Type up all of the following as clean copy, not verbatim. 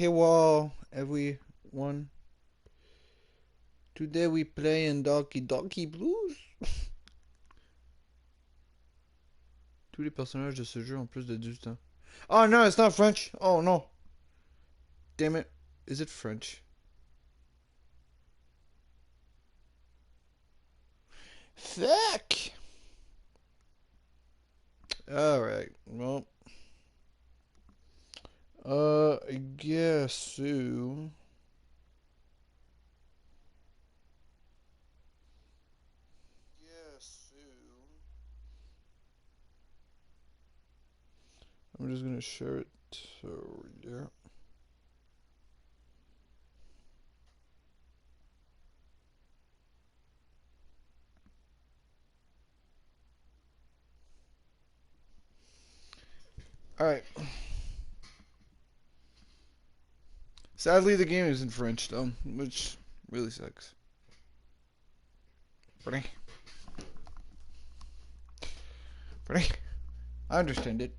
Hello, everyone. Today we play in Doki Doki Blues. Tous les personnages de ce jeu ont plus de 18 ans. Oh no, it's not French. Oh no. Damn it. Is it French? Fuck. Alright, well. I guess so. I'm just gonna share it over there. Alright. Sadly, the game is in French, though, which really sucks. Funny. I understand it.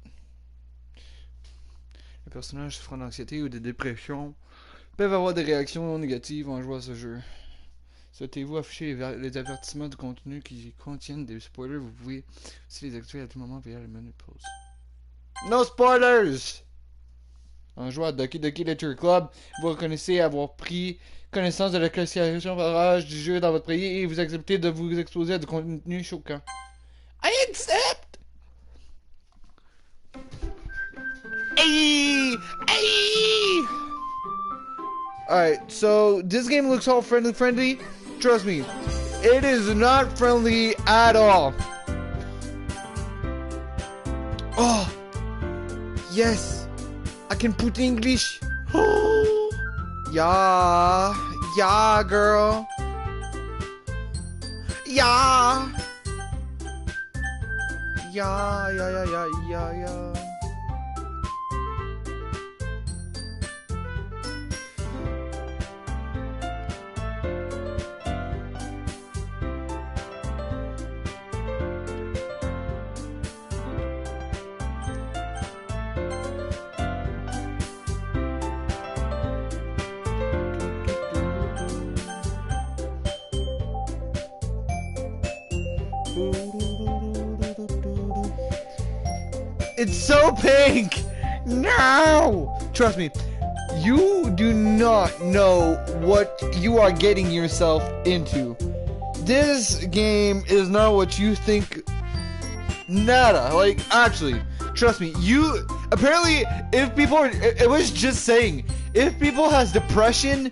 Les personnages souffrant d'anxiété ou de dépression peuvent avoir des réactions négatives en jouant à ce jeu. Souhaitez-vous afficher les avertissements du contenu qui contiennent des spoilers? Vous pouvez aussi les activer à tout moment via le menu pause. No spoilers! En jouant à Doki Doki Literature Club, vous reconnaissez avoir pris connaissance de la classification par âge du jeu dans votre pays et vous acceptez de vous exposer à du contenu choquant. I accept! Hey! Hey! Alright, so this game looks all friendly. Trust me, it is not friendly at all. Oh! Yes! I can put English. Yeah, yeah, girl. Yeah. Yeah. It's so pink! No! Trust me, you do not know what you are getting yourself into. This game is not what you think. Nada. Like, actually, trust me, you... Apparently, if people are... It was just saying, if people has depression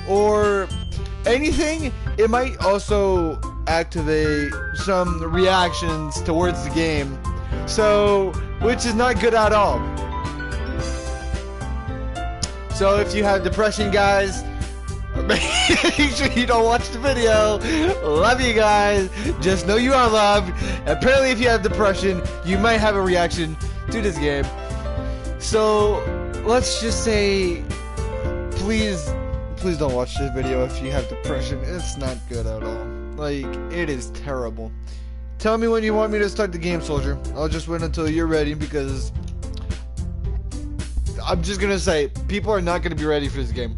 or anything, it might also activate some reactions towards the game. So, which is not good at all. So if you have depression, guys, make sure you don't watch the video. Love you guys. Just know you are loved. Apparently if you have depression, you might have a reaction to this game. So, let's just say, please don't watch this video if you have depression. It's not good at all. Like, it is terrible. Tell me when you want me to start the game, soldier. I'll just wait until you're ready because I'm just gonna say people are not gonna be ready for this game.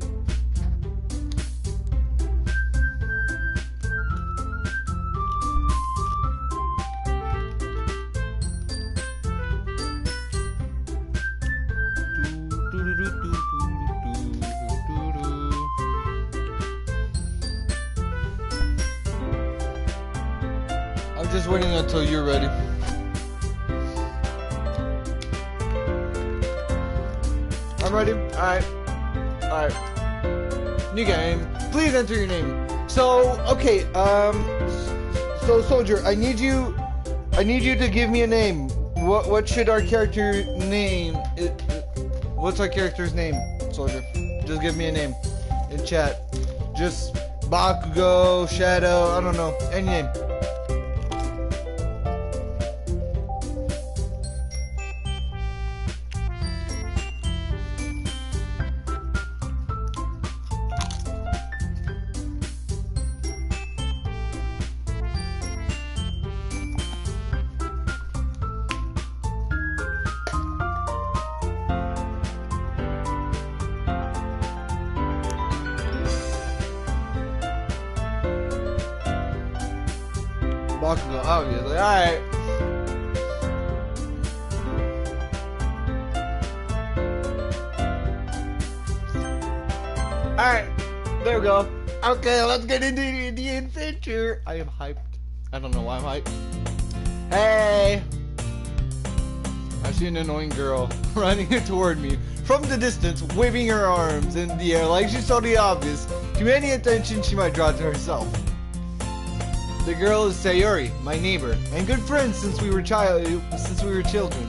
Just waiting until you're ready. I'm ready. Alright. New game. Please enter your name. So, okay, so soldier, I need you to give me a name. What should our character name? What's our character's name, soldier? Just give me a name in chat. Just Bakugo, Shadow, I don't know, any name. Bakugo, obviously. Alright. Alright. There we go. Okay, let's get into the adventure. I am hyped. I don't know why I'm hyped. Hey! I see an annoying girl running toward me from the distance, waving her arms in the air like she saw the obvious to any attention she might draw to herself. The girl is Sayori, my neighbor, and good friends since we were children.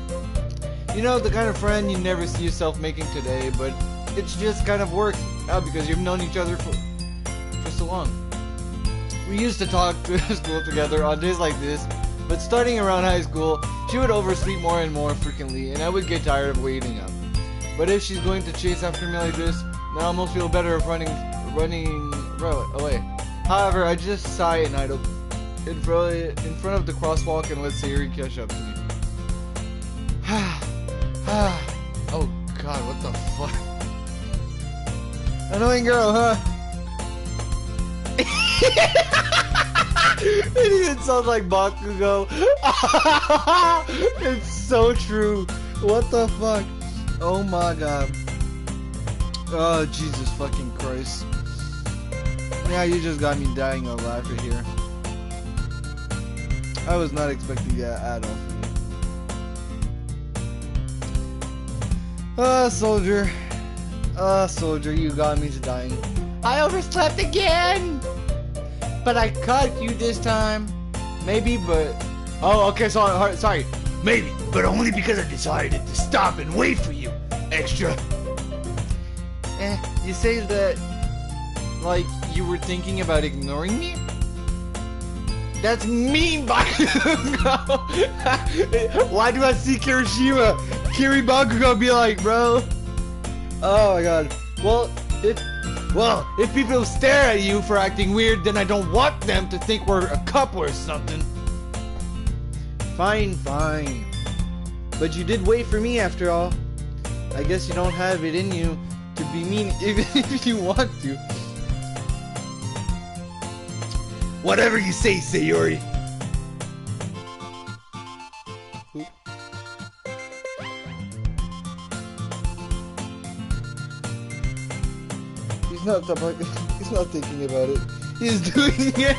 You know, the kind of friend you never see yourself making today, but it's just kind of works out because you've known each other for so long. We used to talk to school together on days like this, but starting around high school, she would oversleep more and more frequently, and I would get tired of waiting up. But if she's going to chase after me like this, then I almost feel better of running away. However, I just sigh and idle in front of the crosswalk and let Sayori catch up to me. Oh god, what the fuck? Annoying girl, huh? It even sounds like Bakugo. It's so true. What the fuck? Oh my god. Oh, Jesus fucking Christ. Yeah, you just got me dying of laughter here. I was not expecting that at all from you. Soldier. Soldier, you got me to dying. I overslept again! But I caught you this time. Maybe, but... Oh, okay, sorry. Maybe, but only because I decided to stop and wait for you. Extra. You say that... like, you were thinking about ignoring me? That's mean, Bakugo! Why do I see Kirishima? Bakugo be like, bro? Oh my god. Well, if people stare at you for acting weird, then I don't want them to think we're a couple or something. Fine. But you did wait for me after all. I guess you don't have it in you to be mean even if you want to. Whatever you say, Sayori. He's not thinking about it. He's doing it.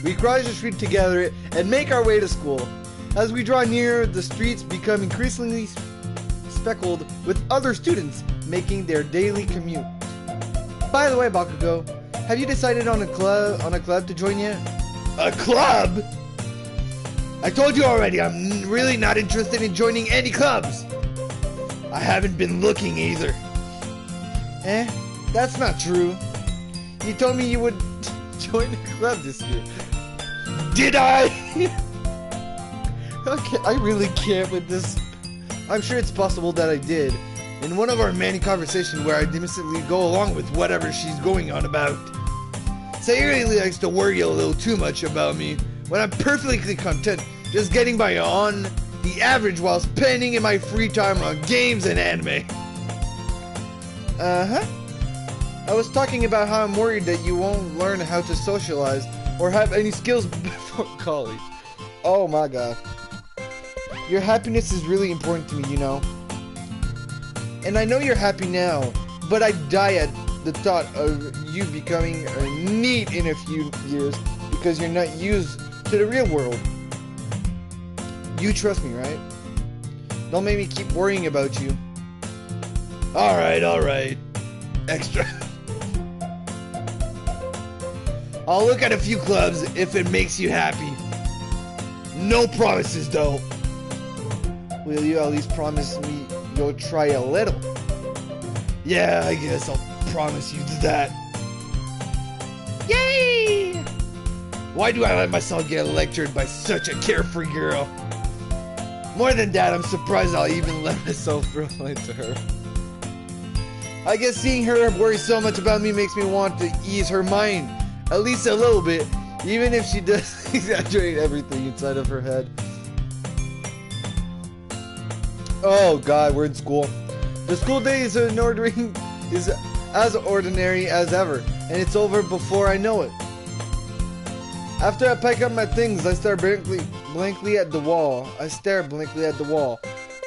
We cross the street together and make our way to school. As we draw near, the streets become increasingly speckled with other students making their daily commute. By the way, Bakugo, have you decided on a club to join yet? A club? I told you already, I'm really not interested in joining any clubs. I haven't been looking either. That's not true. You told me you would join a club this year. Did I? Okay, I really can't with this. I'm sure it's possible that I did. In one of our many conversations where I innocently go along with whatever she's going on about. Sayori likes to worry a little too much about me when I'm perfectly content just getting by on the average while spending in my free time on games and anime. I was talking about how I'm worried that you won't learn how to socialize or have any skills before college. Oh my god. Your happiness is really important to me, you know. And I know you're happy now, but I die at the thought of you becoming a NEET in a few years because you're not used to the real world. You trust me, right? Don't make me keep worrying about you. Alright. Extra. I'll look at a few clubs if it makes you happy. No promises, though. Will you at least promise me you'll try a little? Yeah, I guess I'll promise you that. Yay! Why do I let myself get lectured by such a carefree girl? More than that, I'm surprised I'll even let myself throw into her. I guess seeing her worry so much about me makes me want to ease her mind, at least a little bit, even if she does exaggerate everything inside of her head. Oh god, we're in school. The school day is as ordinary as ever, and it's over before I know it. After I pack up my things, I stare blankly at the wall.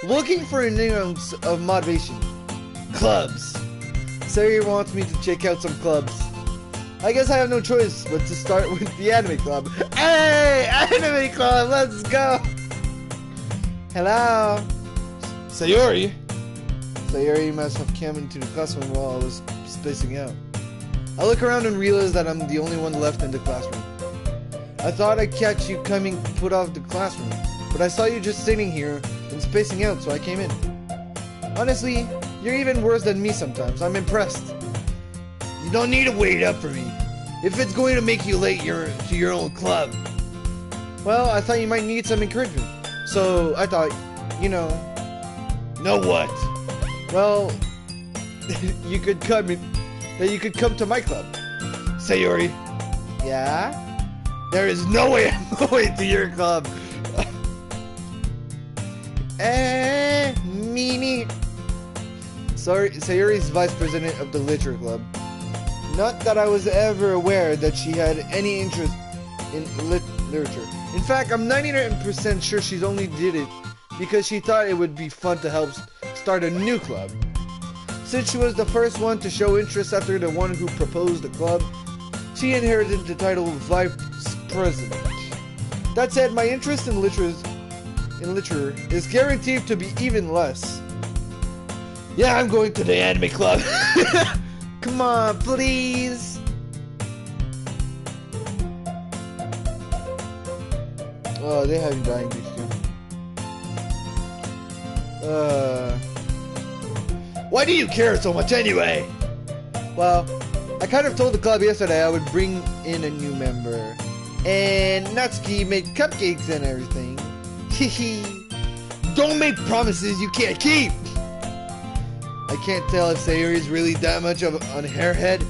Looking for an ounce of motivation. Clubs. Sayori wants me to check out some clubs. I guess I have no choice but to start with the anime club. Hey! Anime club! Let's go! Hello? Sayori? Sayori must have come into the classroom while I was spacing out. I look around and realize that I'm the only one left in the classroom. I thought I'd catch you coming put off the classroom, but I saw you just sitting here and spacing out, so I came in. Honestly, you're even worse than me sometimes. I'm impressed. You don't need to wait up for me, if it's going to make you late to your own club. Well, I thought you might need some encouragement, so I thought, you know what? Well, you could come to my club. Sayori. Yeah? There is no way I'm going to your club. Mimi. Sorry, Sayori's vice president of the literature club. Not that I was ever aware that she had any interest in literature. In fact, I'm 99% sure she's only did it because she thought it would be fun to help start a new club. Since she was the first one to show interest after the one who proposed the club, she inherited the title of vice president. That said, my interest in literature is guaranteed to be even less. Yeah, I'm going to the anime club. Come on, please. Oh, they have dying beach too. Why do you care so much anyway? Well, I kind of told the club yesterday I would bring in a new member. And Natsuki made cupcakes and everything. Hehe. Don't make promises you can't keep. I can't tell if Sayori is really that much of an hairhead,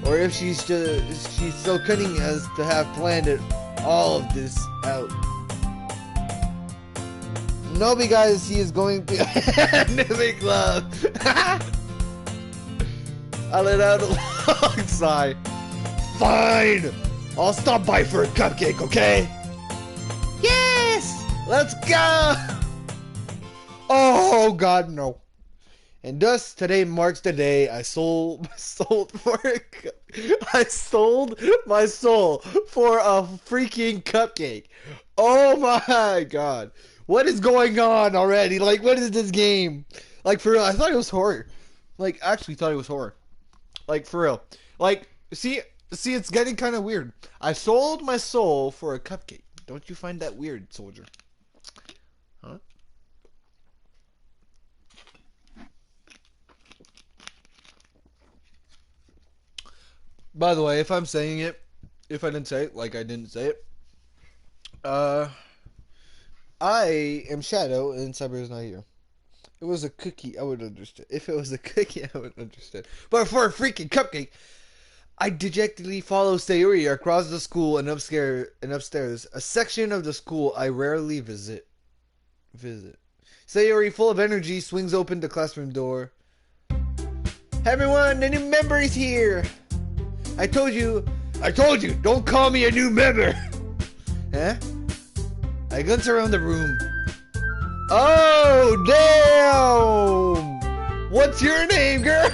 or if she's so cunning as to have planned all of this out. Nobi guys, he is going to anime club. I let out a long sigh. Fine, I'll stop by for a cupcake, okay? Yes, let's go. Oh God, no. And thus, today marks the day I sold my soul for a freaking cupcake. Oh my God. What is going on already? Like, what is this game? Like, for real, I thought it was horror. Like, actually thought it was horror. Like, for real. Like, see, it's getting kind of weird. I sold my soul for a cupcake. Don't you find that weird, soldier? Huh? By the way, if I'm saying it, if I didn't say it, like I didn't say it, I am Shadow and Cyber is not here. If it was a cookie, I would understand. But for a freaking cupcake, I dejectedly follow Sayori across the school and upstairs, a section of the school I rarely visit. Sayori, full of energy, swings open the classroom door. Hey everyone, the new member is here! I told you, don't call me a new member! Huh? I glance around the room. Oh, damn! What's your name, girl?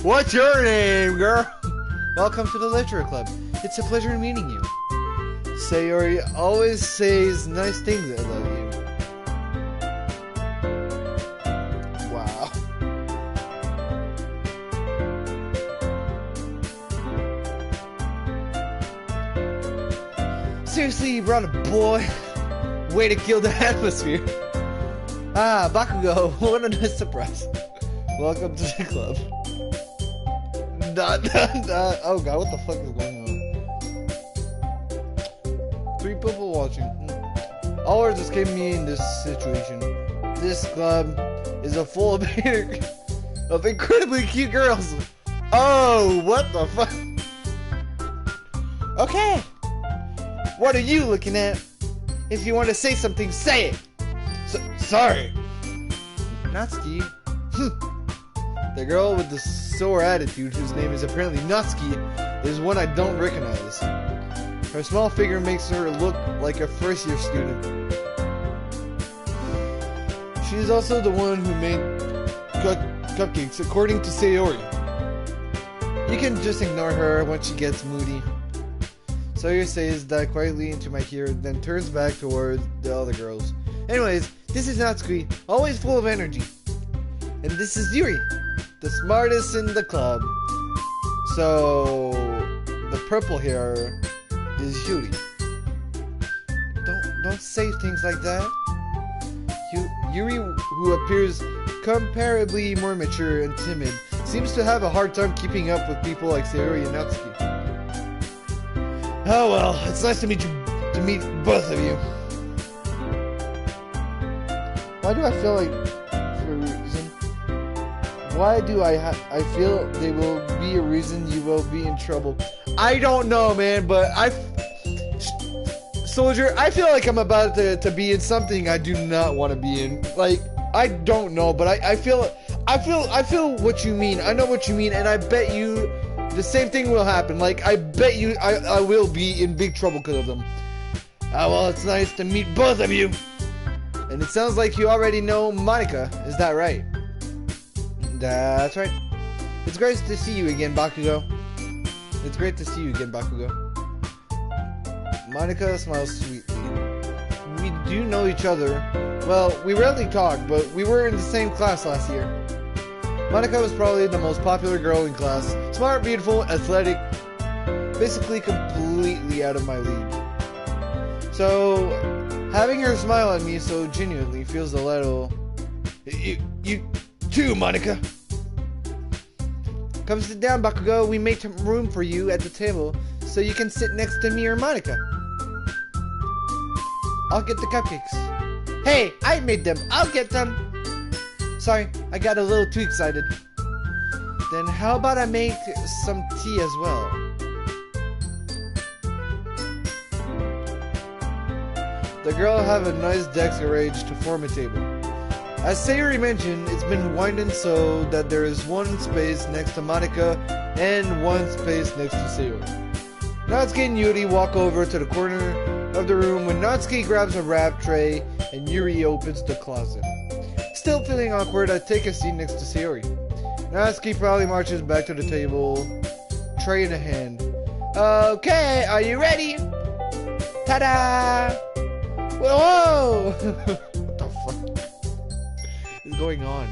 What's your name, girl? Welcome to the Literature Club. It's a pleasure meeting you. Sayori always says nice things about you. Wow. Seriously, you brought a boy? Way to kill the atmosphere. Ah, Bakugo, what a nice surprise. Welcome to the club. Oh god, what the fuck is going on? 3 people watching. All words escape me in this situation. This club is full of incredibly cute girls. Oh, what the fuck? Okay. What are you looking at? If you want to say something, say it. Sorry. Natsuki. The girl with the sore attitude, whose name is apparently Natsuki, is one I don't recognize. Her small figure makes her look like a first-year student. She is also the one who made cupcakes, according to Sayori. You can just ignore her when she gets moody. Sayori says that quietly into my ear, then turns back towards the other girls. Anyways, this is Natsuki, always full of energy. And this is Yuri, the smartest in the club. So, the purple hair is Yuri. Don't say things like that. Yuri, who appears comparably more mature and timid, seems to have a hard time keeping up with people like Sayori and Natsuki. Oh well, it's nice to meet both of you. Why do I feel like, for a reason? Why do I feel there will be a reason you will be in trouble? I don't know, man, but Soldier, I feel like I'm about to be in something I do not want to be in. Like, I don't know, but I feel what you mean. I know what you mean, and I bet you the same thing will happen. Like, I bet you I will be in big trouble because of them. Ah, well, it's nice to meet both of you. And it sounds like you already know Monica. Is that right? That's right. It's great to see you again, Bakugo. It's great to see you again, Bakugo. Monica smiles sweetly. We do know each other. Well, we rarely talk, but we were in the same class last year. Monica was probably the most popular girl in class. Smart, beautiful, athletic. Basically completely out of my league. So, having her smile at me so genuinely feels a little... You too, Monica. Come sit down, Bakugo. We made room for you at the table so you can sit next to me or Monica. I'll get the cupcakes. Hey, I made them. I'll get them. Sorry, I got a little too excited. Then how about I make some tea as well? The girl have a nice desk arranged to form a table. As Sayori mentioned, it's been winded so that there is one space next to Monica and one space next to Sayori. Natsuki and Yuri walk over to the corner of the room when Natsuki grabs a wrap tray and Yuri opens the closet. Still feeling awkward, I take a seat next to Sayori. Natsuki proudly marches back to the table, tray in a hand. Okay, are you ready? Ta-da! Whoa! What the fuck is going on?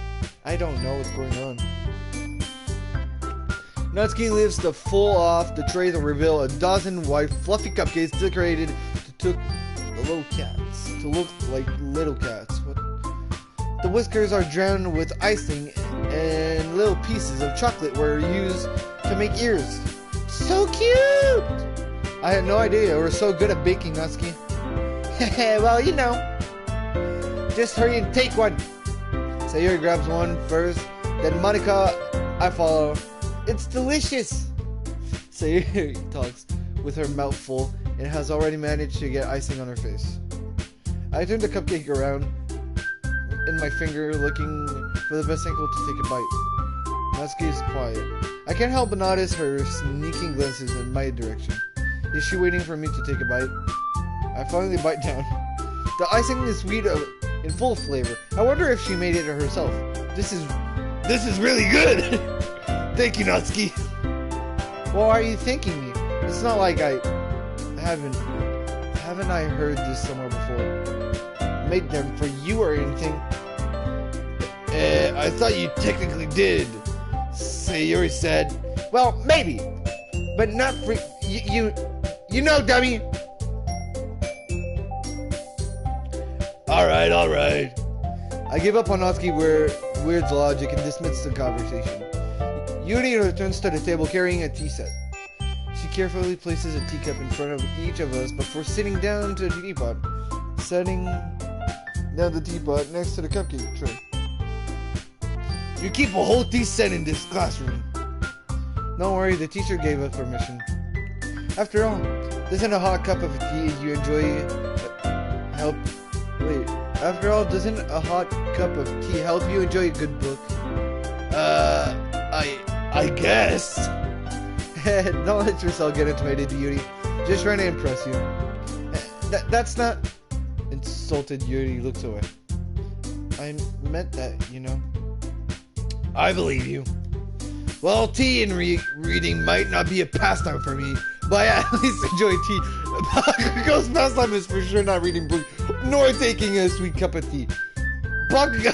I don't know what's going on. Natsuki lifts the full off the tray to reveal a dozen white fluffy cupcakes decorated to look like little cats. What? The whiskers are drowned with icing and little pieces of chocolate were used to make ears. So cute! I had no idea you were so good at baking, Natsuki. Well, you know. Just hurry and take one. Sayori grabs one first, then Monica, I follow. It's delicious! Sayori talks with her mouth full and has already managed to get icing on her face. I turn the cupcake around in my finger, looking for the best angle to take a bite. Natsuki is quiet. I can't help but notice her sneaking glances in my direction. Is she waiting for me to take a bite? I finally bite down. The icing is sweet in full flavor. I wonder if she made it herself. This is really good! Thank you, Natsuki. Well, are you thanking me? It's not like haven't I heard this somewhere before? Made them for you or anything? I thought you technically did. Sayori said. Well, maybe, but not for you know, dummy. All right. I give up on Natsuki Weird's logic and dismiss the conversation. Yuri returns to the table carrying a tea set. She carefully places a teacup in front of each of us before sitting down to the teapot, setting down the teapot next to the cupcake tray. You keep a whole tea set in this classroom. Don't worry, the teacher gave us permission. After all, doesn't a hot cup of tea you enjoy help? Wait, after all, doesn't a hot cup of tea help you enjoy a good book? I guess. Don't let yourself get intimidated, Yuri. Just trying to impress you. That's not... Insulted Yuri looks away. I meant that, you know. I believe you. Well, tea and reading might not be a pastime for me, but I at least enjoy tea. Bakugo's pastime is for sure not reading books, nor taking a sweet cup of tea. Bakugo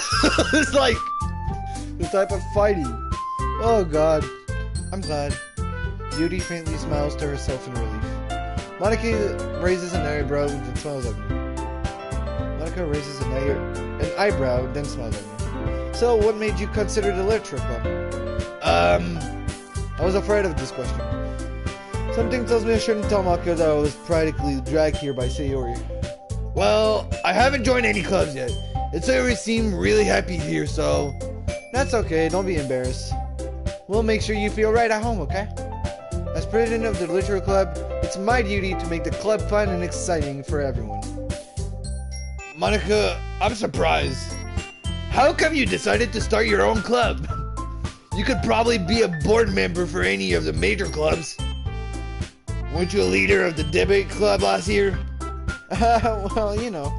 is like the type of fighting. Oh god. I'm glad. Yuri faintly smiles to herself in relief. Monica raises an eyebrow and smiles at me. Monica raises an eyebrow and then smiles at me. So, what made you consider the literature club? I was afraid of this question. Something tells me I shouldn't tell Monica that I was practically dragged here by Sayori. Well, I haven't joined any clubs yet. And Sayori seemed really happy here, so... That's okay, don't be embarrassed. We'll make sure you feel right at home, okay? As president of the literature club, it's my duty to make the club fun and exciting for everyone. Monica, I'm surprised. How come you decided to start your own club? You could probably be a board member for any of the major clubs. Weren't you a leader of the debate club last year? Well, you know.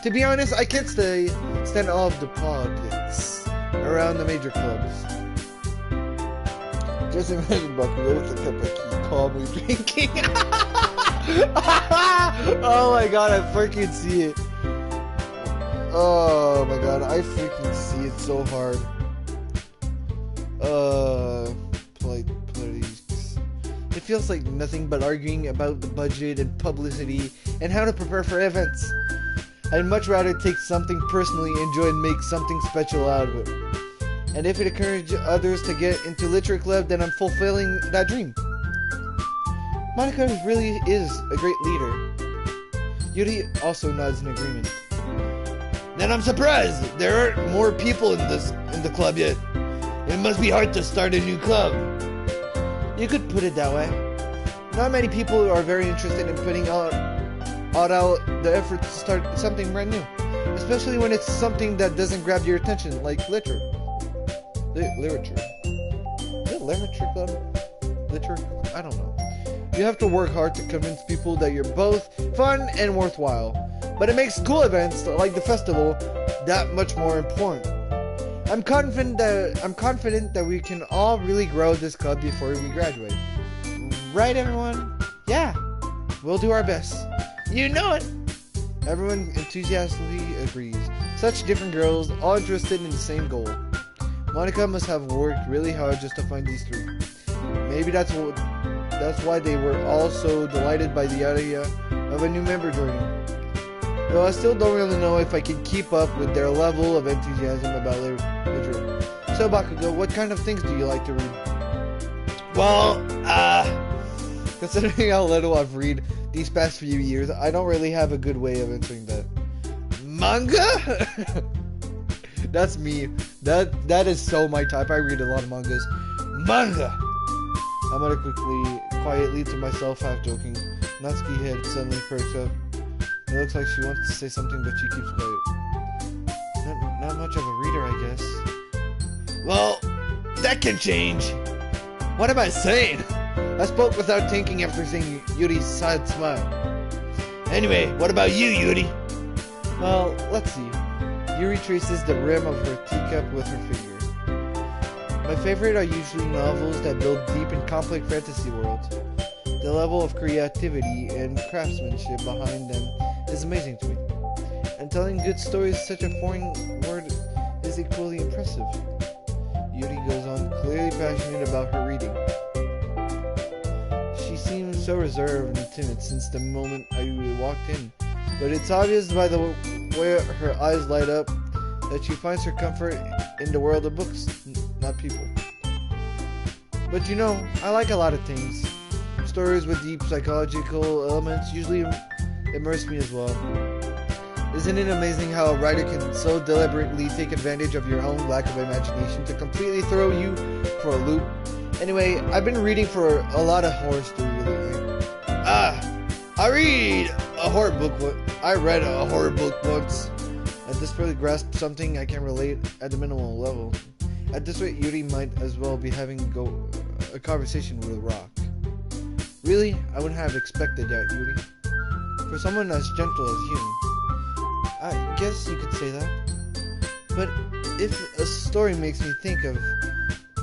To be honest, I can't stand all of the politics around the major clubs. Just imagine Bakugo with a cup of tea calmly drinking. Oh my god, I freaking see it. Oh my god, I freaking see it so hard. Politics. It feels like nothing but arguing about the budget and publicity and how to prepare for events. I'd much rather take something personally enjoy and make something special out of it. And if it encourages others to get into literature club, then I'm fulfilling that dream. Monica really is a great leader. Yuri also nods in agreement. Then I'm surprised there aren't more people in the club yet. It must be hard to start a new club. You could put it that way. Not many people are very interested in putting out the effort to start something brand new, especially when it's something that doesn't grab your attention, like literature. Literature. Is it literature club? Literature? I don't know. You have to work hard to convince people that you're both fun and worthwhile, but it makes cool events like the festival that much more important. I'm confident that we can all really grow this club before we graduate. Right, everyone? Yeah, we'll do our best. You know it. Everyone enthusiastically agrees. Such different girls, all interested in the same goal. Monica must have worked really hard just to find these three. Maybe that's why they were all so delighted by the idea of a new member joining. Though I still don't really know if I can keep up with their level of enthusiasm about literature. So Bakugo, what kind of things do you like to read? Well, considering how little I've read these past few years, I don't really have a good way of answering that. Manga? That's me. That is so my type. I read a lot of mangas. Manga! I mutter quietly to myself, half joking. Natsuki head suddenly perks up. It looks like she wants to say something, but she keeps quiet. Not much of a reader, I guess. Well, that can change. What am I saying? I spoke without thinking after seeing Yuri's side smile. Anyway, what about you, Yuri? Well, let's see. Yuri traces the rim of her teacup with her finger. My favorite are usually novels that build deep and complex fantasy worlds. The level of creativity and craftsmanship behind them is amazing to me. And telling good stories such a foreign word is equally impressive. Yuri goes on, clearly passionate about her reading. She seems so reserved and timid since the moment I walked in, but it's obvious by the way her eyes light up that she finds her comfort in the world of books, not people. But you know, I like a lot of things. Stories with deep psychological elements usually immerse me as well. Isn't it amazing how a writer can so deliberately take advantage of your own lack of imagination to completely throw you for a loop? Anyway, I've been reading for a lot of horror stories lately. I read a horror book. I read a horror book once. I desperately grasped something I can relate at the minimal level. At this rate, Yuri might as well be having a conversation with a rock. Really? I wouldn't have expected that, Yuri. For someone as gentle as you. I guess you could say that. But if a story makes me think of,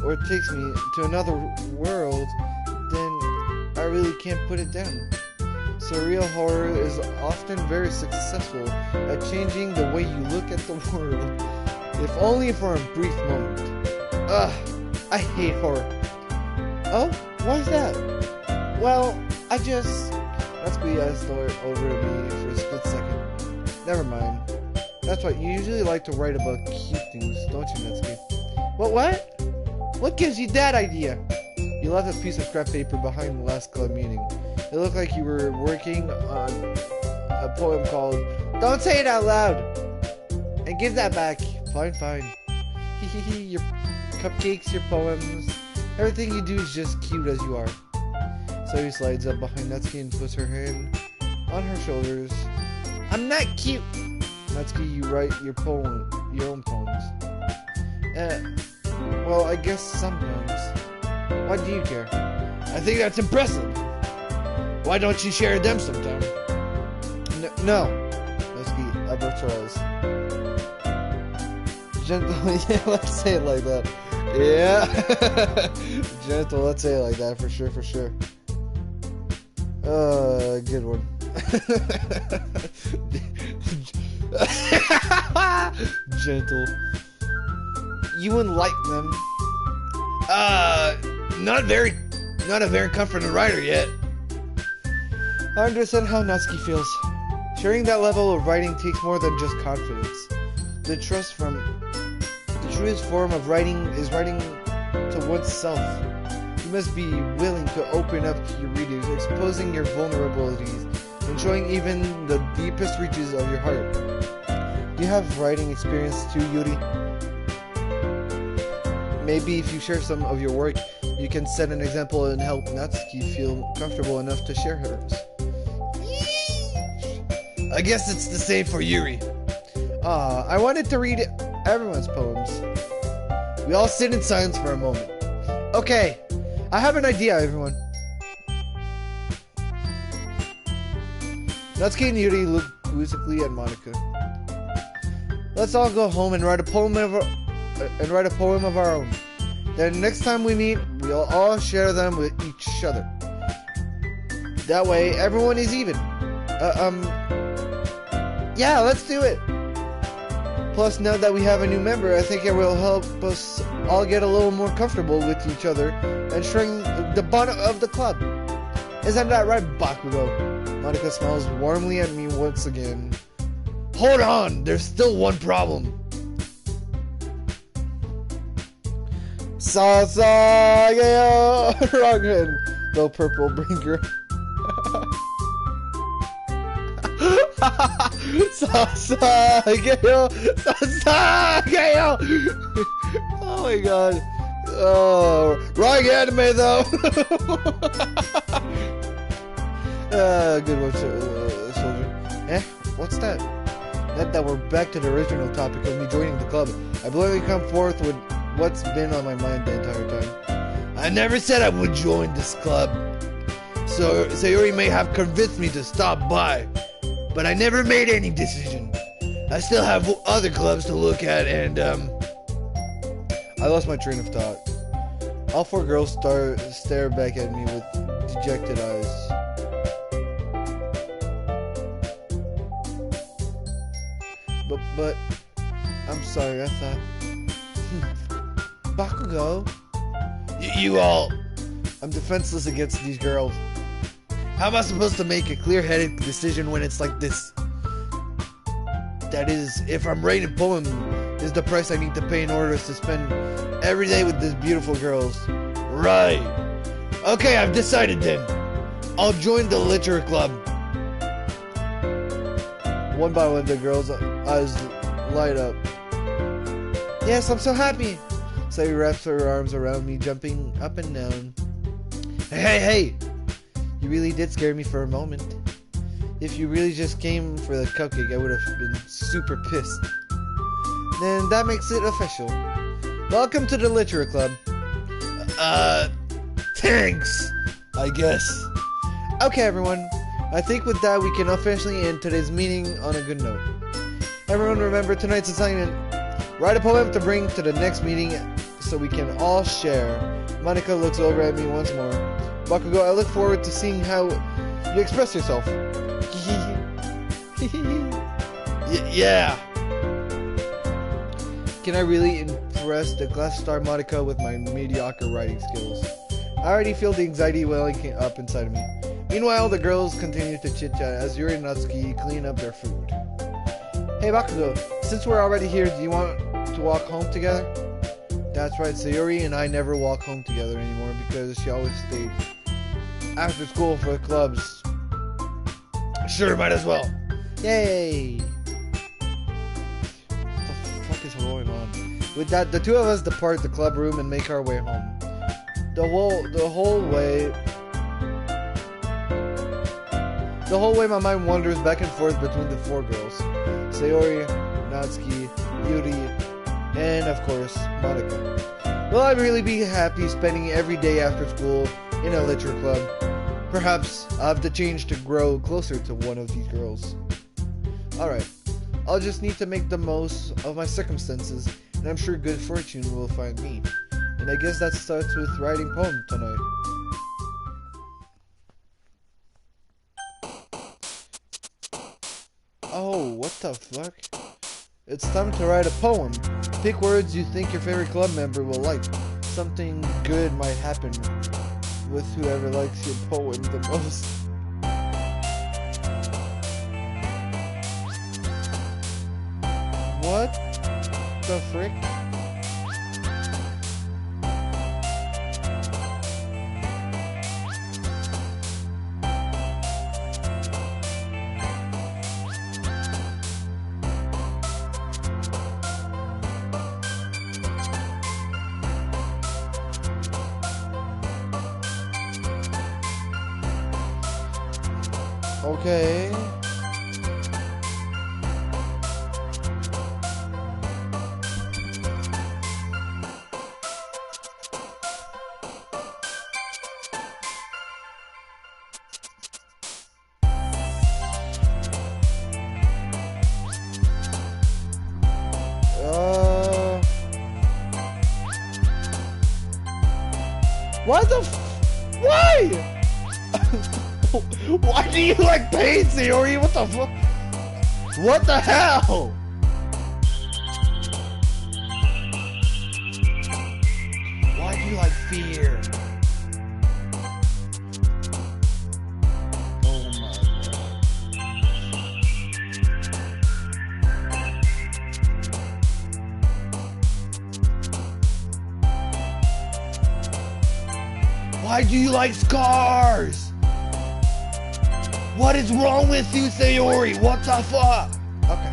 or takes me to another world, then I really can't put it down. Surreal horror is often very successful at changing the way you look at the world, if only for a brief moment. Ugh, I hate horror. Oh, why is that? Well, Natsuki asked over at me for a split second. Never mind. That's right, you usually like to write about cute things, don't you, Natsuki? What? What gives you that idea? You left a piece of scrap paper behind the last club meeting. It looked like you were working on a poem called Don't Say It Out Loud! And give that back. Fine. Hehehe, your cupcakes, your poems, everything you do is just cute as you are. So he slides up behind Natsuki and puts her hand on her shoulders. I'm not cute! Natsuki, you write your own poems. Well, I guess sometimes. Why do you care? I think that's impressive. Why don't you share them sometime? No. Natsuki averts her eyes. Gentle, yeah, let's say it like that. Yeah. Gentle, let's say it like that, for sure. Good one. Gentle. You wouldn't like them. Not a very confident writer yet. I understand how Natsuki feels. Sharing that level of writing takes more than just confidence. The truest form of writing is writing to oneself. You must be willing to open up to your readers, exposing your vulnerabilities, and showing even the deepest reaches of your heart. Do you have writing experience too, Yuri? Maybe if you share some of your work, you can set an example and help Natsuki feel comfortable enough to share hers. I guess it's the same for Yuri. I wanted to read everyone's poems. We all sit in silence for a moment. Okay, I have an idea, everyone. Natsuki and Yuri look quizzically at Monika. Let's all go home and write a poem of our own. Then next time we meet, we'll all share them with each other. That way, everyone is even. Yeah, let's do it. Plus, now that we have a new member, I think it will help us all get a little more comfortable with each other and strengthen the bond of the club. Isn't that right, Bakugo? Monika smiles warmly at me once again. Hold on, there's still one problem. Sasageo! Wrong hand. The purple bringer. Sasageo! Sasageo! Oh my god. Oh, wrong anime though. Good one, soldier. What's that? That we're back to the original topic of me joining the club. I bluntly come forth with what's been on my mind the entire time. I never said I would join this club. So Sayori may have convinced me to stop by, but I never made any decision. I still have other clubs to look at, and I lost my train of thought. All four girls stare back at me with dejected eyes. But I'm sorry, I thought. Bakugo? You all. I'm defenseless against these girls. How am I supposed to make a clear-headed decision when it's like this? That is, if I'm writing a poem, is the price I need to pay in order to spend every day with these beautiful girls. Right. Okay, I've decided then. I'll join the literature club. One by one, the girls' eyes light up. Yes, I'm so happy. Sayori wraps her arms around me, jumping up and down. Hey! You really did scare me for a moment. If you really just came for the cupcake, I would have been super pissed. Then that makes it official. Welcome to the Literature Club. Thanks, I guess. Okay, everyone. I think with that we can officially end today's meeting on a good note. Everyone remember tonight's assignment. Write a poem to bring to the next meeting so we can all share. Monica looks over at me once more. Bakugo, I look forward to seeing how you express yourself. Yeah. Can I really impress the glass star Monica with my mediocre writing skills? I already feel the anxiety welling up inside of me. Meanwhile, the girls continue to chit-chat as Yuri and Natsuki clean up their food. Hey Bakugo, since we're already here, do you want to walk home together? That's right, Sayori and I never walk home together anymore because she always stays after school for the clubs. Sure, might as well. Yay! What the fuck is going on? With that, the two of us depart the club room and make our way home. The whole way my mind wanders back and forth between the four girls. Sayori, Natsuki, Yuri, and of course, Monica. Will I really be happy spending every day after school in a literature club? Perhaps I'll have to change to grow closer to one of these girls. Alright, I'll just need to make the most of my circumstances, and I'm sure good fortune will find me. And I guess that starts with writing poem tonight. Oh, what the fuck? It's time to write a poem. Pick words you think your favorite club member will like. Something good might happen with whoever likes your poem the most. What the frick? Okay. Why the why? Why do you like pain, Sayori? What the fuck? What the hell? Why do you like fear? Oh my god. Why do you like scars? What is wrong with you, Sayori? What the fuck? Okay.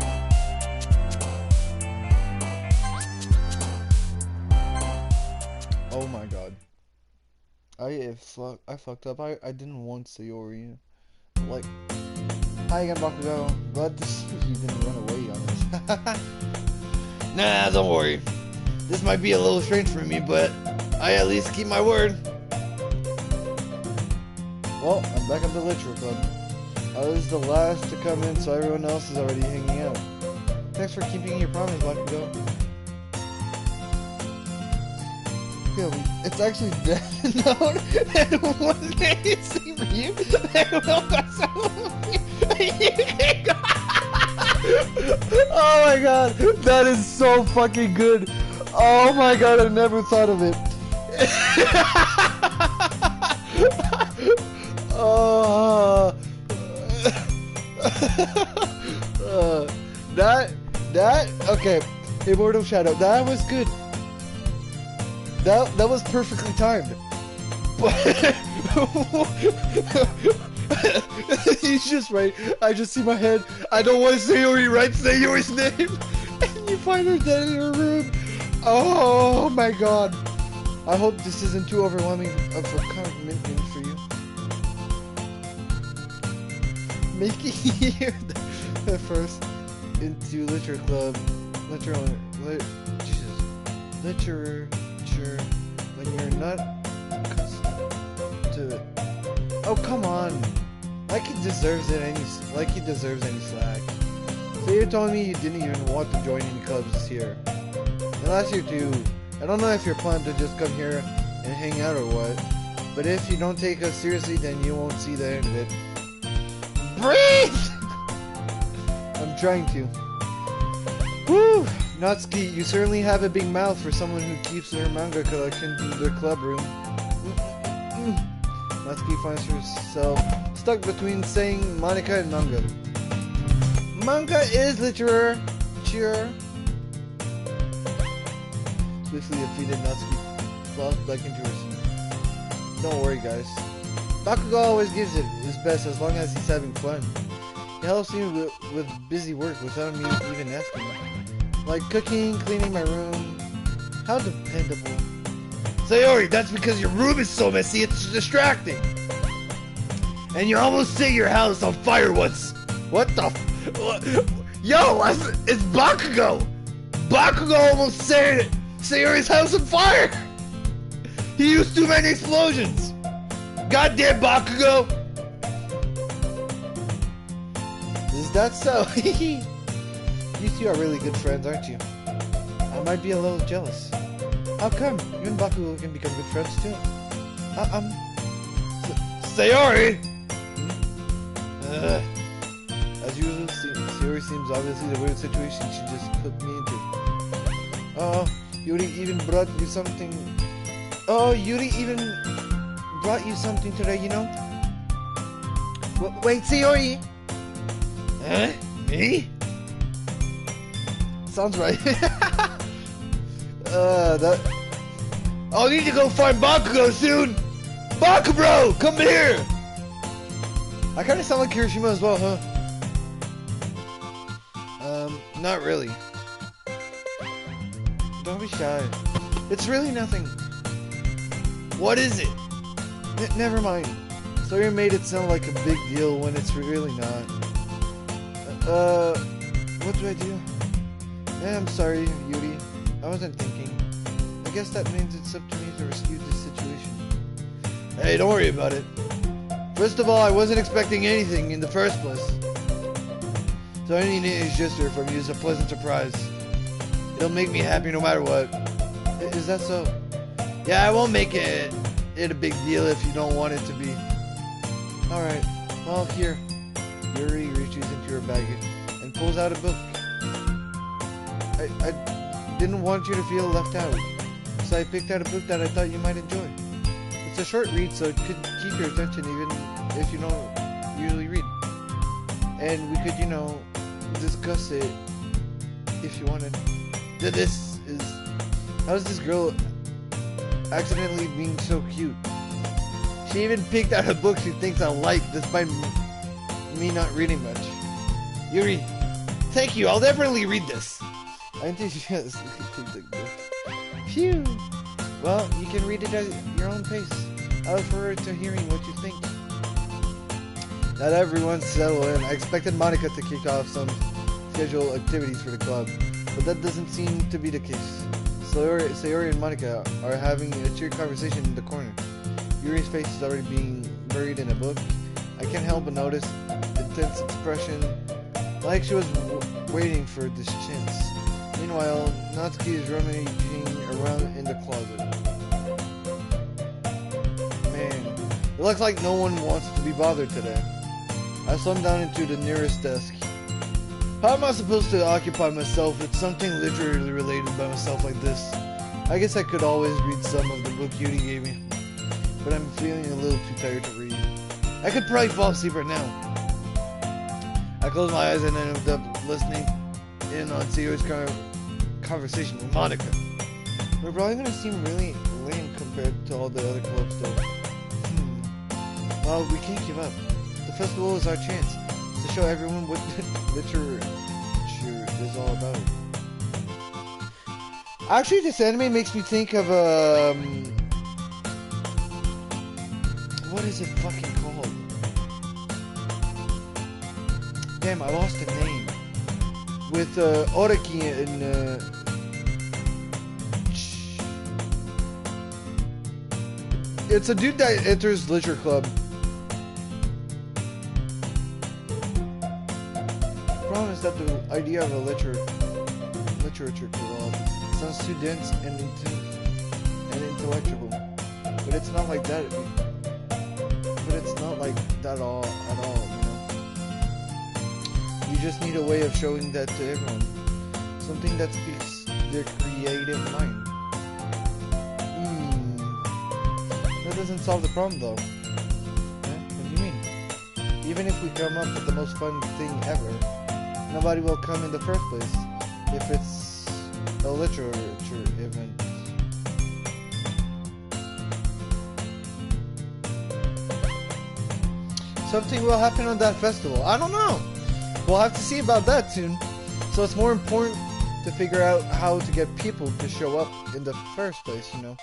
Oh my god. I fucked up. I didn't want Sayori. Like, hi again, Bakugo. But you didn't run away on us. Nah, don't worry. This might be a little strange for me, but I at least keep my word. Well, I'm back at the literature club. I was the last to come in, so everyone else is already hanging out. Thanks for keeping your promise, Bakugo. It's actually dead note, and one day see for you, and will pass Oh my god, that is so fucking good. Oh my god, I never thought of it. Okay, Immortal Shadow, that was good. That was perfectly timed. He's just right. I just see my head. I don't want to say Sayori, right? Sayori's name. And you find her dead in her room. Oh my god. I hope this isn't too overwhelming of a commitment for you. Making here the first into literature club. Jesus. literature when you're not accustomed to it. Oh, come on. Like he deserves it he deserves any slack. So you're telling me you didn't even want to join any clubs this year. And last year too. I don't know if you're planning to just come here and hang out or what. But if you don't take us seriously, then you won't see the end of it. Breathe! I'm trying to. Woo! Natsuki, you certainly have a big mouth for someone who keeps their manga collection in their club room. Natsuki finds herself stuck between saying Monica and manga. Manga is literature. Swiftly defeated, Natsuki falls back into her seat. Don't worry, guys. Bakugo always gives it his best as long as he's having fun. He helps me with busy work without me even asking. Like cooking, cleaning my room. How dependable. Sayori, that's because your room is so messy, it's distracting. And you almost set your house on fire once. What the Yo, it's Bakugo! Bakugo almost set Sayori's house on fire! He used too many explosions! Goddamn Bakugo! Is that so? You two are really good friends, aren't you? I might be a little jealous. How come? You and Bakugo can become good friends too. Sayori! As usual, Sayori seems obviously the weird situation she just put me into. Oh, Yuri even brought you something. Oh, Yuri even brought you something today, you know? Wait, Sayori! Huh? Me? Sounds right. I'll need to go find Bakugo soon! Bakubro! Come here! I kinda sound like Kirishima as well, huh? Not really. Don't be shy. It's really nothing. What is it? Never mind. Sawyer made it sound like a big deal when it's really not. What do I do? I'm sorry, Yuri. I wasn't thinking. I guess that means it's up to me to rescue this situation. Hey, don't worry about it. First of all, I wasn't expecting anything in the first place. So any news gesture from you is a pleasant surprise. It'll make me happy no matter what. Is that so? Yeah, I won't make it a big deal if you don't want it to be. Alright, well, here. Yuri reaches into her bag and pulls out a book. I didn't want you to feel left out, so I picked out a book that I thought you might enjoy. It's a short read, so it could keep your attention even if you don't usually read. And we could, you know, discuss it if you wanted. How's this girl accidentally being so cute? She even picked out a book she thinks I'll like despite me not reading much. Yuri, thank you, I'll definitely read this. I think she has the book. Phew. Well, you can read it at your own pace. I look forward to hearing what you think. Not everyone's settled in. I expected Monica to kick off some scheduled activities for the club, but that doesn't seem to be the case. Sayori and Monica are having a cheery conversation in the corner. Yuri's face is already being buried in a book. I can't help but notice the tense expression, like she was waiting for this chance. Meanwhile, Natsuki is rummaging around in the closet. Man, it looks like no one wants to be bothered today. I slumped down into the nearest desk. How am I supposed to occupy myself with something literally related by myself like this? I guess I could always read some of the book Yuri gave me, but I'm feeling a little too tired to read. I could probably fall asleep right now. I closed my eyes and ended up listening in on Sayori's conversation with Monica. We're probably gonna seem really lame compared to all the other clubs though. Well, we can't give up. The festival is our chance to show everyone what literature is all about. Actually, this anime makes me think of what is it fucking called? Damn, I lost the name. With Oraki and It's a dude that enters Literature Club. The problem is that the idea of a literature club sounds too dense and intellectual. But it's not like that. But it's not like that at all, you know. You just need a way of showing that to everyone. Something that speaks their creative mind. That doesn't solve the problem though. What do you mean? Even if we come up with the most fun thing ever, nobody will come in the first place if it's a literature event. Something will happen on that festival. I don't know. We'll have to see about that soon. So it's more important to figure out how to get people to show up in the first place, you know.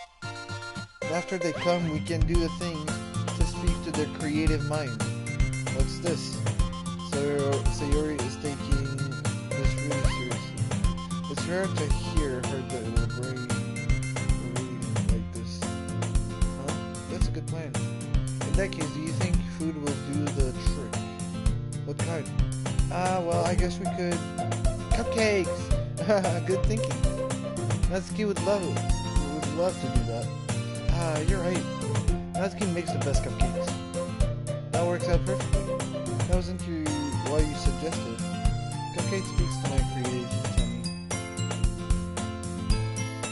After they come, we can do the thing to speak to their creative mind. What's this? Sayori is taking this really seriously. It's rare to hear her deliberate reading like this. Huh? That's a good plan. In that case, do you think food will do the trick? What kind? Well, I guess we could... Cupcakes! Good thinking. Natsuki would love to do that. You're right. Natsuki makes the best cupcakes. That works out perfectly. That wasn't why you suggested. Cupcake speaks to my creative tummy.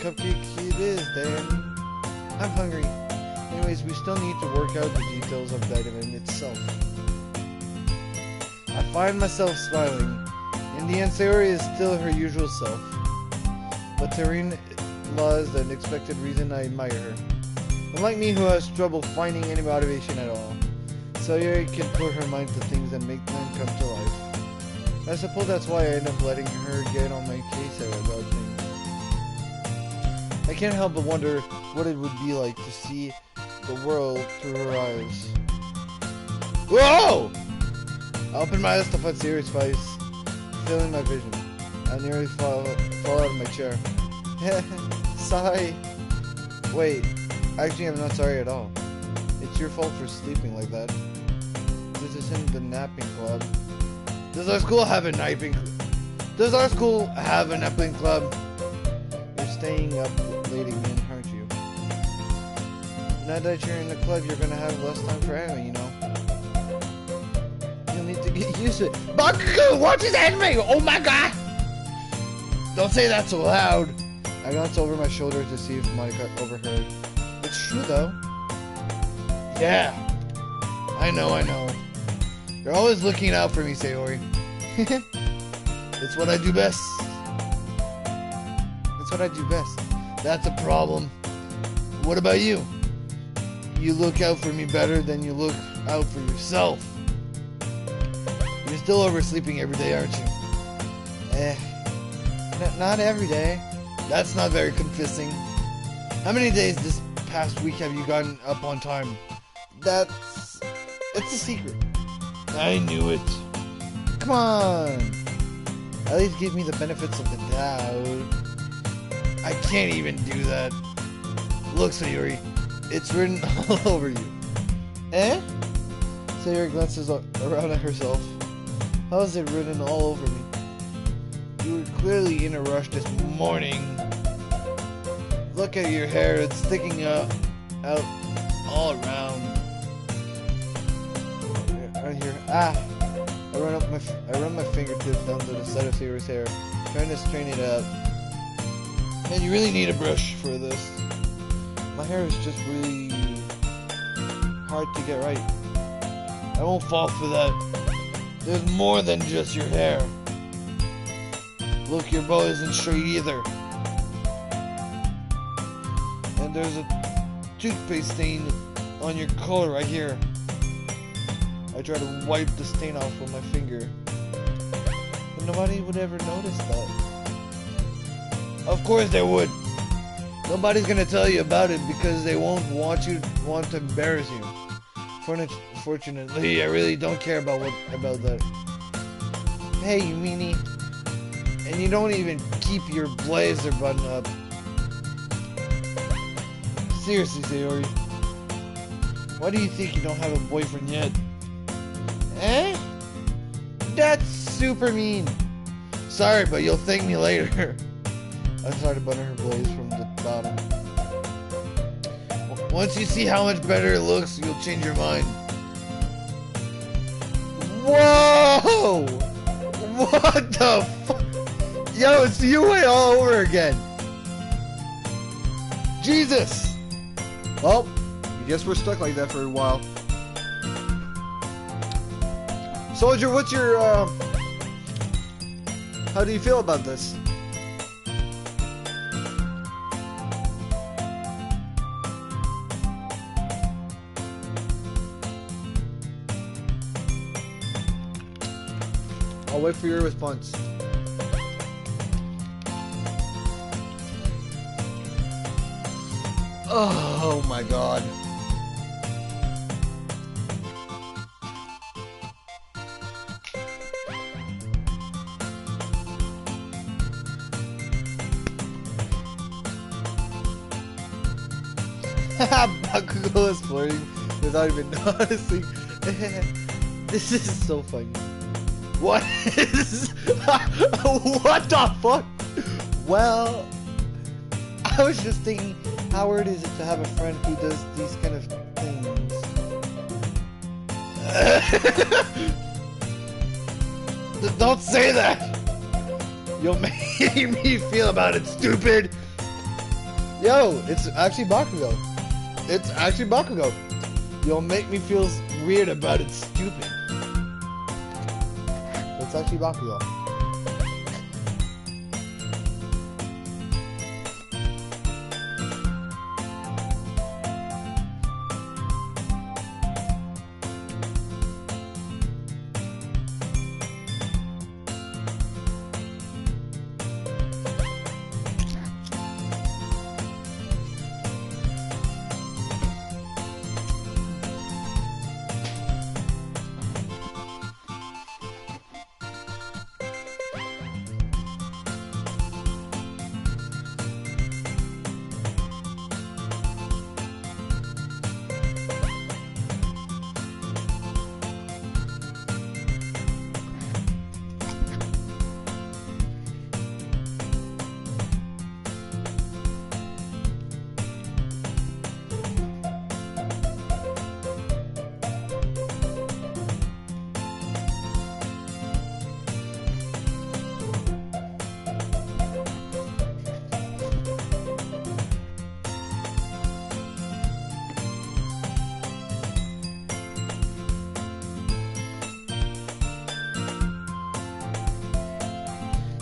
Cupcake it is, Dan. I'm hungry. Anyways, we still need to work out the details of that event itself. I find myself smiling. In the end, Sayori is still her usual self. But Tarine lies the unexpected reason I admire her. Unlike me, who has trouble finding any motivation at all, Sayori can put her mind to things and make them come to life. I suppose that's why I end up letting her get on my case about things. I can't help but wonder what it would be like to see the world through her eyes. Whoa! I opened my eyes to find Sayori's face, filling my vision. I nearly fall out of my chair. Sigh. Wait. Actually, I'm not sorry at all. It's your fault for sleeping like that. This isn't the napping club. Does our school have a napping club? You're staying up late again, aren't you? Now that you're in the club, you're gonna have less time for anime, you know. You'll need to get used to it. Bakugo watches anime! Oh my god! Don't say that so loud! I glanced over my shoulder to see if Monica overheard. It's true though. Yeah. I know. You're always looking out for me, Sayori. It's what I do best. That's a problem. What about you? You look out for me better than you look out for yourself. You're still oversleeping every day, aren't you? Not every day. That's not very convincing. How many days this past week have you gotten up on time? It's a secret. I knew it. Come on. At least give me the benefits of the doubt. I can't even do that. Look, Sayori. It's written all over you. Eh? Sayori glances around at herself. How is it written all over me? You were clearly in a rush this morning. Look at your hair, it's sticking out all around. Right here. I run my fingertips down to the side of Sayori's hair, trying to straighten it out. Man, you really need a brush for this. My hair is just really hard to get right. I won't fall for that. There's more than just your hair. Look, your bow isn't straight either. And there's a toothpaste stain on your collar right here. I try to wipe the stain off with my finger, but nobody would ever notice that. Of course they would. Nobody's gonna tell you about it because they won't want to embarrass you. Fortunately, I really don't care about that. Hey, you meanie. And you don't even keep your blazer button up. Seriously, Sayori. Why do you think you don't have a boyfriend yet? Eh? That's super mean. Sorry, but you'll thank me later. I started to butter her blaze from the bottom. Once you see how much better it looks, you'll change your mind. Whoa! What the fuck? Yo, it's Yue all over again. Jesus! Well, I guess we're stuck like that for a while. Soldier, what's your, how do you feel about this? I'll wait for your response. Oh my god. Bakugo is flirting without even noticing. This is so funny. What is... What the fuck? Well, I was just thinking, how weird is it to have a friend who does these kind of things? Don't say that! You'll make me feel about it, stupid! Yo, it's actually Bakugo. It's actually Bakugo. You'll make me feel weird about it, stupid. It's actually Bakugo.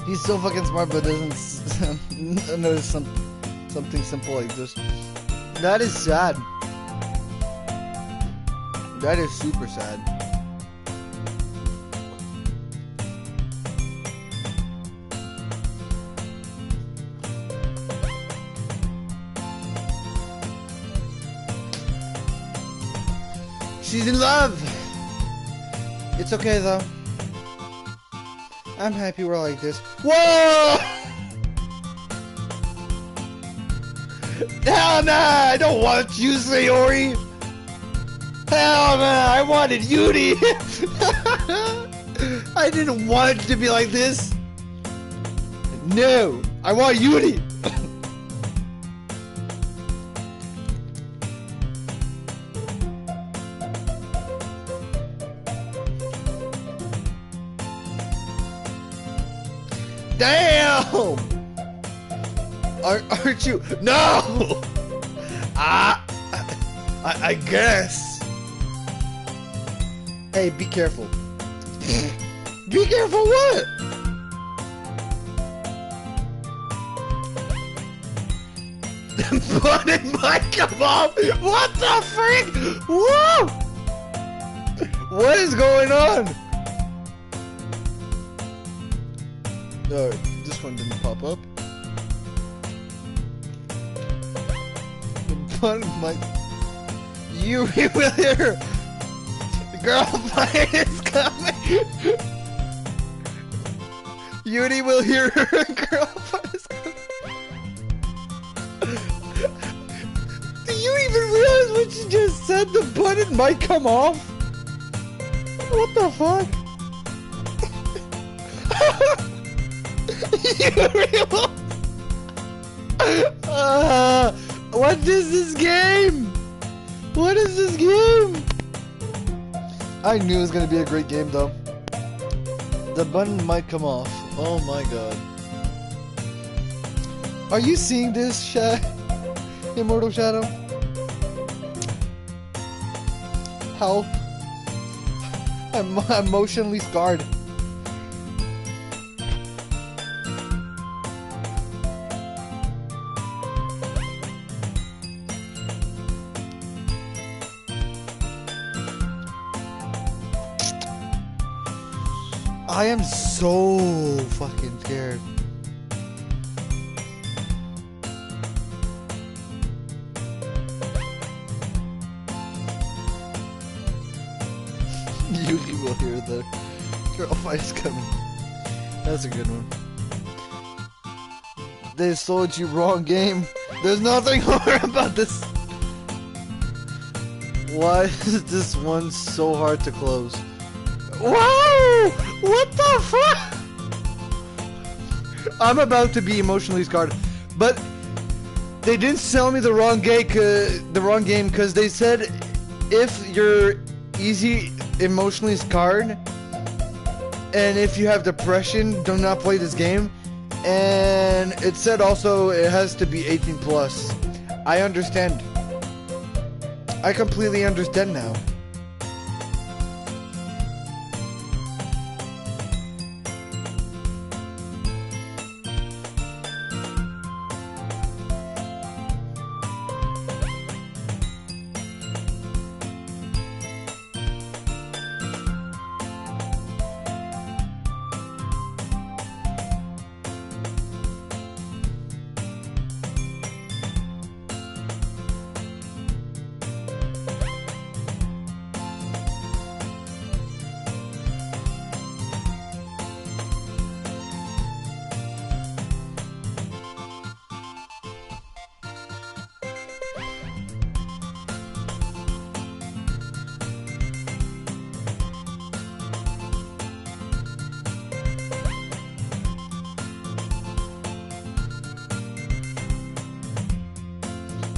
He's so fucking smart, but doesn't notice something simple like this. That is sad. That is super sad. She's in love. It's okay though. I'm happy we're like this. Whoa! Hell nah! I don't want you, Sayori! Hell nah! I wanted Yuri! I didn't want it to be like this! No! I want Yuri! Damn! Aren't you? No! I guess. Hey, be careful. Be careful what? Button might come off! What the freak? Whoa! What is going on? This one didn't pop up. The button might... You will hear... The girlfriend is coming! Yuri will hear her girlfriend is coming! Do you even realize what you just said the button might come off? What the fuck? What is this game? What is this game? I knew it was gonna be a great game though. The button might come off. Oh my god. Are you seeing this, Immortal Shadow? Help. I'm emotionally scarred. I am so fucking scared. You will hear the girl fights coming. That's a good one. They sold you wrong game. There's nothing hard about this. Why is this one so hard to close? Whoa! What the fuck? I'm about to be emotionally scarred, but they didn't sell me the wrong game because they said if you're easy emotionally scarred and if you have depression, do not play this game. And it said also it has to be 18 plus. I understand. I completely understand now.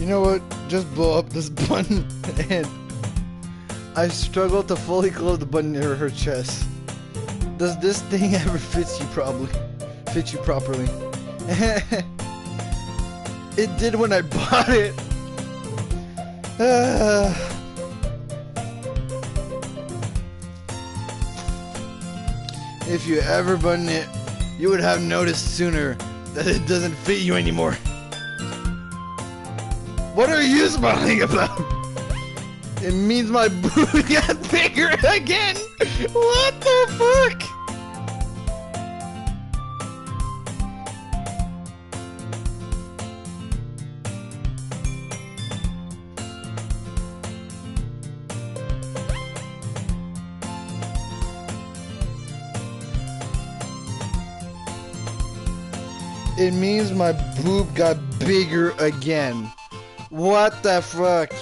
You know what? Just blow up this button and I struggle to fully close the button near her chest. Does this thing ever fit you properly? It did when I bought it. If you ever button it, you would have noticed sooner that it doesn't fit you anymore. What are you smiling about? It means my booty got bigger again! What the fuck? It means my boob got bigger again. What the fuck?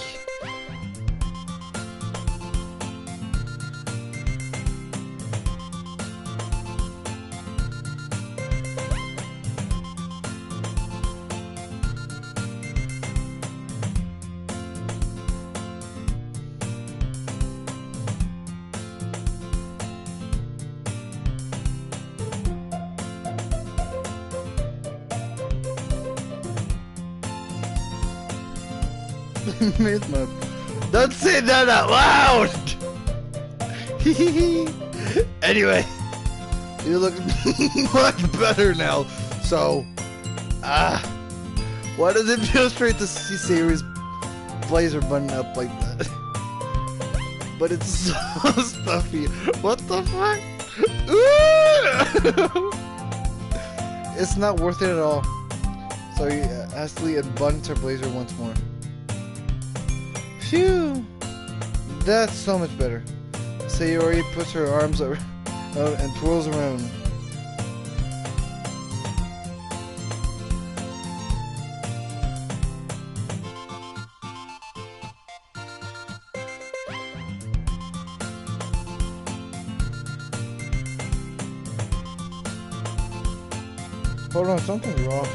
Don't say that out loud! Anyway, you look much better now, so... why does it feel straight to see Sayori's blazer button up like that? But it's so stuffy. What the fuck? It's not worth it at all. So Ashley unbuttons her blazer once more. Phew! That's so much better. Sayori puts her arms out and twirls around. Hold on, something's wrong.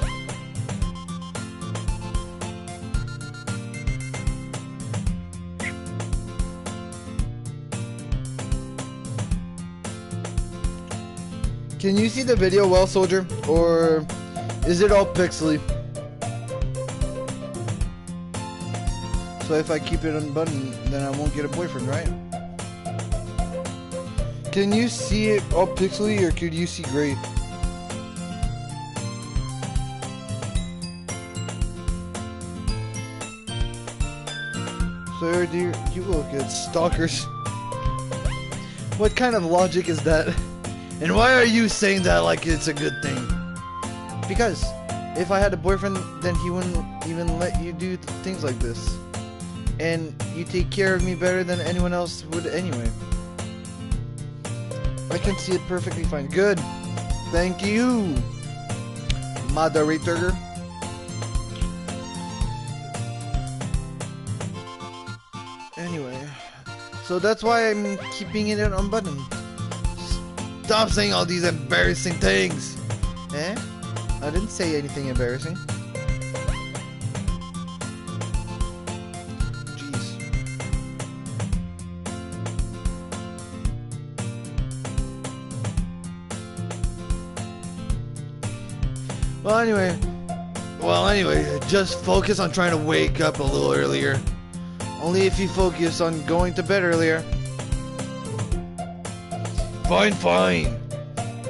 Can you see the video well, soldier? Or is it all pixely? So if I keep it unbuttoned, then I won't get a boyfriend, right? Can you see it all pixely, or could you see gray? Sir, dear, you look at stalkers. What kind of logic is that? And why are you saying that like it's a good thing? Because if I had a boyfriend, then he wouldn't even let you do things like this. And you take care of me better than anyone else would anyway. I can see it perfectly fine. Good. Thank you, moderator. Anyway, so that's why I'm keeping it unbuttoned. Stop saying all these embarrassing things. Eh? I didn't say anything embarrassing. Jeez. Well, anyway, just focus on trying to wake up a little earlier. Only if you focus on going to bed earlier. Fine.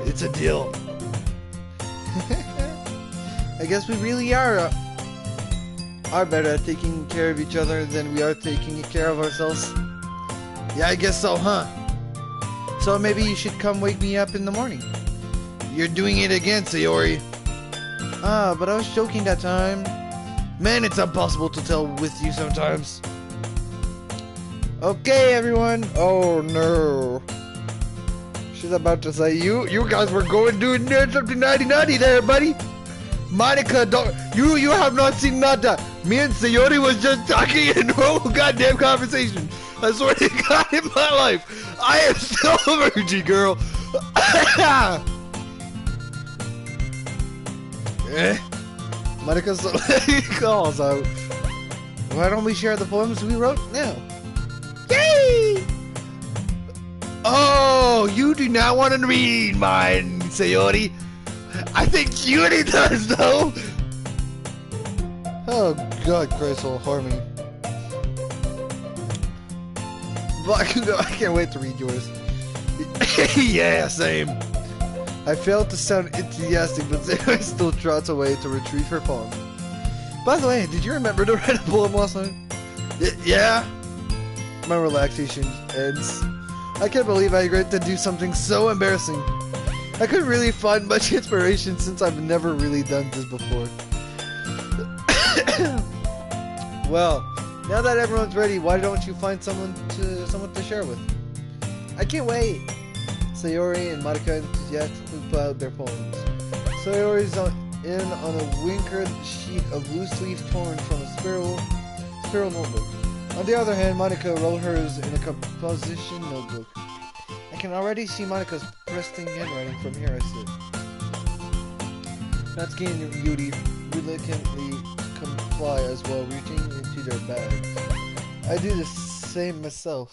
It's a deal. I guess we really are better at taking care of each other than we are taking care of ourselves. Yeah, I guess so, huh? So maybe you should come wake me up in the morning. You're doing it again, Sayori. Ah, but I was joking that time. Man, it's impossible to tell with you sometimes. Okay, everyone. Oh no. She's about to say, you guys were going doing something naughty there, buddy. Monica, you have not seen nada. Me and Sayori was just talking in normal goddamn conversation. I swear to God, in my life, I am still a virgin, girl. Monica's calls out. Why don't we share the poems we wrote now? Yay! Oh, you do not want to read mine, Sayori. I think Cutie does, though. Oh, God, Crystal, Harmony. But I can't wait to read yours. Yeah, same. I failed to sound enthusiastic, but Sayori still trots away to retrieve her poem. By the way, did you remember to write a poem last night? Yeah. My relaxation ends. I can't believe I agreed to do something so embarrassing. I couldn't really find much inspiration since I've never really done this before. Well, now that everyone's ready, why don't you find someone to share with? I can't wait. Sayori and Monica enthusiastically put out their poems. Sayori's in on a winkered sheet of loose leaf torn from a spiral notebook. On the other hand, Monica wrote hers in a composition notebook. I can already see Monica's pristine handwriting from here I sit. Natsuki and Yuri reluctantly comply as well, reaching into their bags. I do the same myself.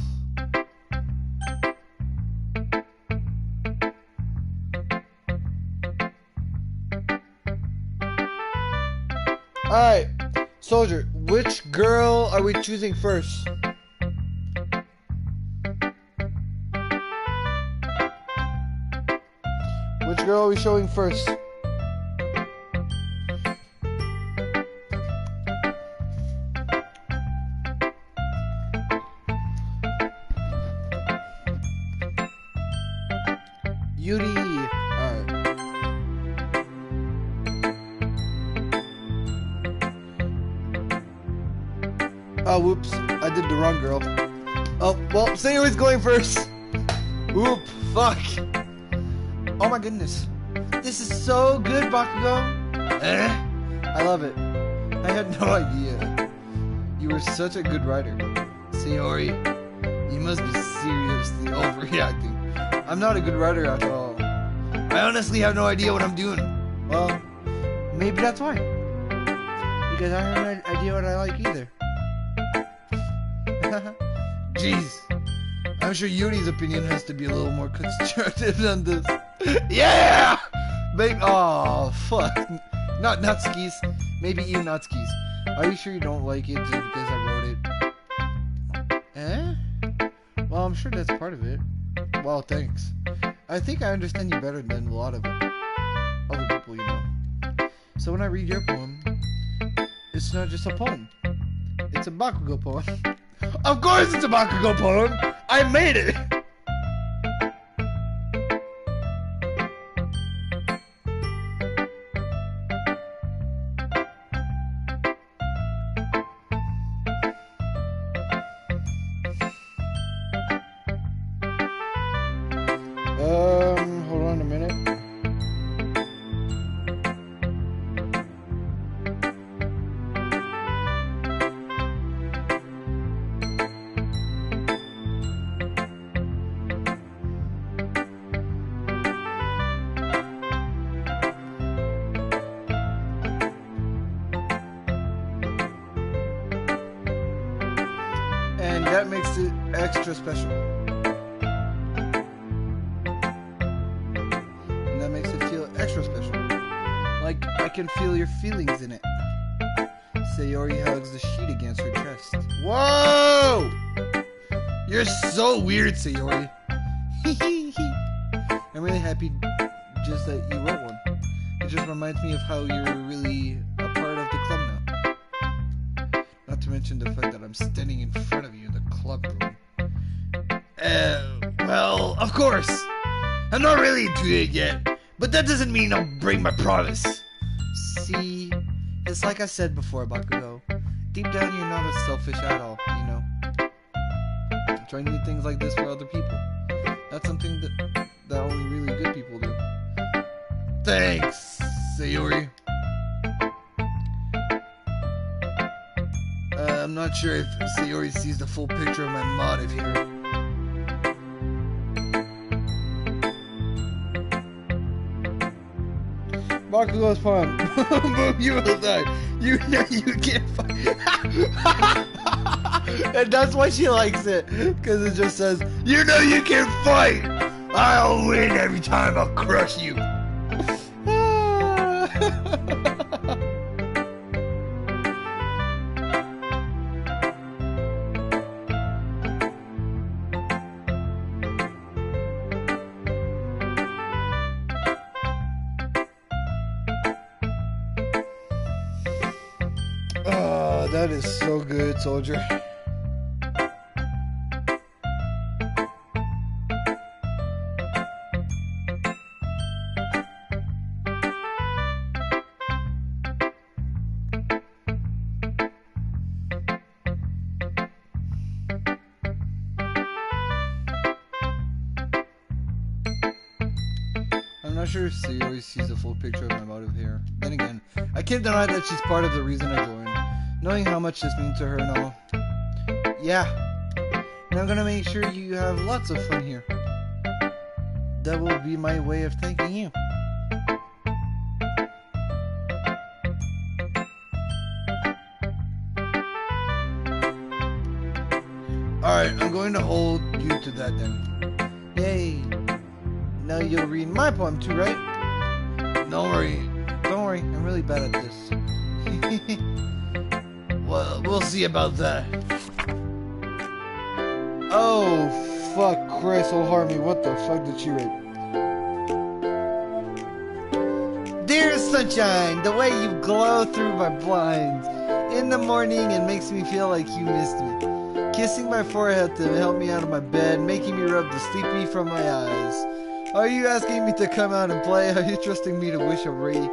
Alright, soldier, which girl are we choosing first? Which girl are we showing first? Yuri. Alright. Oh, whoops. I did the wrong girl. Oh, well, Sayori's going first. Oop, fuck. Oh my goodness. This is so good, Bakugo. I love it. I had no idea. You were such a good writer. Sayori, you must be seriously overreacting. I'm not a good writer at all. I honestly have no idea what I'm doing. Well, Maybe that's why. Because I have no idea what I like either. Jeez. I'm sure Yuri's opinion has to be a little more constructive than this. Yeah! Maybe, oh, fuck. Not skis. Maybe you not skis. Are you sure you don't like it just because I wrote it? Eh? Well, I'm sure that's part of it. Well, thanks. I think I understand you better than a lot of other people, you know. So when I read your poem, it's not just a poem. It's a Bakugo poem. Of course it's a Bakugo poem! I made it! Hold on a minute. And that makes it extra special. And that makes it feel extra special. Like I can feel your feelings in it. Sayori hugs the sheet against her chest. Whoa! You're so weird, Sayori. I'm really happy just that you wrote one. It just reminds me of how you're really a part of the club now. Not to mention the fact that I'm standing in front of you in the club room. Well, of course. I'm not really into it yet, but that doesn't mean I'll break my promise. See, it's like I said before, Bakugo. Deep down, you're not as selfish at all, you know. Trying to do things like this for other people. That's something that only really good people do. Thanks, Sayori. I'm not sure if Sayori sees the full picture of my motive here. Bakugo's poem. Boom, you will die. You know you can't fight. And that's why she likes it. Because it just says, you know you can fight. I'll win every time. I'll crush you. That is so good, soldier. I'm not sure if Sayori sees the full picture of my motive here. Then again, I can't deny that she's part of the reason I joined. Knowing how much this means to her and all. Yeah. And I'm gonna make sure you have lots of fun here. That will be my way of thanking you. Alright, I'm going to hold you to that then. Yay. Now you'll read my poem too, right? Don't worry, I'm really bad at this. Well, we'll see about that. Oh, fuck, Chris O'Harvey, what the fuck did she write? Dear sunshine, the way you glow through my blinds. In the morning, it makes me feel like you missed me. Kissing my forehead to help me out of my bed, making me rub the sleepy from my eyes. Are you asking me to come out and play? Are you trusting me to wish away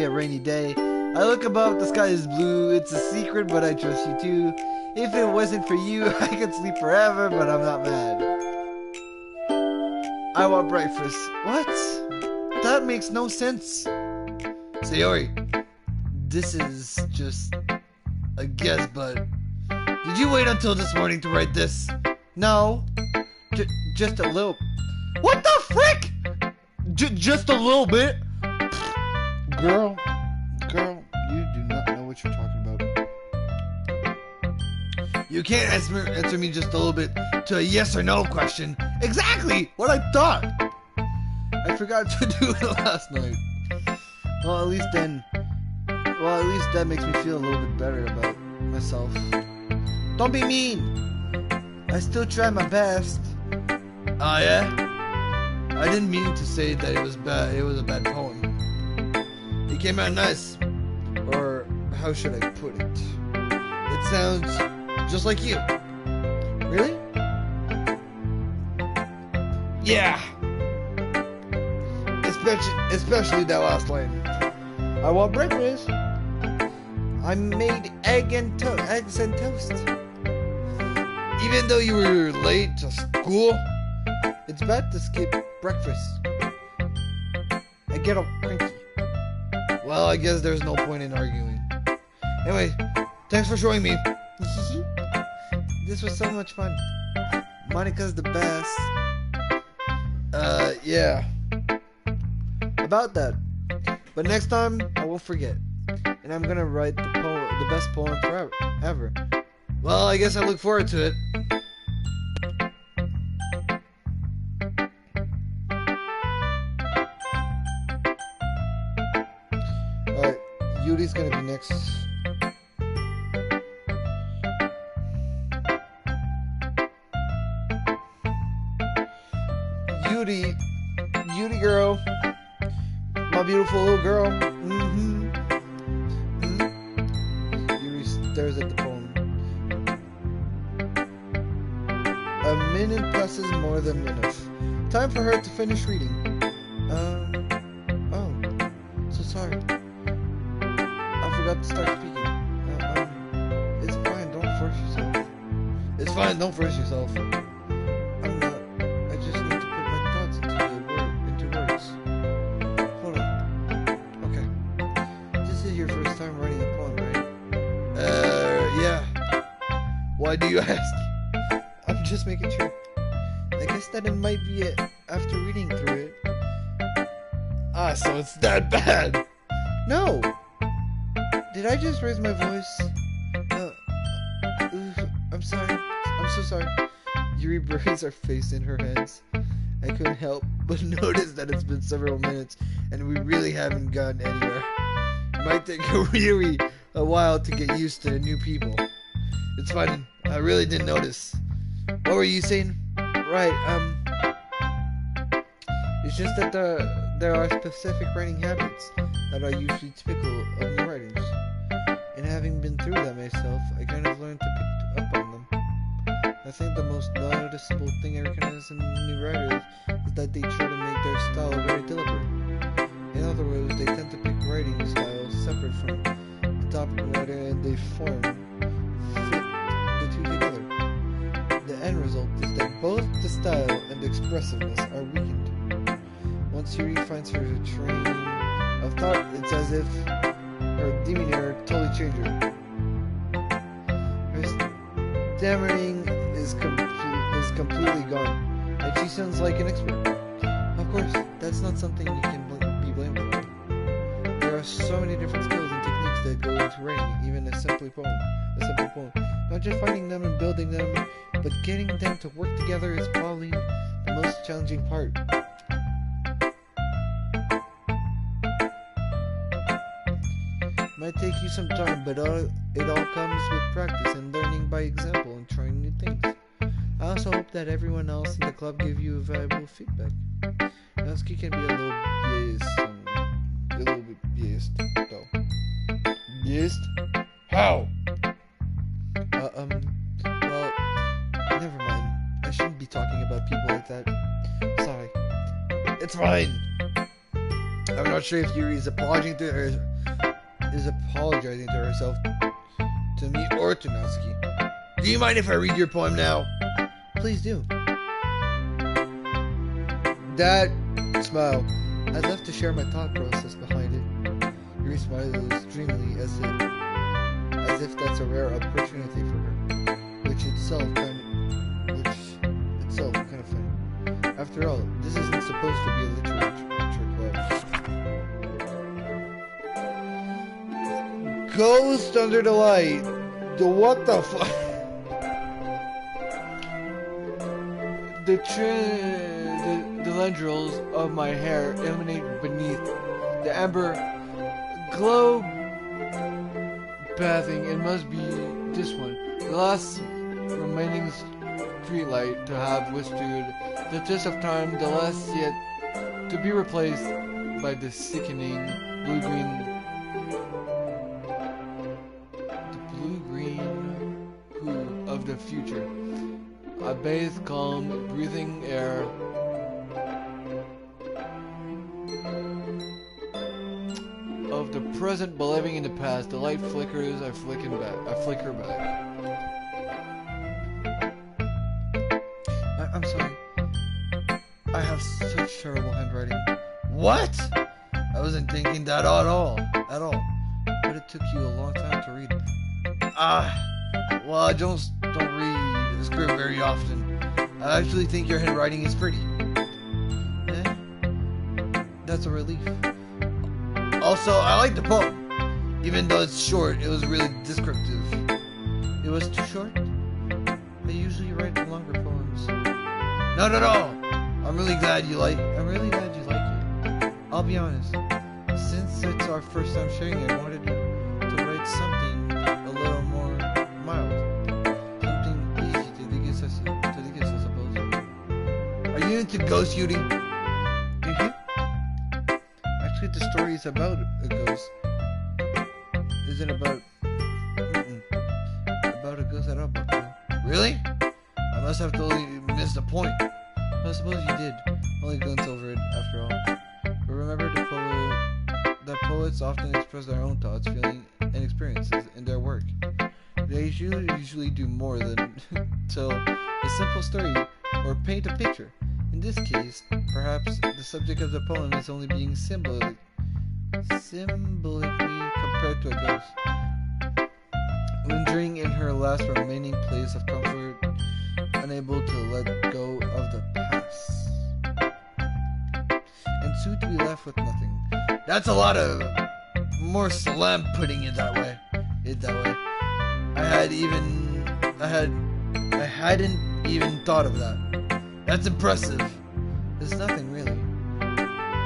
a rainy day? I look above, the sky is blue. It's a secret, but I trust you too. If it wasn't for you, I could sleep forever, but I'm not mad. I want breakfast. What? That makes no sense. Sayori, this is just a guess, but did you wait until this morning to write this? No. Just a little. What the frick? Just a little bit? Girl, what you're talking about. You can't answer me just a little bit to a yes or no question. Exactly what I thought. I forgot to do it last night. Well, at least that makes me feel a little bit better about myself. Don't be mean. I still try my best. Oh yeah? I didn't mean to say that it was bad. It was a bad poem. It came out nice. Or how should I put it? It sounds just like you. Really? Yeah. Especially that last line. I want breakfast. I made eggs and toast. Even though you were late to school, it's bad to skip breakfast. I get all cranky. Well, I guess there's no point in arguing. Anyway, thanks for showing me. This was so much fun. Monica's the best. Yeah. About that. But next time, I won't forget. And I'm gonna write the best poem ever. Well, I guess I look forward to it. Alright, Yuri's gonna be next. Yuri girl. My beautiful little girl. Yuri stares at the poem. A minute passes more than enough. Time for her to finish reading. Oh, so sorry. I forgot to start speaking. It's fine, don't force yourself. It's fine, don't force yourself. I'm not. I just need to put my thoughts into words. Hold on. Okay. This is your first time writing a poem, right? Yeah. Why do you ask? I'm just making sure. I guess that it might be it after reading through it. Ah, so it's that bad. No. Did I just raise my voice? I'm sorry. I'm so sorry. Yuri buries her face in her hands. I couldn't help but notice that it's been several minutes and we really haven't gotten anywhere. It might take Yuri a while to get used to new people. It's fine. I really didn't notice. What were you saying? Right, it's just that there are specific writing habits that are usually typical of new writers. And having been through that myself, I kind of learned to pick up on them. I think the most noticeable thing I recognize in new writers is that they try to make their style very deliberate. In other words, they tend to pick writing styles separate from the topic matter and they fit the two together. The end result is that both the style and the expressiveness are weakened. Once Yuri finds her train of thought, it's as if her demeanor totally changed her. Her stammering is completely gone, and she sounds like an expert. Of course, that's not something you can be blamed for. There are so many different skills and techniques that go into writing, even a simple poem. Not just finding them and building them, but getting them to work together is probably the most challenging part. Might take you some time, but it all comes with practice and learning by example and trying new things. I also hope that everyone else in the club give you valuable feedback. Natsuki can be a little bit biased, though. Biased? How? Well, never mind. I shouldn't be talking about people like that. Sorry. It's fine. I'm not sure if Yuri is apologizing to herself, to me, or to Natsuki. Do you mind if I read your poem now? Please do. That smile. I'd love to share my thought process behind it. Yuri smiles dreamily as if that's a rare opportunity for her, which itself kind of funny. After all, this isn't supposed to be a literature club. ghost under the light. What the fuck? The tendrils of my hair emanate beneath the amber glow bathing. It must be this one. The last remaining streetlight to have withstood the test of time, the last yet to be replaced by the sickening blue-green hue of the future. I bathe calm, breathing air of the present, believing in the past. The light flickers, I flicker back. I'm sorry. I have such terrible handwriting. What? I wasn't thinking that at all. But it took you a long time to read. Well, I don't read the script very often. I actually think your handwriting is pretty. That's a relief. Also, I like the poem. Even though it's short, it was really descriptive. It was too short? I usually write longer poems. No. I'm really glad you like it. I'll be honest. Since it's our first time sharing it, I wanted to write something a little more mild. Something easy to digest, I suppose. Are you into ghost shooting? Actually, the story is about a ghost. Isn't about a ghost at all, Bucko. Really? I must have totally missed the point. I suppose you did. Only glance over it, after all. But remember that poets often express their own thoughts, feelings, and experiences in their work. They usually do more than tell a simple story or paint a picture. In this case, perhaps the subject of the poem is only being symbolically compared to a ghost, lingering in her last remaining place of comfort, unable to let go of the past, and soon to be left with nothing. That's a lot of more slam putting it that way. I hadn't even thought of that. That's impressive. It's nothing really.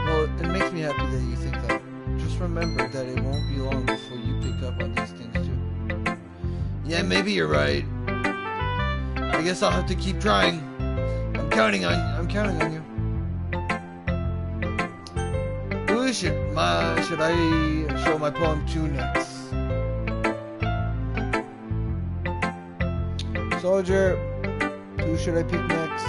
Well, it makes me happy that you think that. Just remember that it won't be long before you pick up on these things too. Yeah, maybe you're right. I guess I'll have to keep trying. I'm counting on you. Who should I show my poem to next? Soldier, who should I pick next?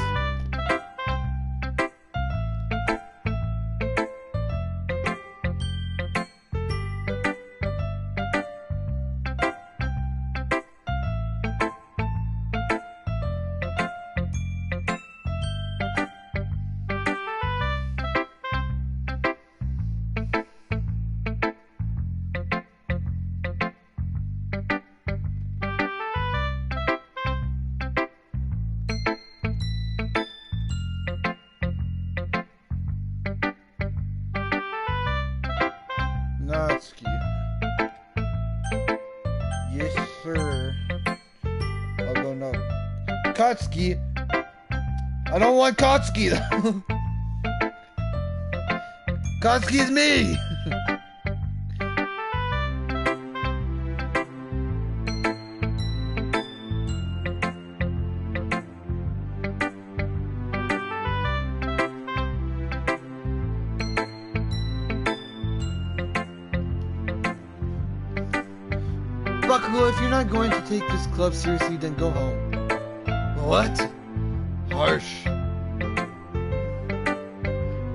Natsuki. Yes, sir. I'll go now. Katsuki. I don't want Katsuki though. Katsuki is me. Bakugo, if you're not going to take this club seriously, then go home. What? Harsh.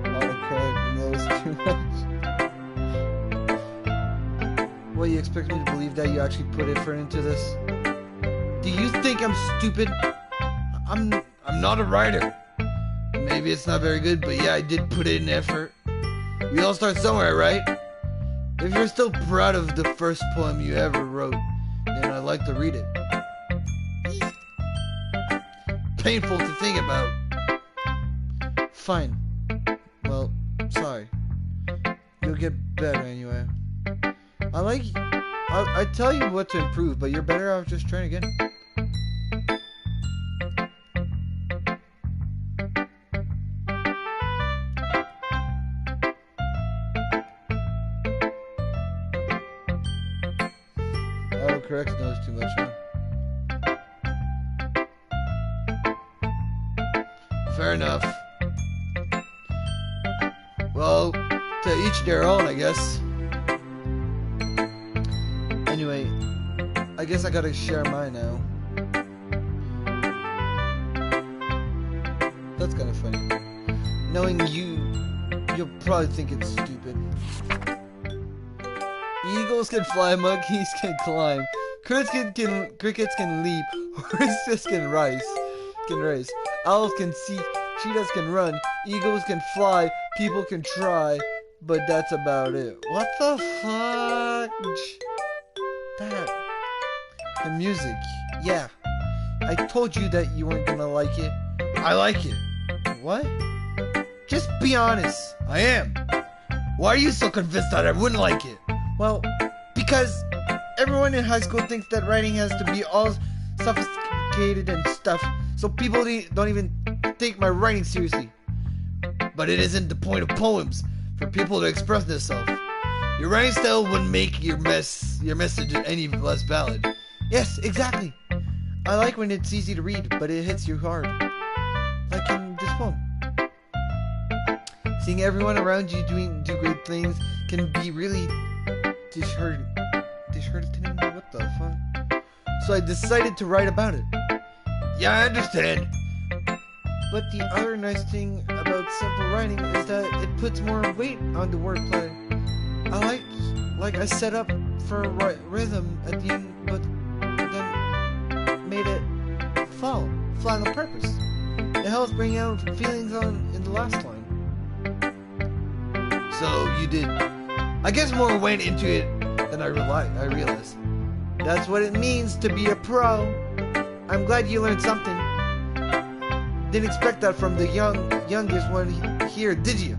Autocorrect knows too much. What, you expect me to believe that you actually put effort into this? Do you think I'm stupid? I'm not a writer. Maybe it's not very good, but yeah, I did put in effort. We all start somewhere, right? If you're still proud of the first poem you ever wrote, then I'd like to read it. Painful to think about. Fine. Well, sorry. You'll get better anyway. I I tell you what to improve, but you're better off just trying again. Correct knows too much, huh? Fair enough. Well, to each their own, I guess. Anyway, I guess I gotta share mine now. That's kind of funny. Knowing you'll probably think it's stupid. Eagles can fly, monkeys can climb, crickets can leap, horses can race, owls can seek, cheetahs can run, eagles can fly, people can try, but that's about it. What the fudge? The music, yeah. I told you that you weren't gonna like it. I like it. What? Just be honest. I am. Why are you so convinced that I wouldn't like it? Well, because everyone in high school thinks that writing has to be all sophisticated and stuff, so people don't even take my writing seriously. But it isn't the point of poems, for people to express themselves. Your writing style wouldn't make your message any less valid. Yes, exactly. I like when it's easy to read, but it hits you hard. Like in this poem. Seeing everyone around you do great things can be really disheartening. What the fuck? So I decided to write about it. Yeah, I understand. But the other nice thing about simple writing is that it puts more weight on the wordplay. I like I set up for a rhythm at the end, but then made it fall flat on purpose. It helps bring out feelings in the last line. So you did. I guess more went into it than I realized. That's what it means to be a pro. I'm glad you learned something. Didn't expect that from the youngest one here, did you?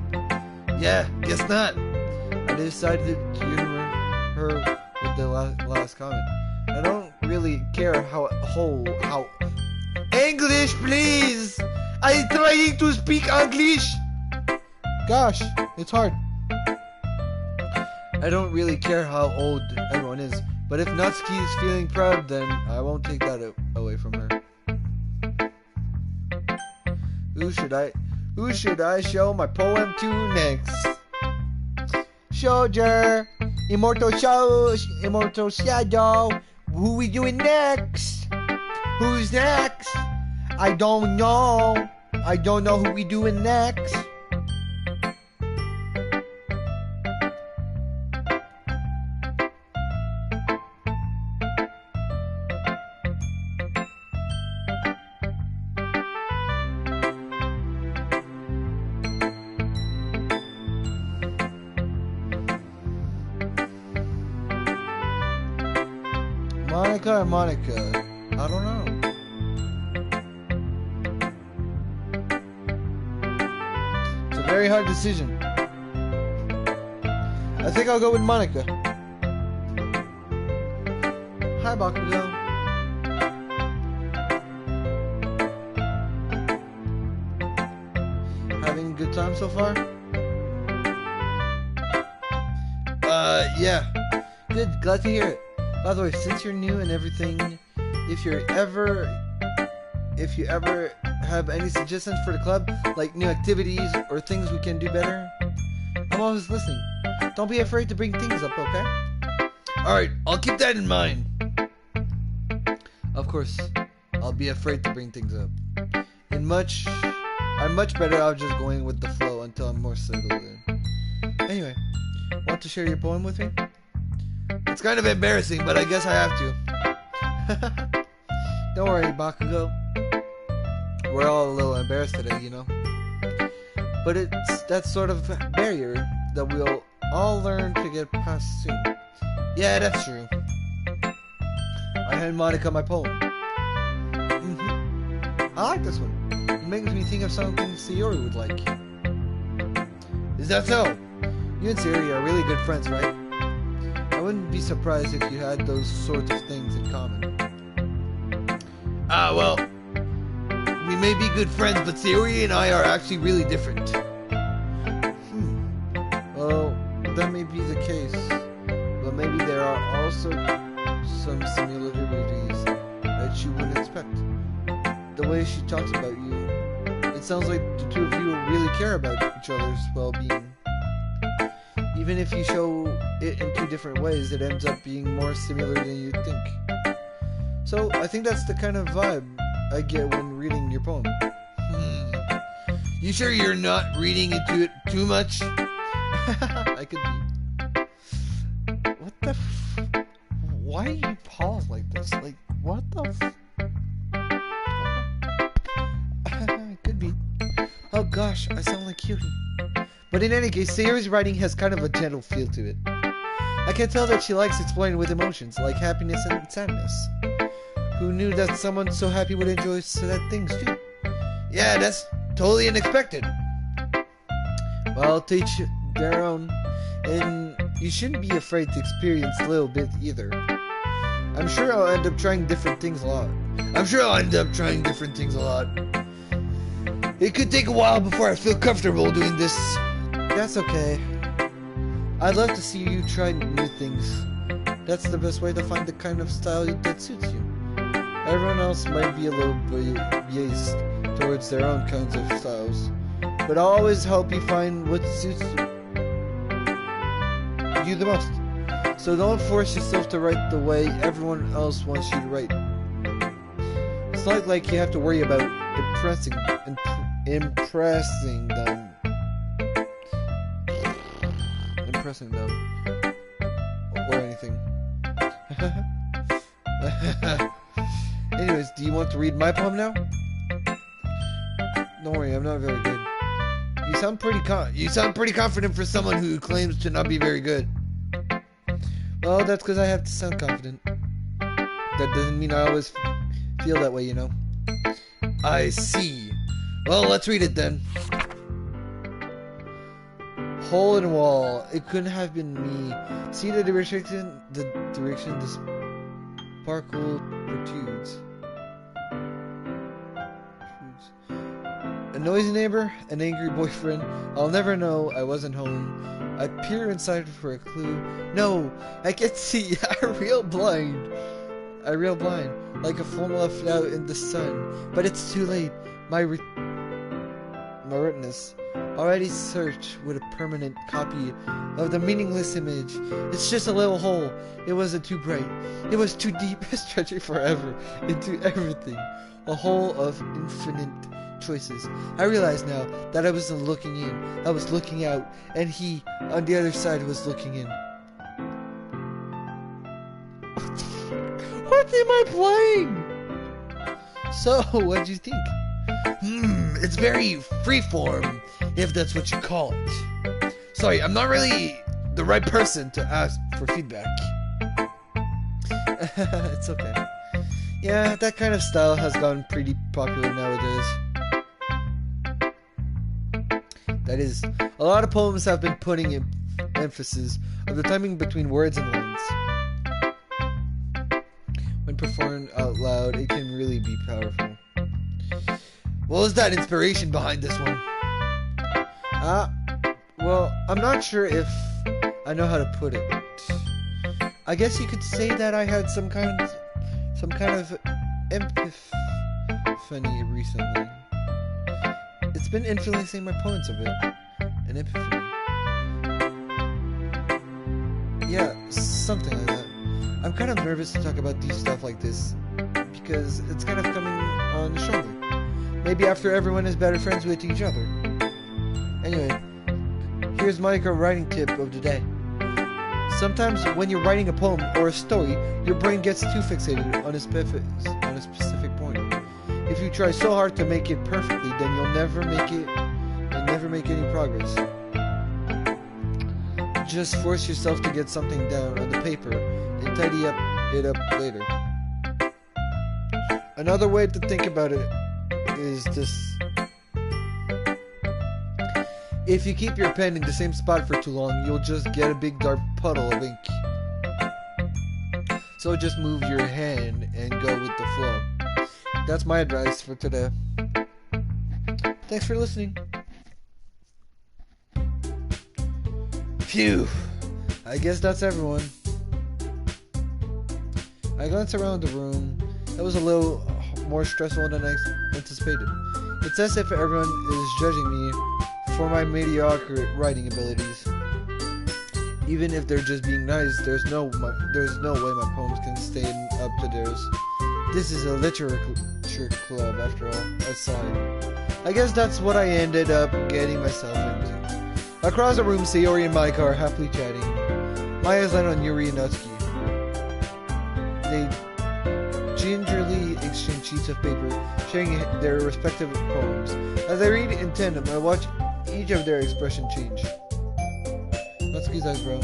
Yeah, guess not. I decided to humor her with the last comment. I don't really care how English, please. I'm trying to speak English. Gosh, it's hard. I don't really care how old everyone is, but if Natsuki's feeling proud, then I won't take that away from her. Who should I show my poem to next? Soldier, immortal shadow. Who we doing next? Who's next? I don't know. I don't know who we doing next. Monica or Monica? I don't know. It's a very hard decision. I think I'll go with Monica. Hi, Bakugo. Having a good time so far? Yeah. Good, glad to hear it. By the way, since you're new and everything, if you ever have any suggestions for the club, like new activities or things we can do better, I'm always listening. Don't be afraid to bring things up, okay? Alright, I'll keep that in mind. Of course, I'll be afraid to bring things up. I'm much better off just going with the flow until I'm more settled in. Anyway, want to share your poem with me? It's kind of embarrassing, but I guess I have to. Don't worry, Bakugo. We're all a little embarrassed today, you know. But it's that sort of barrier that we'll all learn to get past soon. Yeah, that's true. I hand Monica my poem. I like this one. It makes me think of something Sayori would like. Is that so? You and Sayori are really good friends, right? I wouldn't be surprised if you had those sorts of things in common. Well, we may be good friends, but Sayori and I are actually really different. Well, that may be the case, but maybe there are also some similarities that you wouldn't expect. The way she talks about you, it sounds like the two of you really care about each other's well-being. Even if you show it in two different ways, it ends up being more similar than you'd think. So, I think that's the kind of vibe I get when reading your poem. You sure you're not reading into it too much? I could be. What the why do you pause like this? Like, what the could be. Oh gosh, I sound like cutie. But in any case, Sayori's writing has kind of a gentle feel to it. I can tell that she likes exploring with emotions, like happiness and sadness. Who knew that someone so happy would enjoy sad things too? Yeah, that's totally unexpected. Well, teach their own, and you shouldn't be afraid to experience a little bit either. I'm sure I'll end up trying different things a lot. It could take a while before I feel comfortable doing this. That's okay. I'd love to see you try new things. That's the best way to find the kind of style that suits you. Everyone else might be a little biased towards their own kinds of styles, but I'll always help you find what suits you the most. So don't force yourself to write the way everyone else wants you to write. It's not like you have to worry about impressing them or anything. Anyways, do you want to read my poem now? Don't worry, I'm not very good. You sound pretty confident for someone who claims to not be very good. Well, that's because I have to sound confident. That doesn't mean I always feel that way, you know. I see. Well, let's read it then. Hole in wall. It couldn't have been me. See the direction the sparkle protrudes. A noisy neighbor, an angry boyfriend. I'll never know I wasn't home. I peer inside for a clue. No, I can't see. I real blind. Like a foam left out in the sun. But it's too late. My retinas already searched with a permanent copy of the meaningless image. It's just a little hole. It wasn't too bright. It was too deep, stretching forever into everything. A hole of infinite choices. I realize now that I wasn't looking in. I was looking out, and he, on the other side, was looking in. What am I playing? So, what'd you think? It's very freeform, if that's what you call it. Sorry, I'm not really the right person to ask for feedback. It's okay. Yeah, that kind of style has gotten pretty popular nowadays. That is, a lot of poems have been putting emphasis on the timing between words and lines. When performed out loud, it can really be powerful. What was that inspiration behind this one? Well, I'm not sure if I know how to put it. I guess you could say that I had some kind of epiphany recently. It's been influencing my poems a bit. An epiphany. Yeah, something like that. I'm kind of nervous to talk about these stuff like this because it's kind of coming on strongly. Maybe after everyone is better friends with each other. Anyway, here's my writing tip of the day. Sometimes when you're writing a poem or a story, your brain gets too fixated on a specific point. If you try so hard to make it perfectly, then you'll never make any progress. Just force yourself to get something down on the paper and tidy it up later. Another way to think about it is this. If you keep your pen in the same spot for too long, you'll just get a big dark puddle of ink. So just move your hand and go with the flow. That's my advice for today. Thanks for listening. Phew. I guess that's everyone. I glanced around the room. That was a little more stressful than I anticipated. It's as if everyone is judging me for my mediocre writing abilities. Even if they're just being nice, there's no way my poems can stand up to theirs. This is a literature club, after all. I sighed. I guess that's what I ended up getting myself into. Across the room, Sayori and Maika are happily chatting. My eyes land on Yuri and Natsuki. They gingerly exchange sheets of paper, sharing their respective poems. As I read in tandem, I watch each of their expression change. Natsuki's eyes grow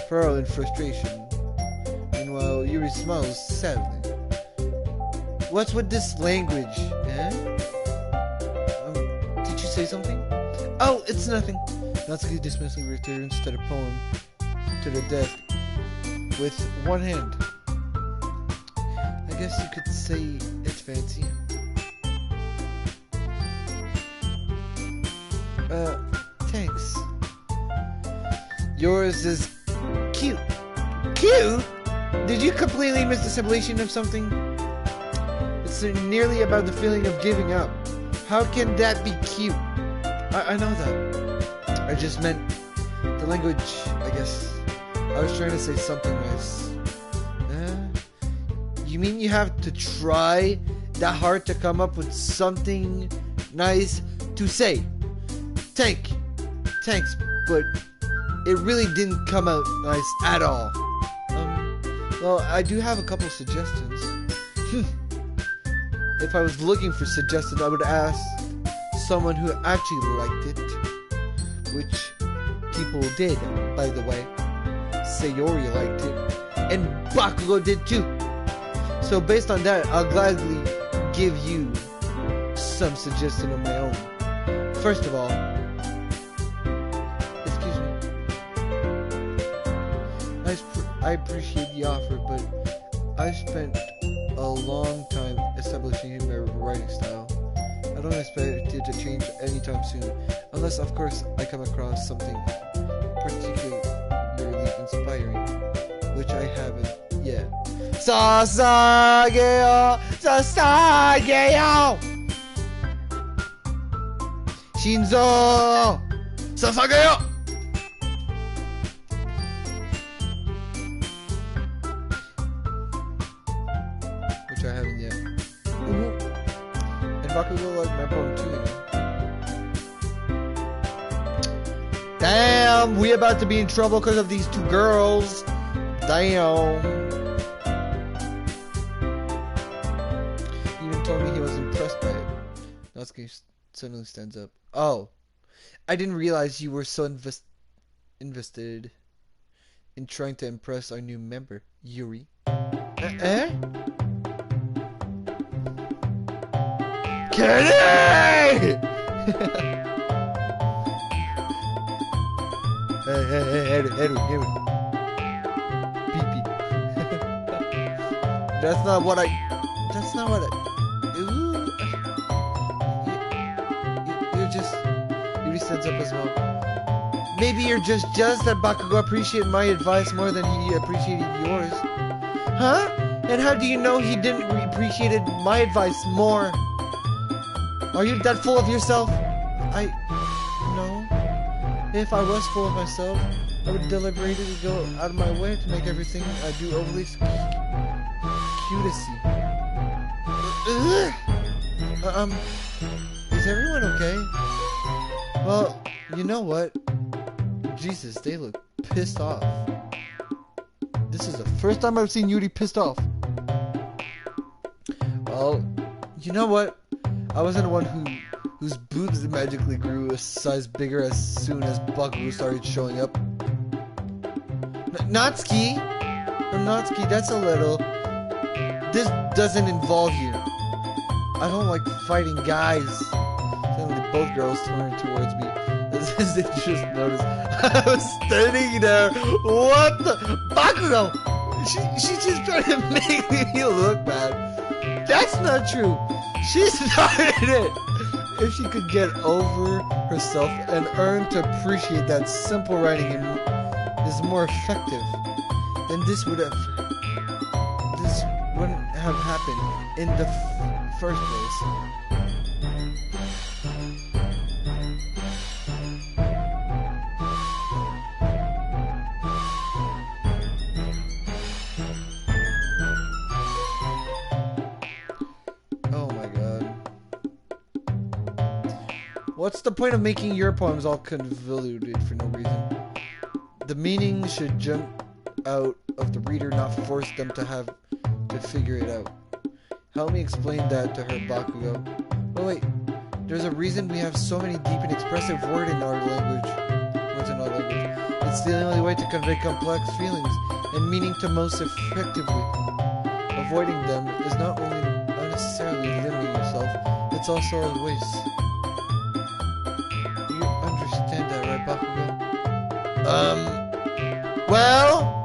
furrow in frustration. Meanwhile, Yuri smiles sadly. What's with this language, eh? Did you say something? Oh, it's nothing. Natsuki dismissively returns to the poem to the desk with one hand. I guess you could say it's fancy. Thanks. Yours is cute. Cute? Did you completely miss the simulation of something? It's nearly about the feeling of giving up. How can that be cute? I know that. I just meant the language, I guess. I was trying to say something nice. You mean you have to try that hard to come up with something nice to say? Thanks, but it really didn't come out nice at all. Well, I do have a couple suggestions. If I was looking for suggestions, I would ask someone who actually liked it, which people did, by the way. Sayori liked it, and Bakugo did too. So based on that, I'll gladly give you some suggestion of my own. First of all, excuse me. I appreciate the offer, but I've spent a long time establishing my writing style. I don't expect it to change anytime soon, unless of course I come across something particularly inspiring, which I haven't yet. Sasageo! Sasageo! Shinzo! Sasageo! Which I haven't yet. And Bakugo like my poem too, you know. Damn! We about to be in trouble because of these two girls. Damn. He even told me he was impressed by it. Natsuki suddenly stands up. Oh. I didn't realize you were so invested in trying to impress our new member, Yuri. Eh? Kenny! Hey, Edwin. Beep. That's not what I... Ooh. You're just... Yuri stands up as well. Maybe you're just jealous that Bakugo appreciated my advice more than he appreciated yours. Huh? And how do you know he didn't appreciate my advice more? Are you that full of yourself? No. If I was full of myself, I would deliberately go out of my way to make everything I do overly cutesy. Is everyone okay? Well, you know what? Jesus, they look pissed off. This is the first time I've seen Yuri pissed off. Well, you know what? I wasn't the one whose boobs magically grew a size bigger as soon as Bakugo started showing up. Natsuki, that's a little. This doesn't involve you. I don't like fighting guys. Suddenly, both girls turned towards me. As they just noticed I was standing there. What the? Bakugo! She's just trying to make me look bad. That's not true. She started it. If she could get over herself and learn to appreciate that simple writing is more effective, then this wouldn't have happened in the first place. What's the point of making your poems all convoluted for no reason? The meaning should jump out of the reader, not force them to have to figure it out. Help me explain that to her, Bakugo. Oh wait, there's a reason we have so many deep and expressive words in our language. It's the only way to convey complex feelings and meaning to most effectively. Avoiding them is not only unnecessarily limiting yourself, it's also a waste. Understand that, right, Bakugo? Well...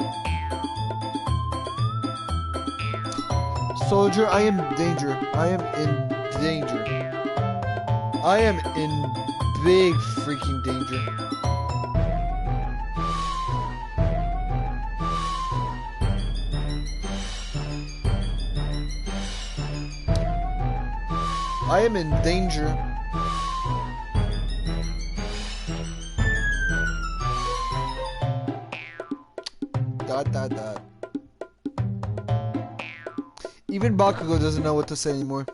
Soldier, I am in danger. I am in danger. I am in big freaking danger. I am in danger. Dot. Even Bakugo doesn't know what to say anymore.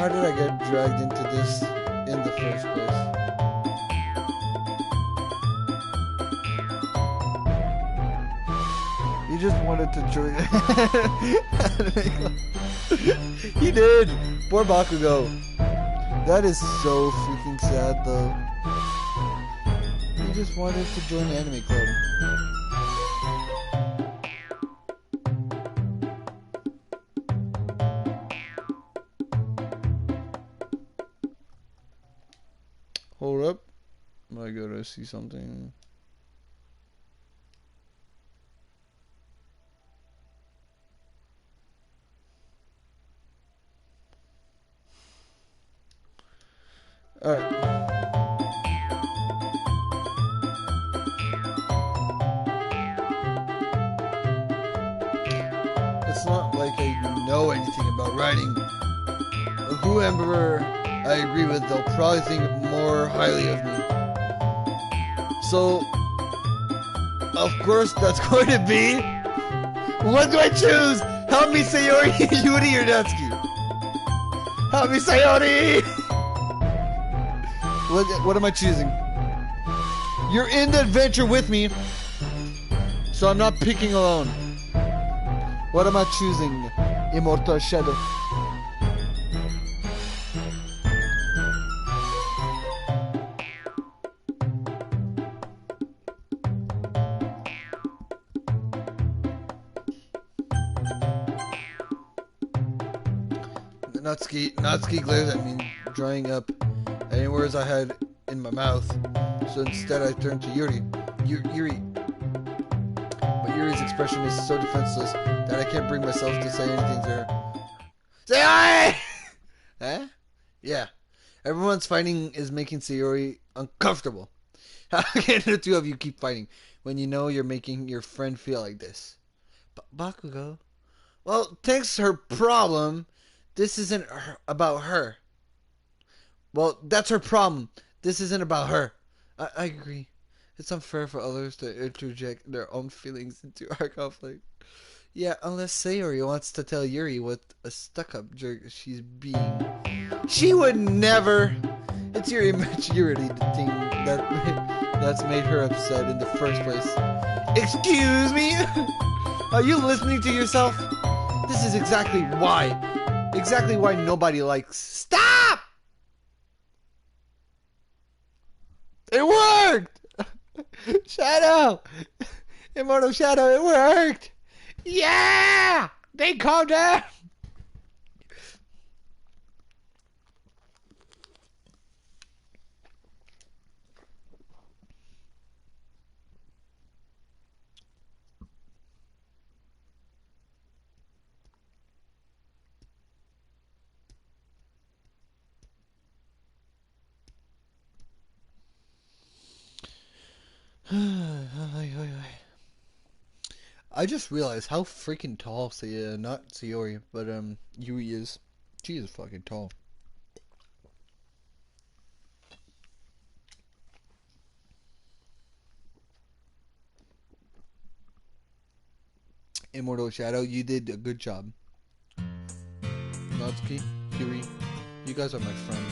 How did I get dragged into this in the first place? He just wanted to join it. He did! Poor Bakugo. That is so freaking sad though. He just wanted to join the anime club. Hold up. I gotta see something. Alright. It's not like I know anything about writing. Whoever I agree with, they'll probably think more highly of me. So, of course, that's going to be... What do I choose? Help me, Sayori, Yuri, or Natsuki? Help me, Sayori! What am I choosing? You're in the adventure with me, so I'm not picking alone. What am I choosing? Immortal Shadow. Natsuki glares at me, drying up any words I had in my mouth. So instead I turned to Yuri. Yuri. But Yuri's expression is so defenseless that I can't bring myself to say anything to her. Say hi! Huh? Yeah. Everyone's fighting is making Sayori uncomfortable. How can the two of you keep fighting when you know you're making your friend feel like this? Bakugo? Well, thanks her problem. This isn't about her. Well, that's her problem. This isn't about her. I agree. It's unfair for others to interject their own feelings into our conflict. Yeah, unless Sayori wants to tell Yuri what a stuck-up jerk she's being. She would never. It's your immaturity thing that's made her upset in the first place. Excuse me? Are you listening to yourself? This is exactly why nobody likes. Stop! It worked! Shadow! Immortal Shadow, it worked! Yeah! They calmed down! I just realized how freaking tall not Sayori, but Yui is. She is fucking tall. Immortal Shadow, you did a good job. Natsuki, Kiri, you guys are my friend.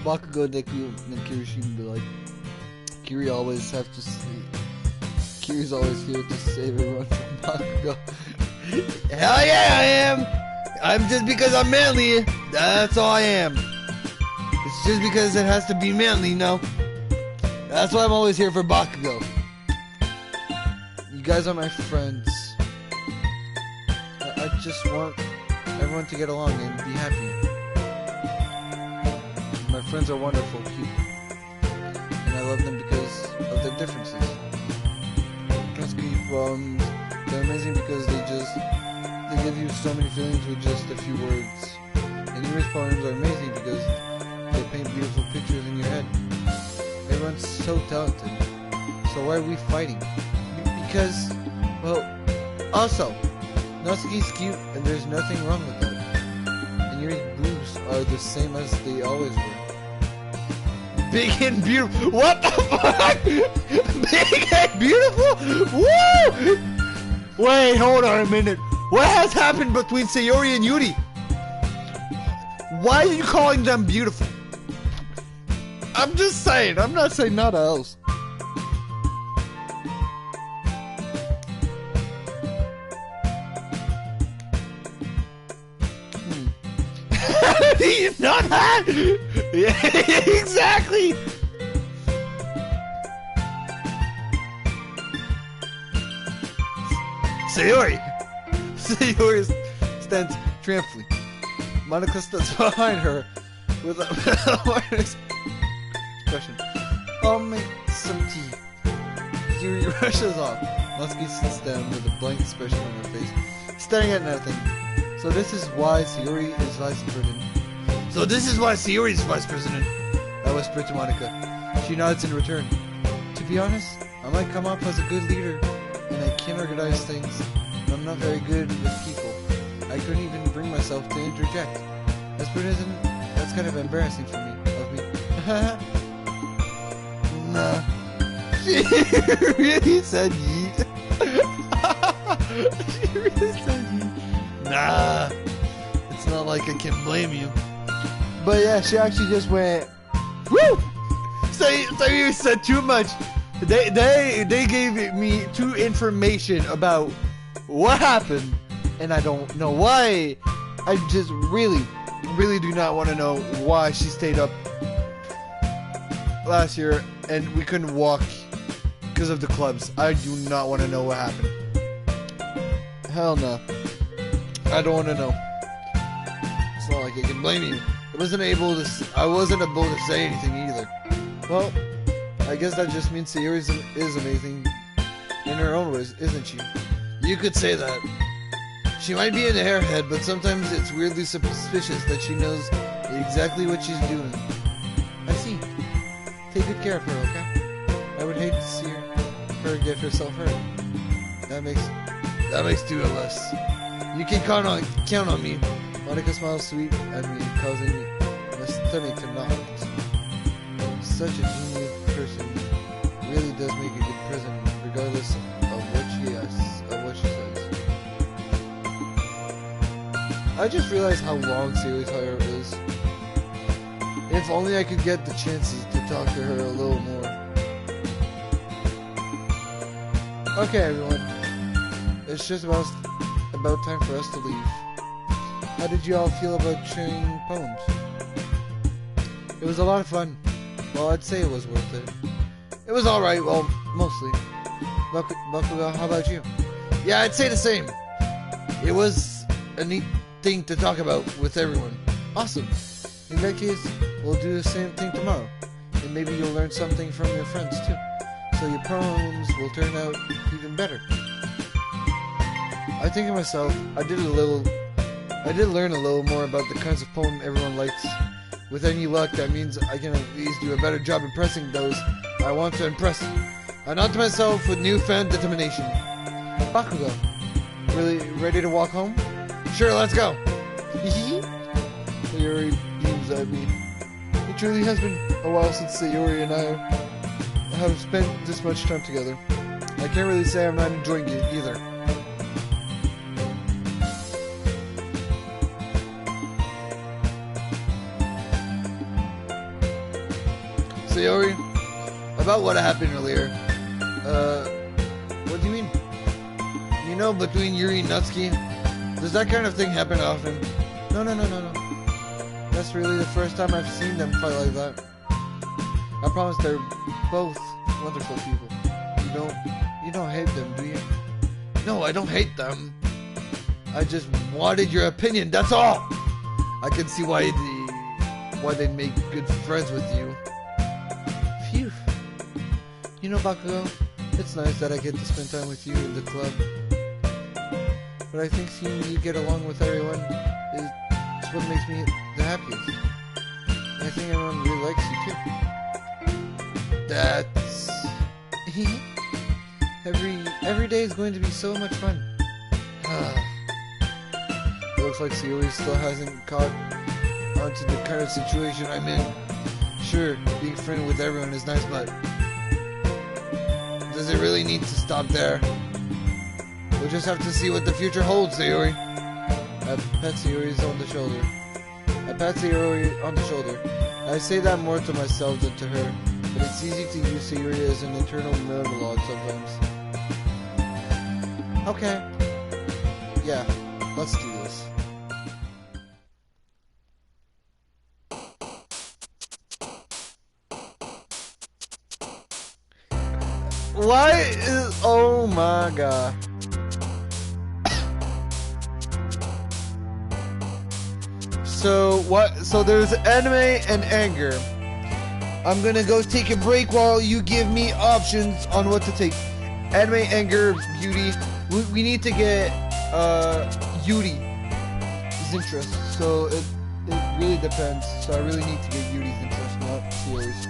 Bakugo, Deku, and Kirishima be like, Kiri's always here to save everyone from Bakugo. Hell yeah, I am! I'm just because I'm manly. That's all I am. It's just because it has to be manly, no? That's why I'm always here for Bakugo. You guys are my friends. I just want everyone to get along and be happy. My friends are wonderful people. And I love them because of their differences. They're amazing because they give you so many feelings with just a few words. And Yuri's poems are amazing because they paint beautiful pictures in your head. Everyone's so talented. So why are we fighting? Because, well, also, Natsuki's cute and there's nothing wrong with that. And Yuri's boobs are the same as they always were. Big and beautiful. What the fuck? Big and beautiful? Woo! Wait, hold on a minute. What has happened between Sayori and Yuri? Why are you calling them beautiful? I'm just saying. I'm not saying nothing else. He's not hot. Yeah, exactly. Sayori stands triumphantly. Monica stands behind her with a expression. I'll make some tea. Yuri rushes off. Natsuki sits down with a blank expression on her face, staring at nothing. So this is why Sayori is vice president. I whispered to Monica. She nods in return. To be honest, I might come off as a good leader, and I can organize things. I'm not very good with people. I couldn't even bring myself to interject. As president, that's kind of embarrassing for me. Of me. Nah. She really said yeet. She really said yeet. Nah. It's not like I can blame you. But yeah, she actually just went, woo! So you said too much. They gave me too information about what happened, and I don't know why. I just really do not want to know why she stayed up last year and we couldn't walk because of the clubs. I do not want to know what happened. Hell no. I don't want to know. It's not like I can blame you. I wasn't able to say anything either. Well, I guess that just means Sayori is amazing in her own ways, isn't she? You could say that. She might be an airhead, but sometimes it's weirdly suspicious that she knows exactly what she's doing. I see. Take good care of her, okay? I would hate to see her get herself hurt. That makes two of us. You can count on me. Monica smiles sweet at me, causing my stomach to knot. Such a genius person really does make a good president, regardless of what she says. I just realized how long Sayori's hair is. if only I could get the chances to talk to her a little more. Okay, everyone. It's just about time for us to leave. How did you all feel about sharing poems? It was a lot of fun. Well, I'd say it was worth it. It was alright, well, mostly. Bakugo, how about you? Yeah, I'd say the same. It was a neat thing to talk about with everyone. Awesome. In that case, we'll do the same thing tomorrow. And maybe you'll learn something from your friends too. So your poems will turn out even better. I think to myself, I did learn a little more about the kinds of poem everyone likes. With any luck, that means I can at least do a better job impressing those I want to impress. I nod to myself with newfound determination. Bakugo, really ready to walk home? Sure, let's go. Sayori beams at me. It truly has been a while since Sayori and I have spent this much time together. I can't really say I'm not enjoying it either. Sayori, about what happened earlier. What do you mean? You know, between Yuri and Natsuki, does that kind of thing happen often? No. That's really the first time I've seen them fight like that. I promise they're both wonderful people. You don't hate them, do you? No, I don't hate them. I just wanted your opinion, that's all! I can see why they'd make good friends with you. Phew. You know, Bakugo, it's nice that I get to spend time with you in the club. But I think seeing you get along with everyone is what makes me the happiest. And I think everyone really likes you too. That's... Every day is going to be so much fun. It looks like Sayori still hasn't caught onto the kind of situation I'm in. Sure, being friendly with everyone is nice, but does it really need to stop there? We'll just have to see what the future holds, Sayori. I pat Sayori on the shoulder. I say that more to myself than to her, but it's easy to use Sayori as an internal monologue sometimes. Okay. Yeah, let's do this. Oh my god. So there's anime and anger. I'm gonna go take a break while you give me options on what to take. Anime, anger, beauty. We need to get Yuri's interest. So it really depends. So I really need to get Yuri's interest, not yours.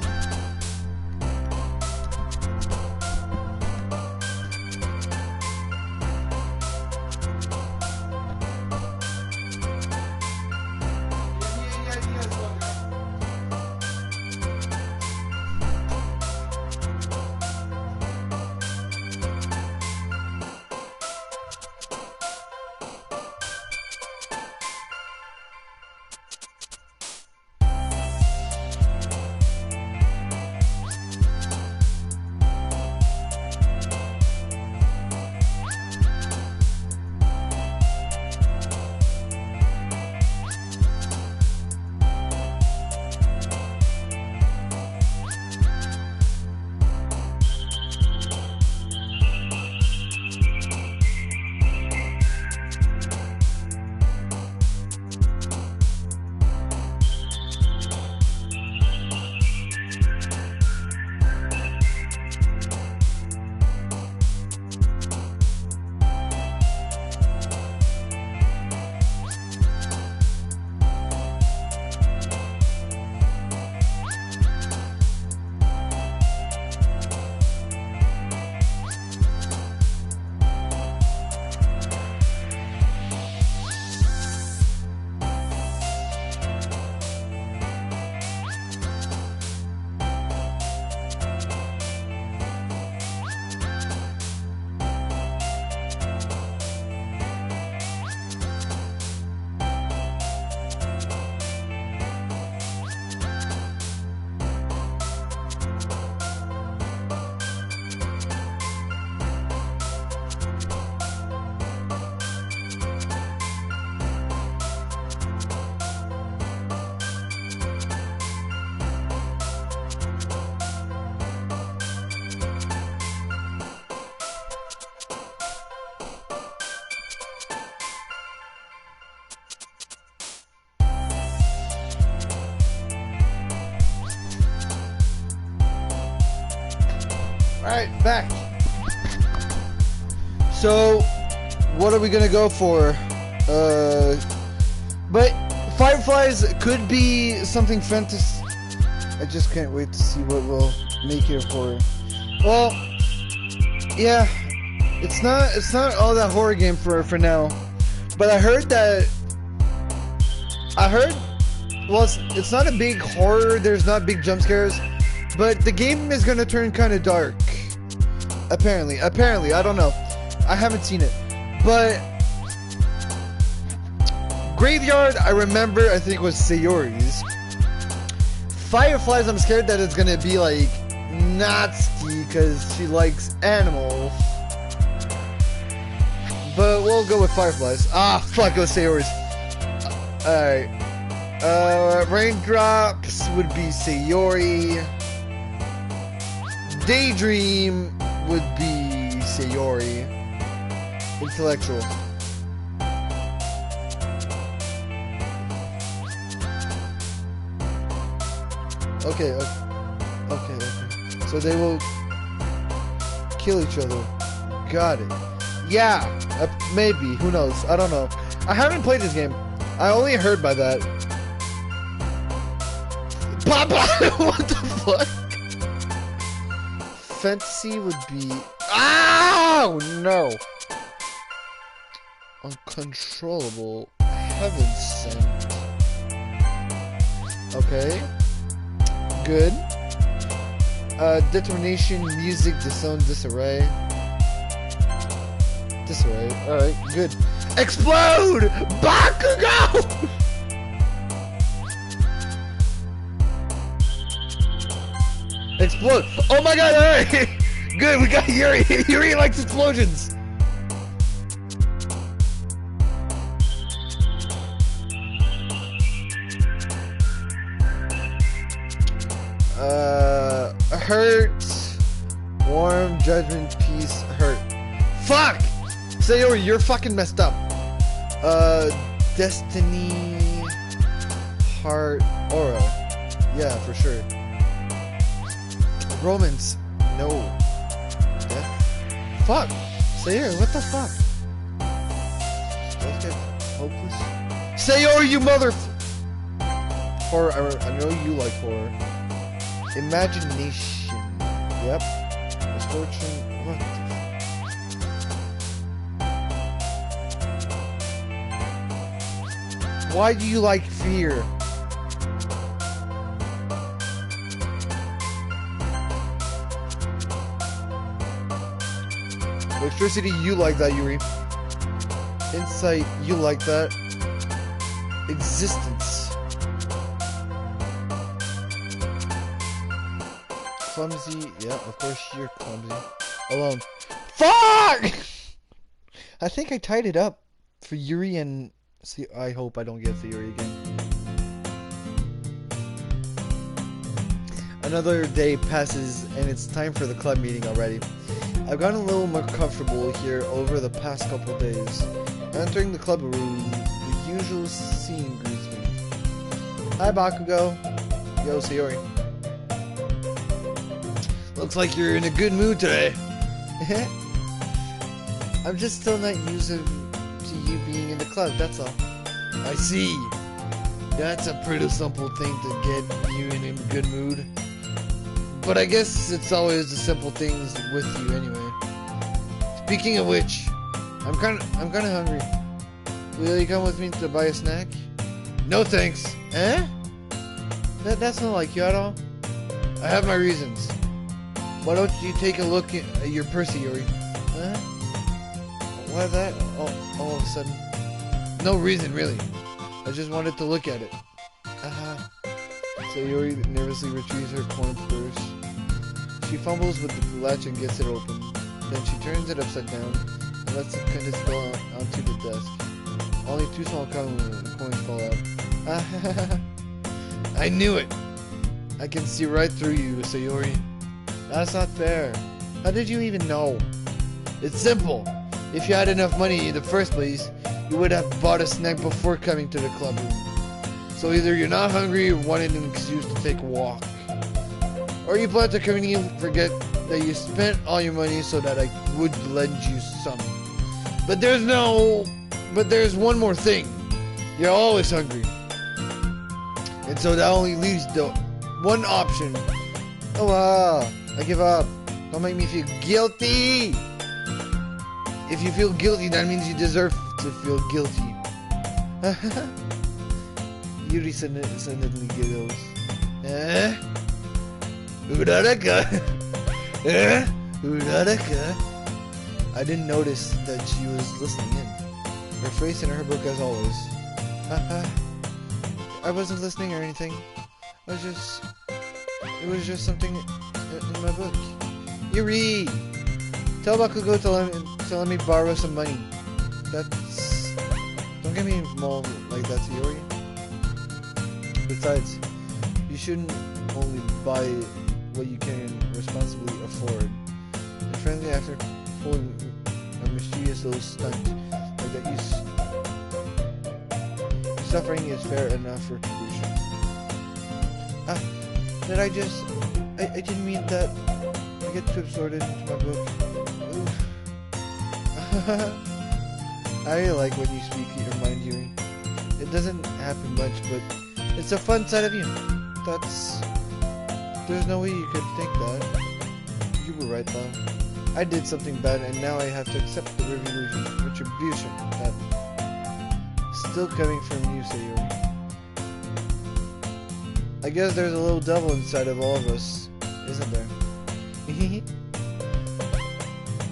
Alright, back. So, what are we gonna go for? But fireflies could be something fantasy. I just can't wait to see what we'll make here for it. Well, yeah, it's not all that horror game for now. But I heard, well, it's not a big horror, there's not big jump scares, but the game is gonna turn kind of dark. Apparently, I don't know. I haven't seen it. But Graveyard, I remember, I think it was Sayori's. Fireflies, I'm scared that it's gonna be like Natsuki because she likes animals. But we'll go with Fireflies. Ah, fuck, it was Sayori's. Alright. Raindrops would be Sayori. Daydream would be Sayori. Intellectual. Okay. So they will kill each other. Got it. Yeah, maybe. Who knows? I don't know. I haven't played this game. I only heard by that. Papa! What the fuck? Fantasy would be... Oh, no! Uncontrollable. Heaven sent. Okay. Good. Determination, music, disown, disarray. Disarray. Alright, good. Explode! Bakugo! Explode! Oh my god, alright! Good, we got Yuri! Yuri likes explosions! Hurt. Warm, judgment, peace, hurt. Fuck! Sayori, you're fucking messed up. Destiny, heart, aura. Yeah, for sure. Romance, no. Death. Fuck! Sayori, what the fuck? Let's get hopeless. Sayori, you mother... Horror, I know you like horror. Imagination. Yep. Misfortune. What the... Why do you like fear? Electricity, you like that, Yuri. Insight, you like that. Existence. Clumsy, yeah, of course you're clumsy. Alone. Fuck! I think I tied it up for Yuri and... See, I hope I don't get Yuri again. Another day passes and it's time for the club meeting already. I've gotten a little more comfortable here over the past couple days. Entering the club room, the usual scene greets me. Hi Bakugo. Yo, Sayori. Looks like you're in a good mood today. I'm just still not used to you being in the club, that's all. I see. That's a pretty simple thing to get you in a good mood. But I guess it's always the simple things with you anyway. Speaking of which, I'm kinda hungry. Will you come with me to buy a snack? No thanks. Eh? That's not like you at all. I have my reasons. Why don't you take a look at your purse, Yuri? Huh? Why that? All of a sudden? No reason, really. I just wanted to look at it. So Yuri nervously retrieves her coin purse. She fumbles with the latch and gets it open. Then she turns it upside down and lets the contents fall onto the desk. Only 2 small coins fall out. I knew it! I can see right through you, Sayori. That's not fair. How did you even know? It's simple. If you had enough money in the first place, you would have bought a snack before coming to the club room. So either you're not hungry or wanted an excuse to take a walk. Or you plan to conveniently forget that you spent all your money so that I would lend you some. But there's one more thing. You're always hungry. And so that only leaves the one option. Oh, I give up. Don't make me feel guilty. If you feel guilty, that means you deserve to feel guilty. Yuri suddenly giggles. Uraraka. Uraraka. I didn't notice that she was listening in. Her face in her book as always. I wasn't listening or anything. It was just something in my book. Yuri! Tell Bakugo to let me borrow some money. Don't get me involved like that, Yuri. Besides, you shouldn't only buy what you can responsibly afford. And frankly, after pulling a mischievous little stunt like that, your suffering is fair enough for retribution. I didn't mean that. I get too absorbed into my book. I really like when you speak your mind, Yuri. It doesn't happen much, but it's a fun side of you. There's no way you could think that. You were right, though. I did something bad, and now I have to accept the retribution that's still coming from you, Sayori. I guess there's a little devil inside of all of us, isn't there?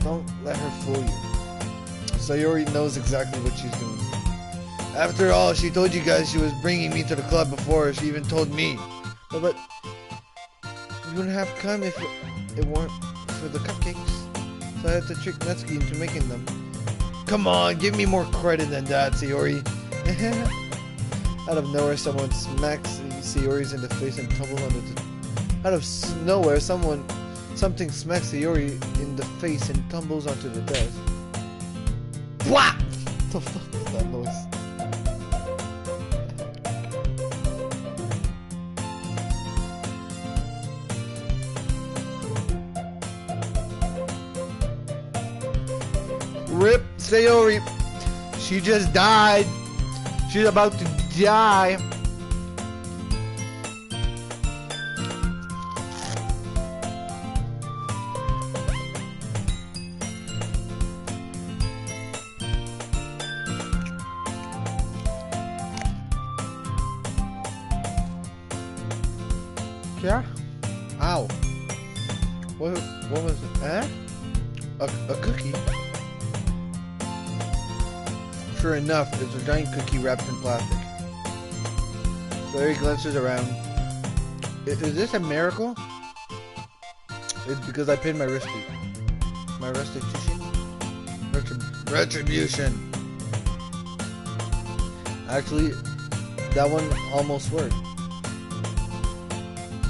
Don't let her fool you. Sayori knows exactly what she's doing. After all, she told you guys she was bringing me to the club before she even told me. But you wouldn't have come if it weren't for the cupcakes. So I had to trick Natsuki into making them. Come on, give me more credit than that, Sayori. Out of nowhere, someone smacks Sayori's in the face and tumbles onto the... Out of nowhere, something smacks Sayori in the face and tumbles onto the desk. What the fuck is that noise? Rip Sayori. She just died. She's about to die. Yeah? Ow. What was it? Eh? A cookie? Sure enough, it's a giant cookie wrapped in plastic. Larry glances around. Is this a miracle? It's because I paid my restitution? Retribution. Actually, that one almost worked.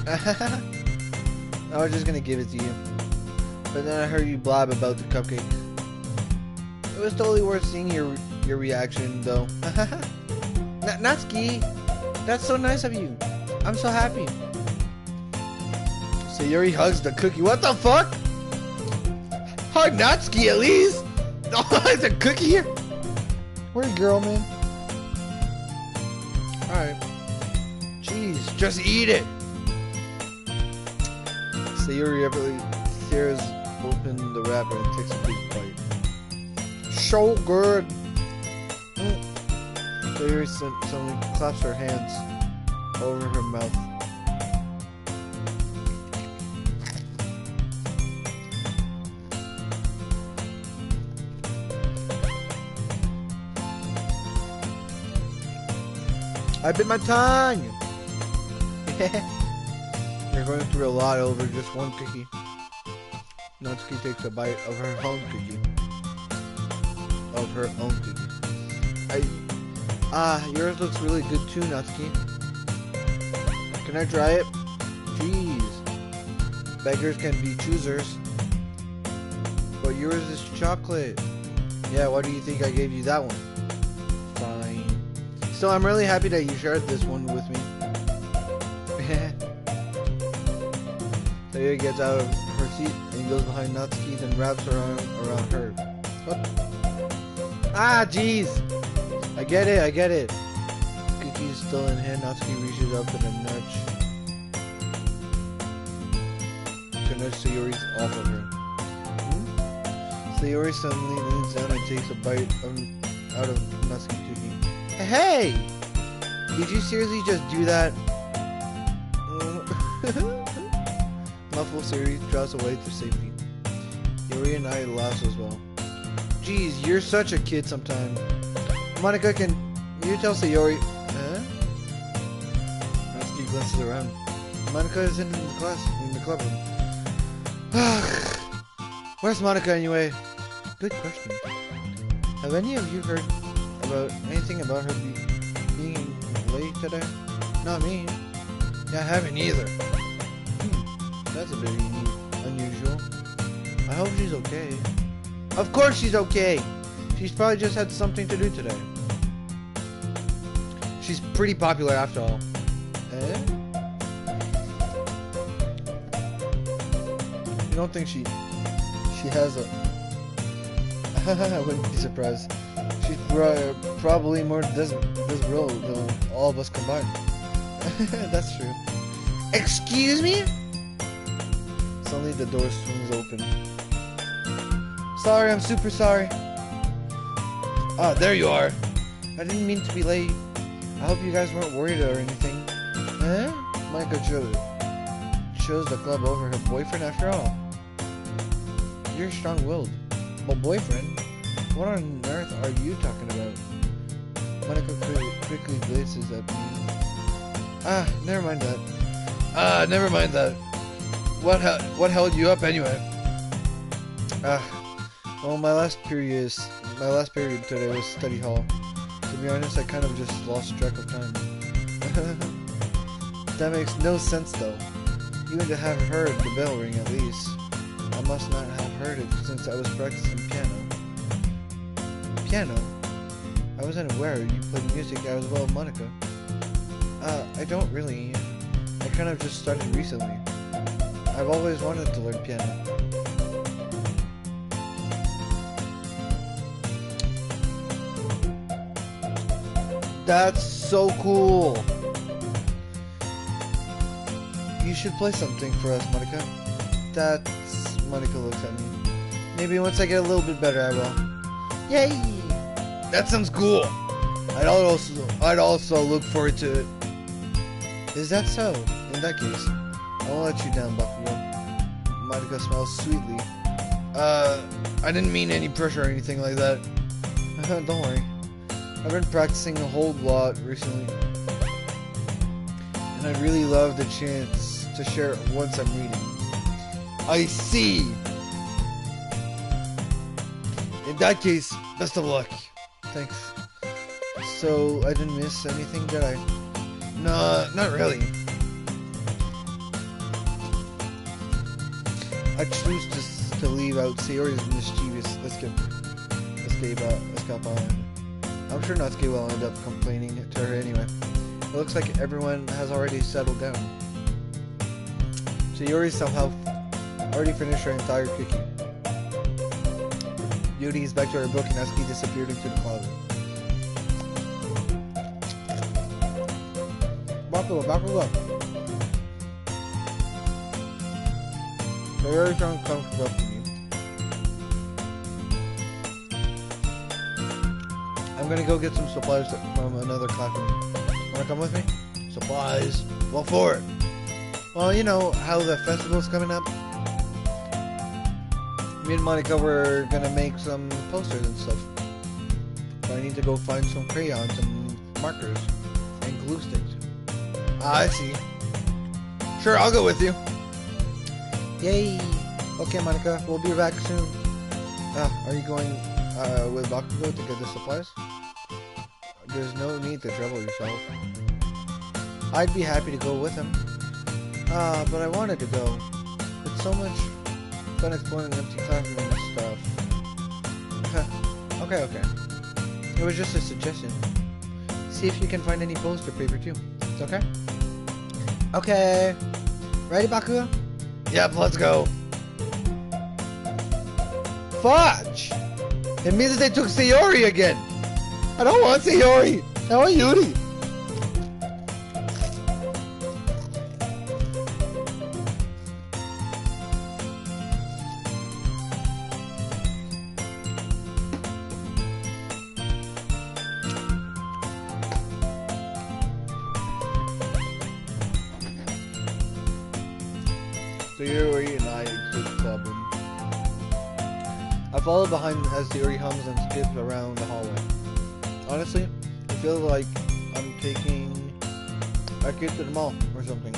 I was just gonna give it to you. But then I heard you blab about the cupcake. It was totally worth seeing your reaction, though. Natsuki, that's so nice of you. I'm so happy. Sayori hugs the cookie. What the fuck? Hug Natsuki at least. Oh, there's a cookie here. Where's girl, man? Alright. Jeez, just eat it. Sayori rapidly tears open the wrapper and takes a big bite. So good. Sayori suddenly claps her hands over her mouth. I bit my tongue! You're going through a lot over just one cookie. Natsuki takes a bite of her own cookie. Yours looks really good too, Natsuki. Can I try it? Jeez. Beggars can be choosers. But yours is chocolate. Yeah, why do you think I gave you that one? Fine. Still, I'm really happy that you shared this one with me. Sayori gets out of her seat and goes behind Natsuki, then wraps her arm around her. What? Ah, jeez! I get it. Kiki's still in hand. Natsuki reaches up with a nudge to nudge Sayori's off of her. Sayori suddenly leans down and takes a bite out of Natsuki's cookie. Hey! Did you seriously just do that? Muffled Sayori draws away to safety. Yuri and I laugh as well. Geez, you're such a kid sometimes. Monica, can you tell Sayori? Huh? Natsuki glances around. Monica is in the clubroom. Where's Monica anyway? Good question. Have any of you heard about anything about her being late today? Not me. Yeah, I haven't either. That's a bit unusual. I hope she's okay. Of course she's okay! She's probably just had something to do today. She's pretty popular after all. Eh? You don't think she has a... I wouldn't be surprised. She's probably more desirable than all of us combined. That's true. Excuse me? Suddenly the door swings open. Sorry, I'm super sorry. Ah, there you are. I didn't mean to be late. I hope you guys weren't worried or anything. Eh? Monica chose the club over her boyfriend after all. You're strong-willed. My boyfriend? What on earth are you talking about? Monica quickly glances at me. Ah, never mind that. What held you up anyway? Well, my last period today was study hall. To be honest, I kind of just lost track of time. That makes no sense though. You would have heard the bell ring at least. I must not have heard it since I was practicing piano. Piano? I wasn't aware you played music as well as Monica. I don't really. I kind of just started recently. I've always wanted to learn piano. That's so cool! You should play something for us, Monica. Monica looks at me. Maybe once I get a little bit better, I will. Yay! That sounds cool! I'd also look forward to it. Is that so? In that case, I won't let you down, Bakugo. Monica smiles sweetly. I didn't mean any pressure or anything like that. Don't worry. I've been practicing a whole lot recently. And I'd really love the chance to share it once I'm reading. I see! In that case, best of luck. Thanks. So, I didn't miss anything, did I? No, not really. I choose to leave out Sayori's mischievous escape on. I'm sure Natsuki will end up complaining to her anyway. It looks like everyone has already settled down. Sayori somehow already finished her entire cookie. Yuri is back to her book and Natsuki disappeared into the closet. Bakugo. Sayori's trying to come up to me. I'm gonna go get some supplies from another classroom. Wanna come with me? Supplies? What for? Well, you know how the festival's coming up. Me and Monica were gonna make some posters and stuff. But I need to go find some crayons and markers and glue sticks. Ah, I see. Sure, I'll go with you. Yay! Okay, Monica, we'll be back soon. Are you going with Bakugo to get the supplies? There's no need to trouble yourself. I'd be happy to go with him. But I wanted to go. It's so much fun exploring an empty classroom and stuff. Okay. It was just a suggestion. See if you can find any poster paper too. It's okay? Okay. Ready, Bakugo? Yep, let's go. Fudge! It means that they took Sayori again. I don't want Sayori. I want Yuri. Sayori and I quit clubbing. I follow behind as Sayori hums and skips around the hallway. Honestly, I feel like I'm taking a kid to the mall or something.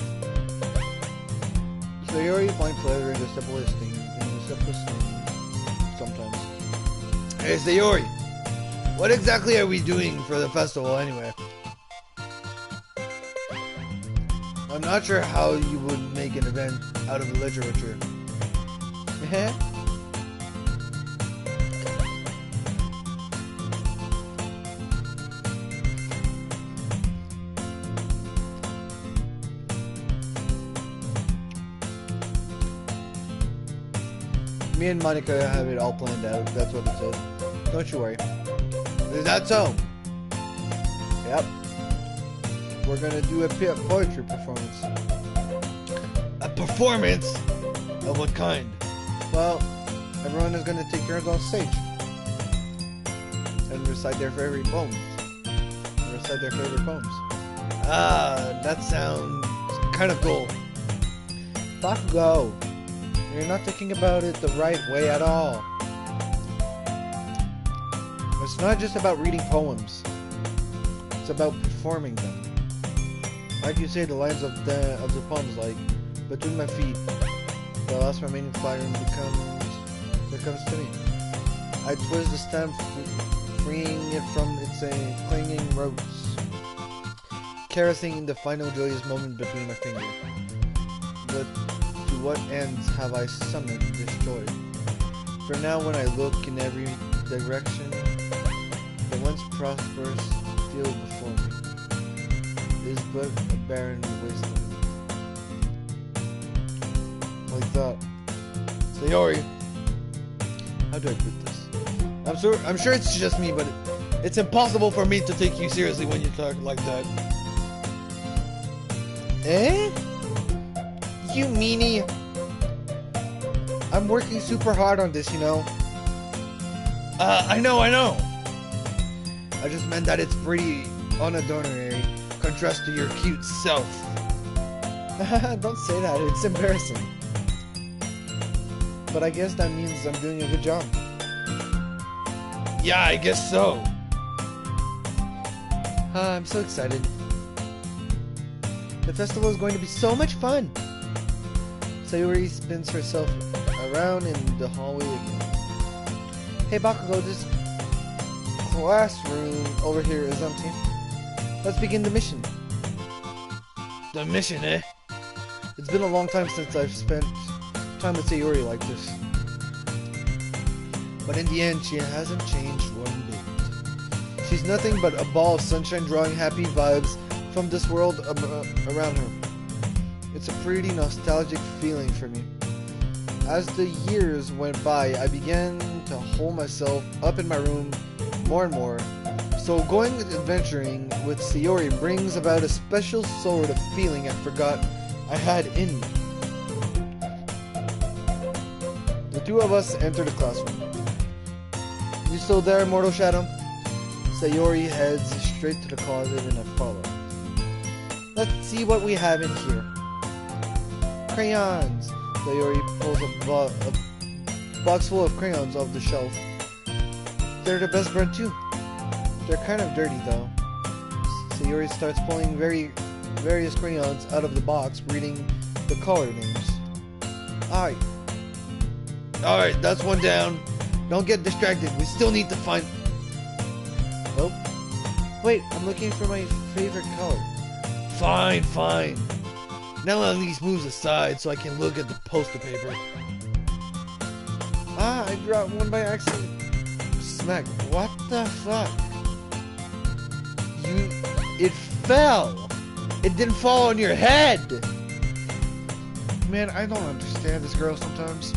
Sayori finds pleasure in the simplest things, sometimes. Hey Sayori, what exactly are we doing for the festival anyway? I'm not sure how you would make an event out of literature. Me and Monica have it all planned out. That's what it said. Don't you worry. Is that so? Yep. We're gonna do a poetry performance. A performance? Of what kind? Well, everyone is gonna take turns on stage and recite their favorite poems. Ah, that sounds kind of cool. Bakugo, you're not thinking about it the right way at all. It's not just about reading poems. It's about performing them. Like you say, the lines of the poems, like between my feet, the last remaining fire becomes to me. I twist the stem, freeing it from its clinging ropes, caressing the final joyous moment between my fingers. But to what ends have I summoned this joy? For now, when I look in every direction, the once prosperous field before me is but a barren wasteland. Like that. Sayori, how do I put this? I'm sure it's just me, but it's impossible for me to take you seriously when you talk like that. Eh? You meanie. I'm working super hard on this, you know. I know. I just meant that it's pretty unadorned contrast to your cute self. Don't say that, it's embarrassing. But I guess that means I'm doing a good job. Yeah, I guess so. I'm so excited. The festival is going to be so much fun. Sayori spins herself around in the hallway again. Hey Bakugo, this classroom over here is empty. Let's begin the mission. The mission, eh? It's been a long time since I've spent time with Sayori like this. But in the end, she hasn't changed one bit. She's nothing but a ball of sunshine drawing happy vibes from this world around her. It's a pretty nostalgic feeling for me. As the years went by, I began to hole myself up in my room more and more. So going adventuring with Sayori brings about a special sort of feeling I forgot I had in me. The two of us enter the classroom. You still there, Mortal Shadow? Sayori heads straight to the closet and I follow. Let's see what we have in here. Crayons! Sayori pulls a box full of crayons off the shelf. They're the best brand too. They're kind of dirty though. Sayori starts pulling various crayons out of the box, reading the color names. Alright, that's one down. Don't get distracted. We still need to find... Nope. Wait, I'm looking for my favorite color. Fine. Now let these moves aside so I can look at the poster paper. I dropped one by accident. Smack. What the fuck? It fell. It didn't fall on your head. Man, I don't understand this girl sometimes.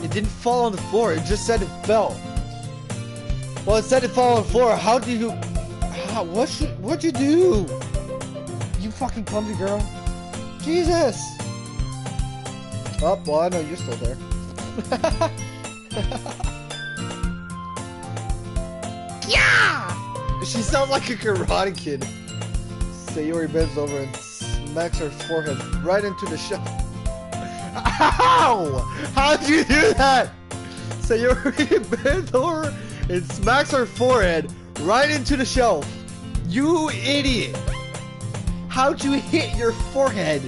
It didn't fall on the floor, it just said it fell. Well, it said it fell on the floor. How did you... What'd you do? You fucking clumsy girl. Jesus! Oh, well, I know you're still there. Yeah! She sounds like a Karate Kid. Sayori bends over and smacks her forehead right into the shelf. Ow! How'd you do that? Sayori bends over and smacks her forehead right into the shelf. You idiot! How'd you hit your forehead?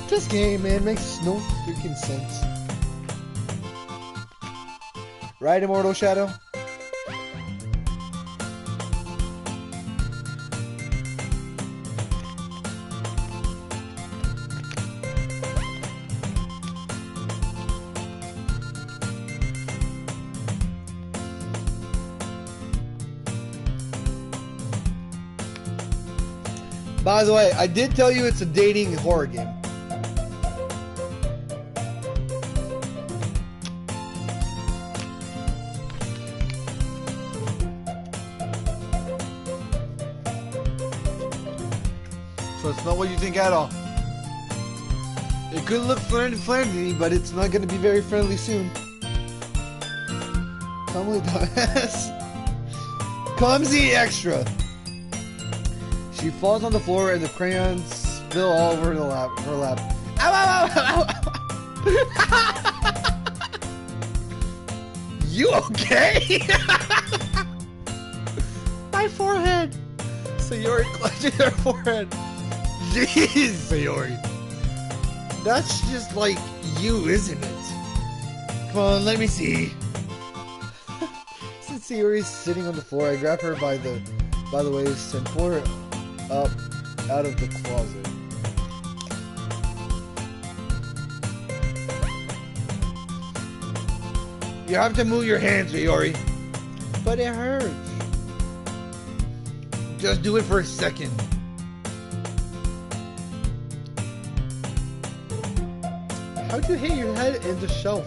This game, man, makes no freaking sense. Right, Immortal Shadow? By the way, I did tell you it's a dating horror game. So it's not what you think at all. It could look friendly, but it's not going to be very friendly soon. Clumsy dumbass. Clumsy extra. She falls on the floor and the crayons spill all over her lap. Ow, ow, ow, ow, ow. You okay? My forehead. Sayori clutching her forehead. Jeez, Sayori. That's just like you, isn't it? Come on, let me see. Since Sayori's sitting on the floor, I grab her by the waist and pull her up out of the closet. You have to move your hands, Sayori. But it hurts. Just do it for a second. How'd you hit your head in the shelf?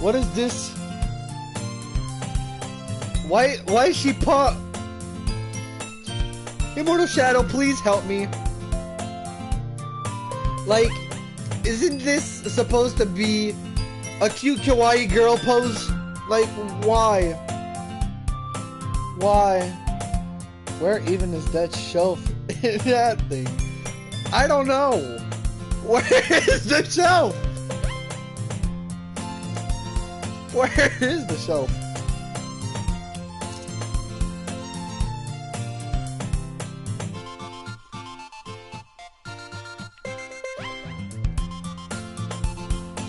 What is this? Why is she Immortal Shadow, please help me. Like, isn't this supposed to be a cute kawaii girl pose? Like, why? Why? Where even is that shelf in that thing? I don't know. Where is the shelf? Where is the shelf?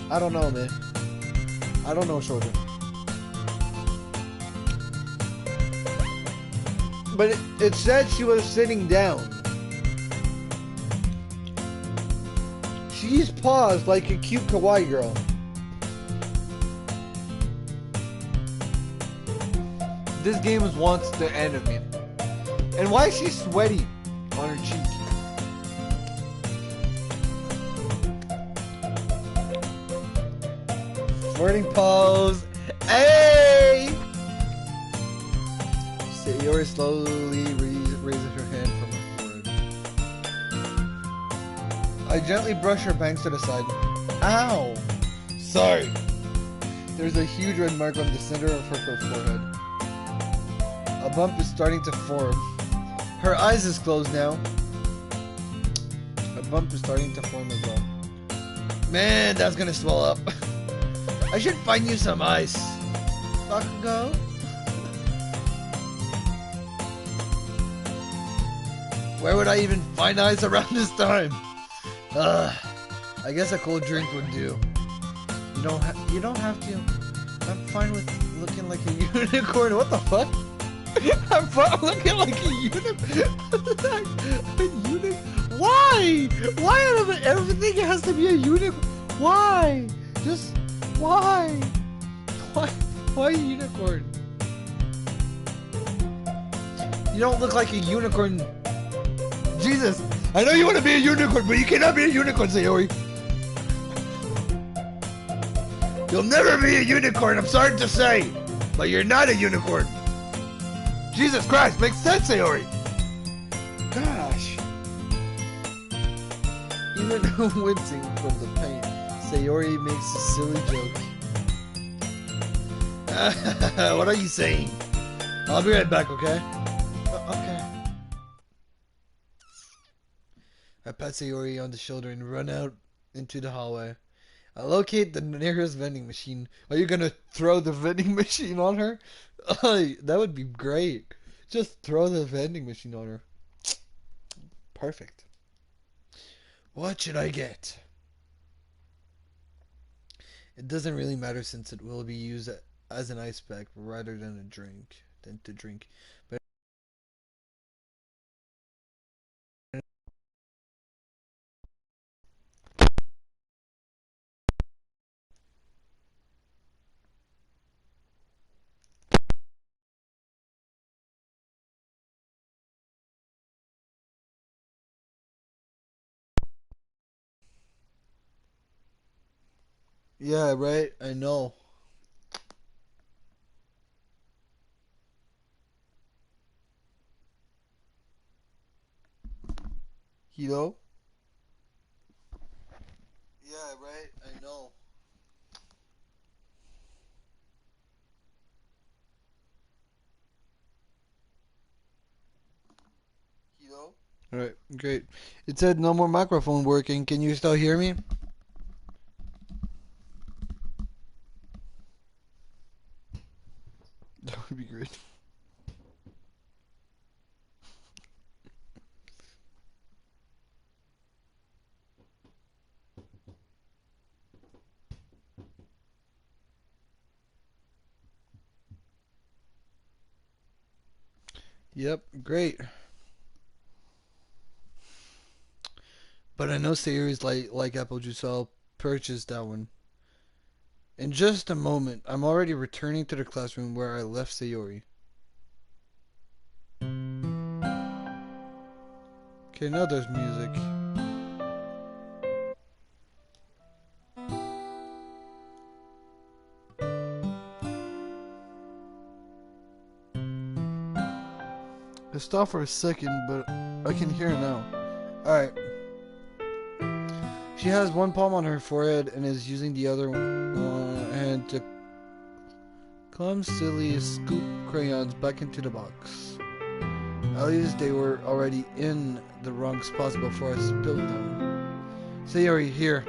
I don't know, man. I don't know, soldier. But it said she was sitting down. She's paused like a cute kawaii girl. This game wants the end of me. And why is she sweaty on her cheek? Flirting pose. Hey! Sayori slowly raises her hand from her forehead. I gently brush her bangs to the side. Ow! Sorry. There's a huge red mark on the center of her forehead. A bump is starting to form. Her eyes is closed now. A bump is starting to form as well. Man, that's gonna swell up. I should find you some ice. Bakugo? Where would I even find ice around this time? I guess a cold drink would do. You don't have to. I'm fine with looking like a unicorn. What the fuck? I'm looking like a unit. A unit? Why? Why out of everything it has to be a unicorn? Why? Just why? Why a unicorn? You don't look like a unicorn. Jesus! I know you want to be a unicorn, but you cannot be a unicorn, Sayori. You'll never be a unicorn, I'm sorry to say. But you're not a unicorn. Jesus Christ, makes sense, Sayori. Gosh. Even wincing from the pain, Sayori makes a silly joke. What are you saying? I'll be right back, okay? Okay. I pat Sayori on the shoulder and run out into the hallway. I locate the nearest vending machine. Are you gonna throw the vending machine on her? That would be great. Just throw the vending machine on her. Perfect. What should I get? It doesn't really matter since it will be used as an ice pack rather than a drink. But yeah, right. I know. Hilo? Yeah, right. I know. Hilo? Alright, great. It said no more microphone working. Can you still hear me? That would be great. Yep, great. But I know Sayori's like apple juice, so I'll purchase that one. In just a moment, I'm already returning to the classroom where I left Sayori. Okay, now there's music. I stopped for a second, but I can hear it now. Alright. She has one palm on her forehead and is using the other hand to clumsily scoop crayons back into the box. At least they were already in the wrong spots before I spilled them. Sayori, here.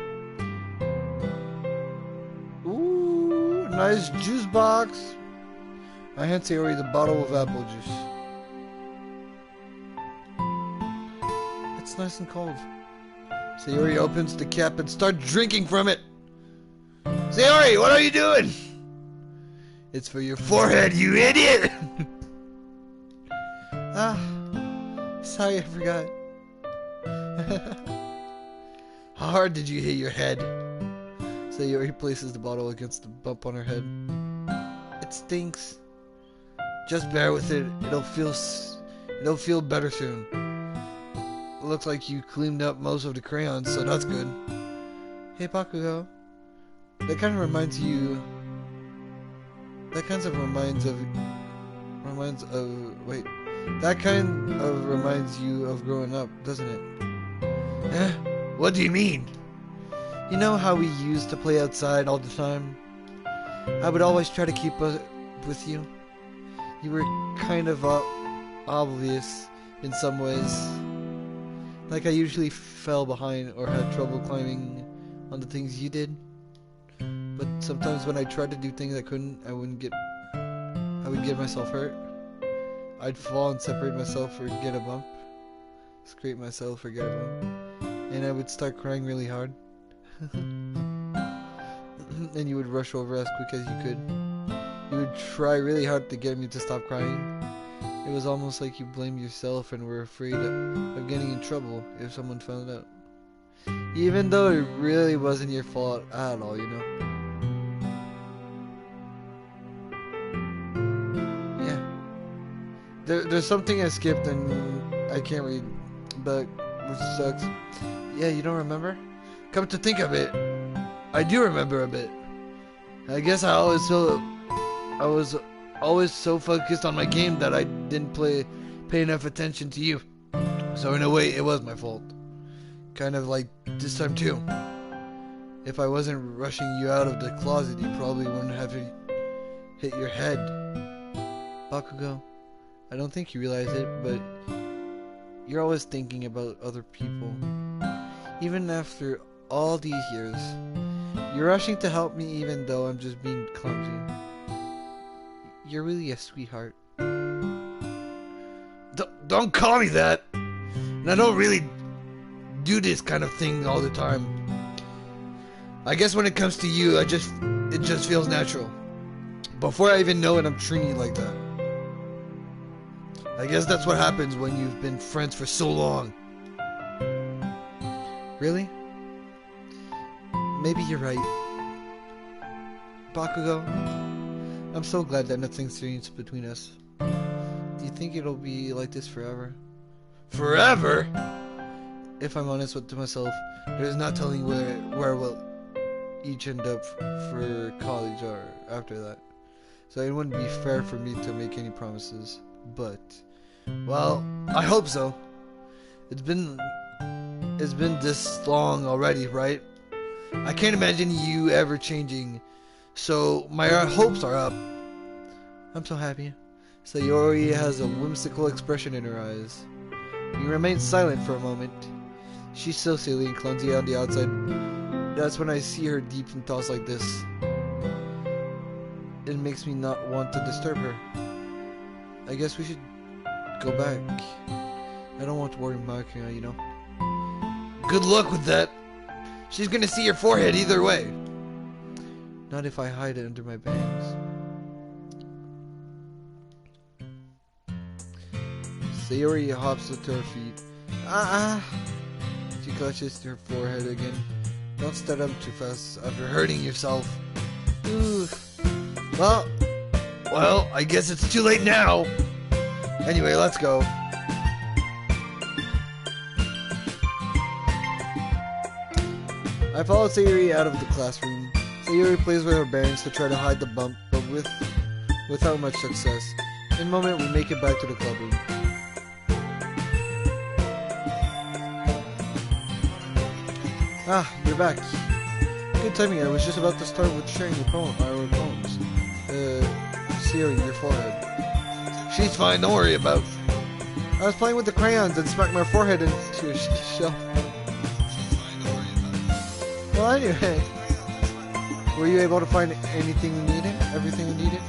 Ooh, nice juice box. I hand Sayori the bottle of apple juice. It's nice and cold. Sayori opens the cap and starts drinking from it. Sayori, what are you doing? It's for your forehead, you idiot! Sorry, I forgot. How hard did you hit your head? Sayori places the bottle against the bump on her head. It stinks. Just bear with it. It'll feel better soon. It looks like you cleaned up most of the crayons, so that's good. Hey, Bakugo. That kind of reminds you of growing up, doesn't it? Eh? What do you mean? You know how we used to play outside all the time? I would always try to keep up with you. You were kind of obvious in some ways. Like I usually fell behind or had trouble climbing on the things you did. But sometimes when I tried to do things I couldn't, I would get myself hurt. I'd fall and separate myself or get a bump. Scrape myself or get a bump. And I would start crying really hard. And you would rush over as quick as you could. You would try really hard to get me to stop crying. It was almost like you blamed yourself and were afraid of getting in trouble if someone found out. Even though it really wasn't your fault at all, you know? Yeah. There's something I skipped and I can't read, but which sucks. Yeah, you don't remember? Come to think of it, I do remember a bit. I guess I was always so focused on my game that I didn't pay enough attention to you. So in a way, it was my fault. Kind of like this time too. If I wasn't rushing you out of the closet, you probably wouldn't have hit your head. Bakugo, I don't think you realize it, but you're always thinking about other people. Even after all these years, you're rushing to help me even though I'm just being clumsy. You're really a sweetheart. Don't call me that! And I don't really do this kind of thing all the time. I guess when it comes to you, it just feels natural. Before I even know it, I'm treating you like that. I guess that's what happens when you've been friends for so long. Really? Maybe you're right. Bakugo, I'm so glad that nothing's changed between us. Do you think it'll be like this forever? Forever? If I'm honest with myself, there's not telling where we'll each end up for college or after that. So it wouldn't be fair for me to make any promises. But, well, I hope so. It's been this long already, right? I can't imagine you ever changing. So my hopes are up. I'm so happy. Sayori has a whimsical expression in her eyes. He remains silent for a moment. She's so silly and clumsy on the outside. That's when I see her deep in thoughts like this. It makes me not want to disturb her. I guess we should go back. I don't want to worry Makina, you know. Good luck with that. She's gonna see your forehead either way. Not if I hide it under my bangs. Sayori hops to her feet. She clutches her forehead again. Don't start up too fast after hurting yourself. Ooh. Well, I guess it's too late now. Anyway, let's go. I follow Sayori out of the classroom. Sayori plays with her bearings to try to hide the bump, but without much success. In a moment, we make it back to the clubroom. Ah, you're back. Good timing. I was just about to start with sharing our poems. Sayori, your forehead. She's fine. Don't worry about it. I was playing with the crayons and smacked my forehead into a shelf. Well, anyway, were you able to find anything you needed? Everything you needed?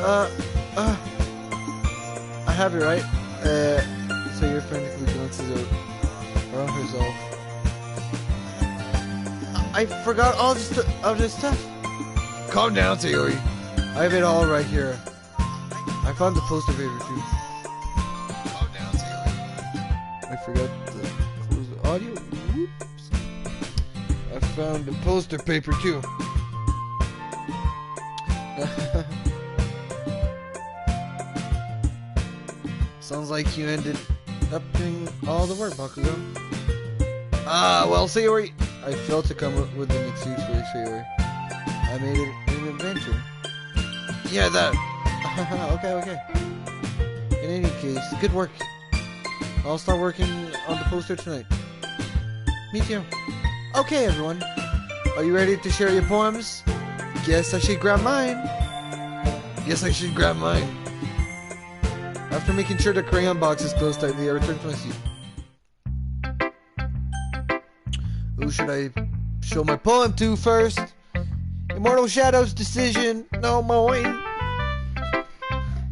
I have it right. So your frantically glances around herself. I forgot all of this stuff. Calm down, Sayori. I have it all right here. I found the poster paper too. Calm down, Sayori. I forgot to close the audio. Whoops. I found the poster paper too. Sounds like you ended up doing all the work, Bakugo. Well, Sayori, I failed to come up with an excuse for Sayori. I made it an adventure. Yeah, that. Okay. In any case, good work. I'll start working on the poster tonight. Me too. Okay, everyone. Are you ready to share your poems? Guess I should grab mine. After making sure the crayon box is closed tightly, I return to my seat. Who should I show my poem to first? Immortal Shadow's decision. No mine.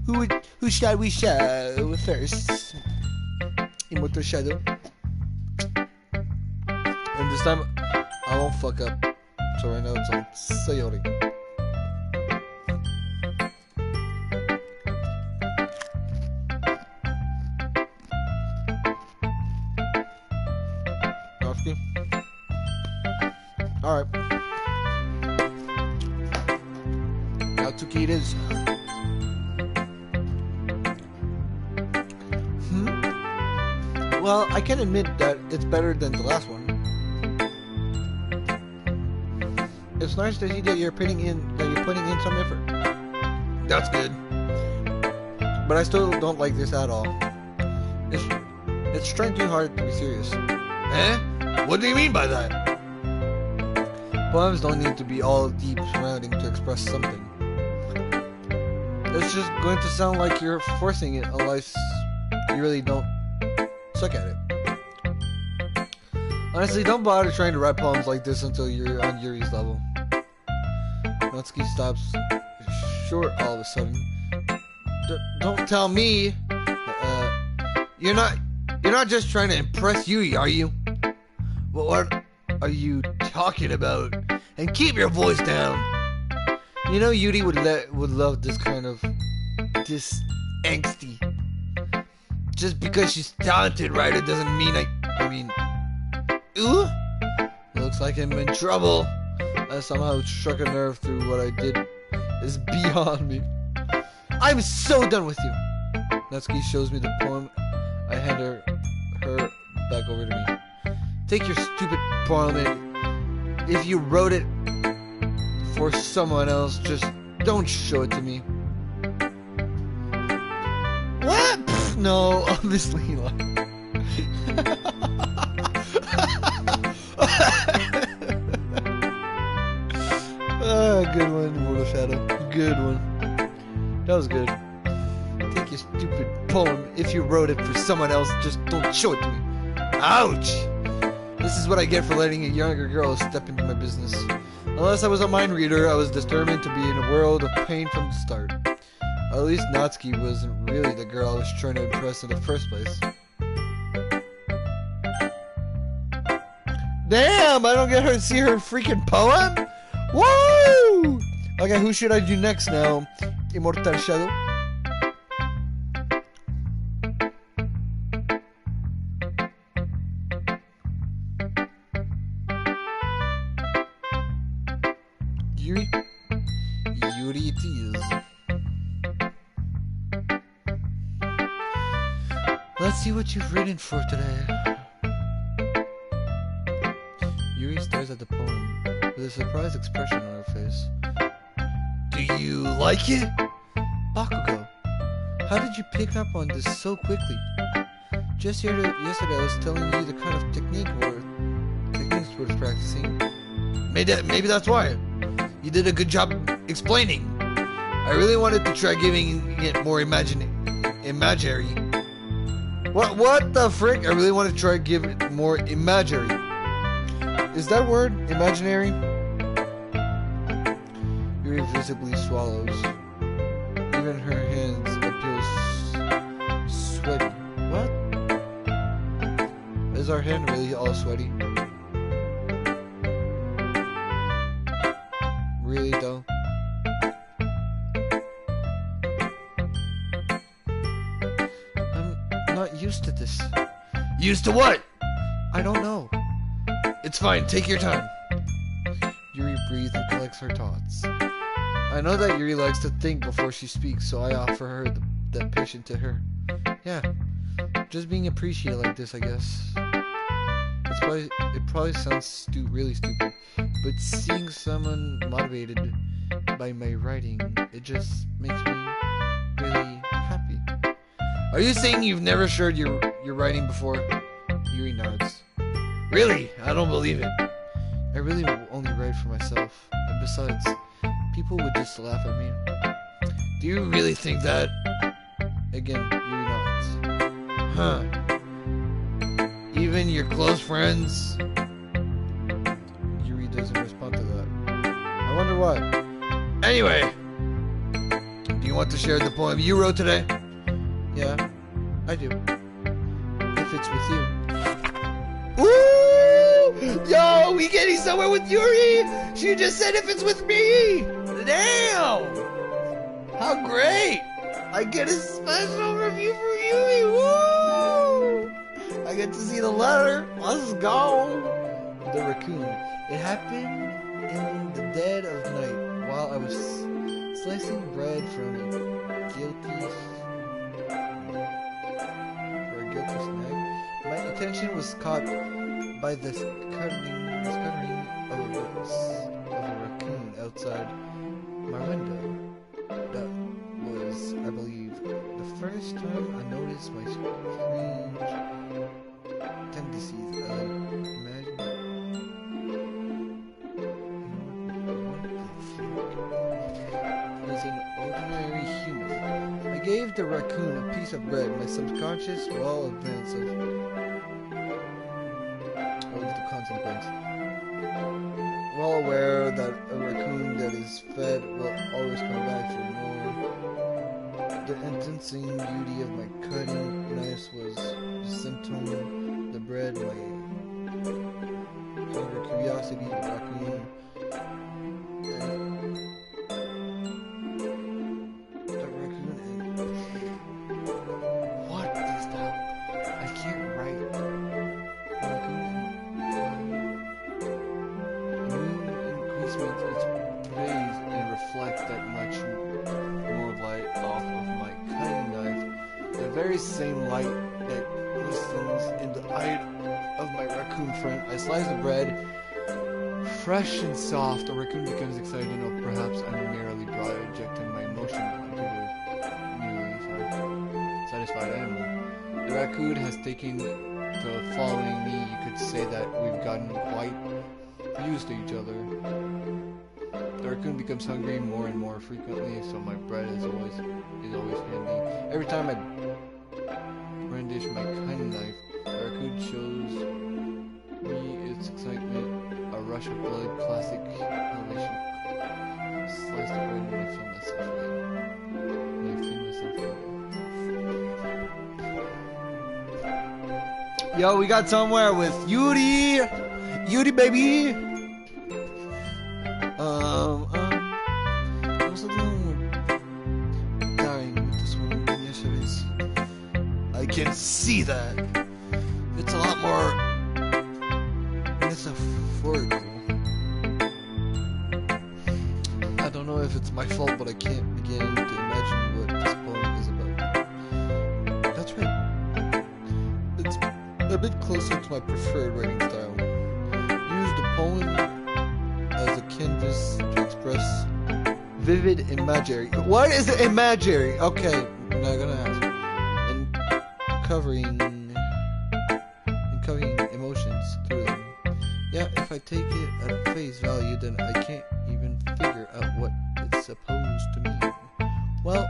Who shall we show first? Immortal Shadow. And this time, I won't fuck up. So right now it's on Sayori. Natsuki. Alright. Natsuki it is. Well, I can admit that it's better than the last one. It's nice to see that you're putting in some effort. That's good. But I still don't like this at all. It's trying too hard to be serious. Eh? What do you mean by that? Poems don't need to be all deep surrounding to express something. It's just going to sound like you're forcing it unless you really don't suck at it. Honestly, don't bother trying to write poems like this until you're on Yuri's level. Natsuki stops short all of a sudden. Don't tell me. You're not just trying to impress Yuri, are you? Well, what are you talking about? And keep your voice down. You know Yuri would love this kind of angsty. Just because she's talented, right? It doesn't mean I mean, ooh, looks like I'm in trouble. I somehow struck a nerve through what I did is beyond me. I'm so done with you. Natsuki shows me the poem. I hand her back over to me. Take your stupid poem and if you wrote it for someone else, just don't show it to me. What? Pfft, no, obviously not. Good one, Mortal Shadow. Good one. That was good. Take your stupid poem. If you wrote it for someone else, just don't show it to me. Ouch! This is what I get for letting a younger girl step into my business. Unless I was a mind reader, I was determined to be in a world of pain from the start. At least Natsuki wasn't really the girl I was trying to impress in the first place. Damn! I don't get her to see her freaking poem? Woo! Okay, who should I do next now? Immortal Shadow? Yuri? Yuri it is. Let's see what you've written for today. Yuri stares at the poem with a surprised expression on her face. Do you like it? Bakugo, how did you pick up on this so quickly? Just yesterday I was telling you the kind of techniques we're practicing. Maybe that's why. You did a good job explaining. I really wanted to try giving it more imaginary. What the frick? I really want to try give it more imaginary. Is that word imaginary? Yuri visibly swallows. Even her hands appear sweaty. What? Is our hand really all sweaty? Really though? I'm not used to this. Used to what? I don't know. It's fine, take your time. Yuri breathes and collects her thoughts. I know that Yuri likes to think before she speaks, so I offer her that patience to her. Yeah, just being appreciated like this, I guess. It probably sounds really stupid, but seeing someone motivated by my writing, it just makes me really happy. Are you saying you've never shared your writing before? Yuri nods. Really? I don't believe it. I really only write for myself, and besides, people would just laugh at me. Do you really think that? Again, Yuri nods. Huh. Even your close friends? Yuri doesn't respond to that. I wonder why. Anyway, do you want to share the poem you wrote today? Yeah, I do. If it's with you. Woo! Yo, we getting somewhere with Yuri! She just said if it's with me! Damn! How great! I get a special review for Yuri! Woo! I I get to see the letter. Let's go. The raccoon. It happened in the dead of night while I was slicing bread from a guilty snack. My attention was caught by the scuttering of a raccoon outside my window. That was, I believe, the first time I noticed my strange tendencies. Imagine as an ordinary human. I gave the raccoon a piece of bread. My subconscious, well advanced of the consequence. Well aware that a raccoon that is fed will always come back for more. The entrancing beauty of my cutting knives was the symptom. The bread, my hunger, curiosity, the raccoon, what is that? I can't write. Its rays and reflect that much more light off of my cutting knife, the very same light that glistens in the eye of my raccoon friend. I slice the bread, fresh and soft. The raccoon becomes excited, or perhaps I'm merely projecting my emotion onto the newly satisfied animal. The raccoon has taken to following me. You could say that we've gotten quite used to each other. The raccoon becomes hungry more and more frequently, so my bread is always handy. Every time I brandish my cutting knife, the raccoon shows me its excitement, a rush of blood, classic elevation. Slice the bread and I feel myself Yo, we got somewhere with Yuri! Yuri, baby! I was a little dying with this one than yesterday's. I can see that. It's a lot more metaphorical. I don't know if it's my fault, but I can't begin to imagine what this poem is about. That's right. It's a bit closer to my preferred writing style. Use the poem as a canvas to express vivid imagery. What is the imagery? Okay, I'm not gonna ask. And covering emotions through them. Yeah, if I take it at face value, then I can't even figure out what it's supposed to mean. Well,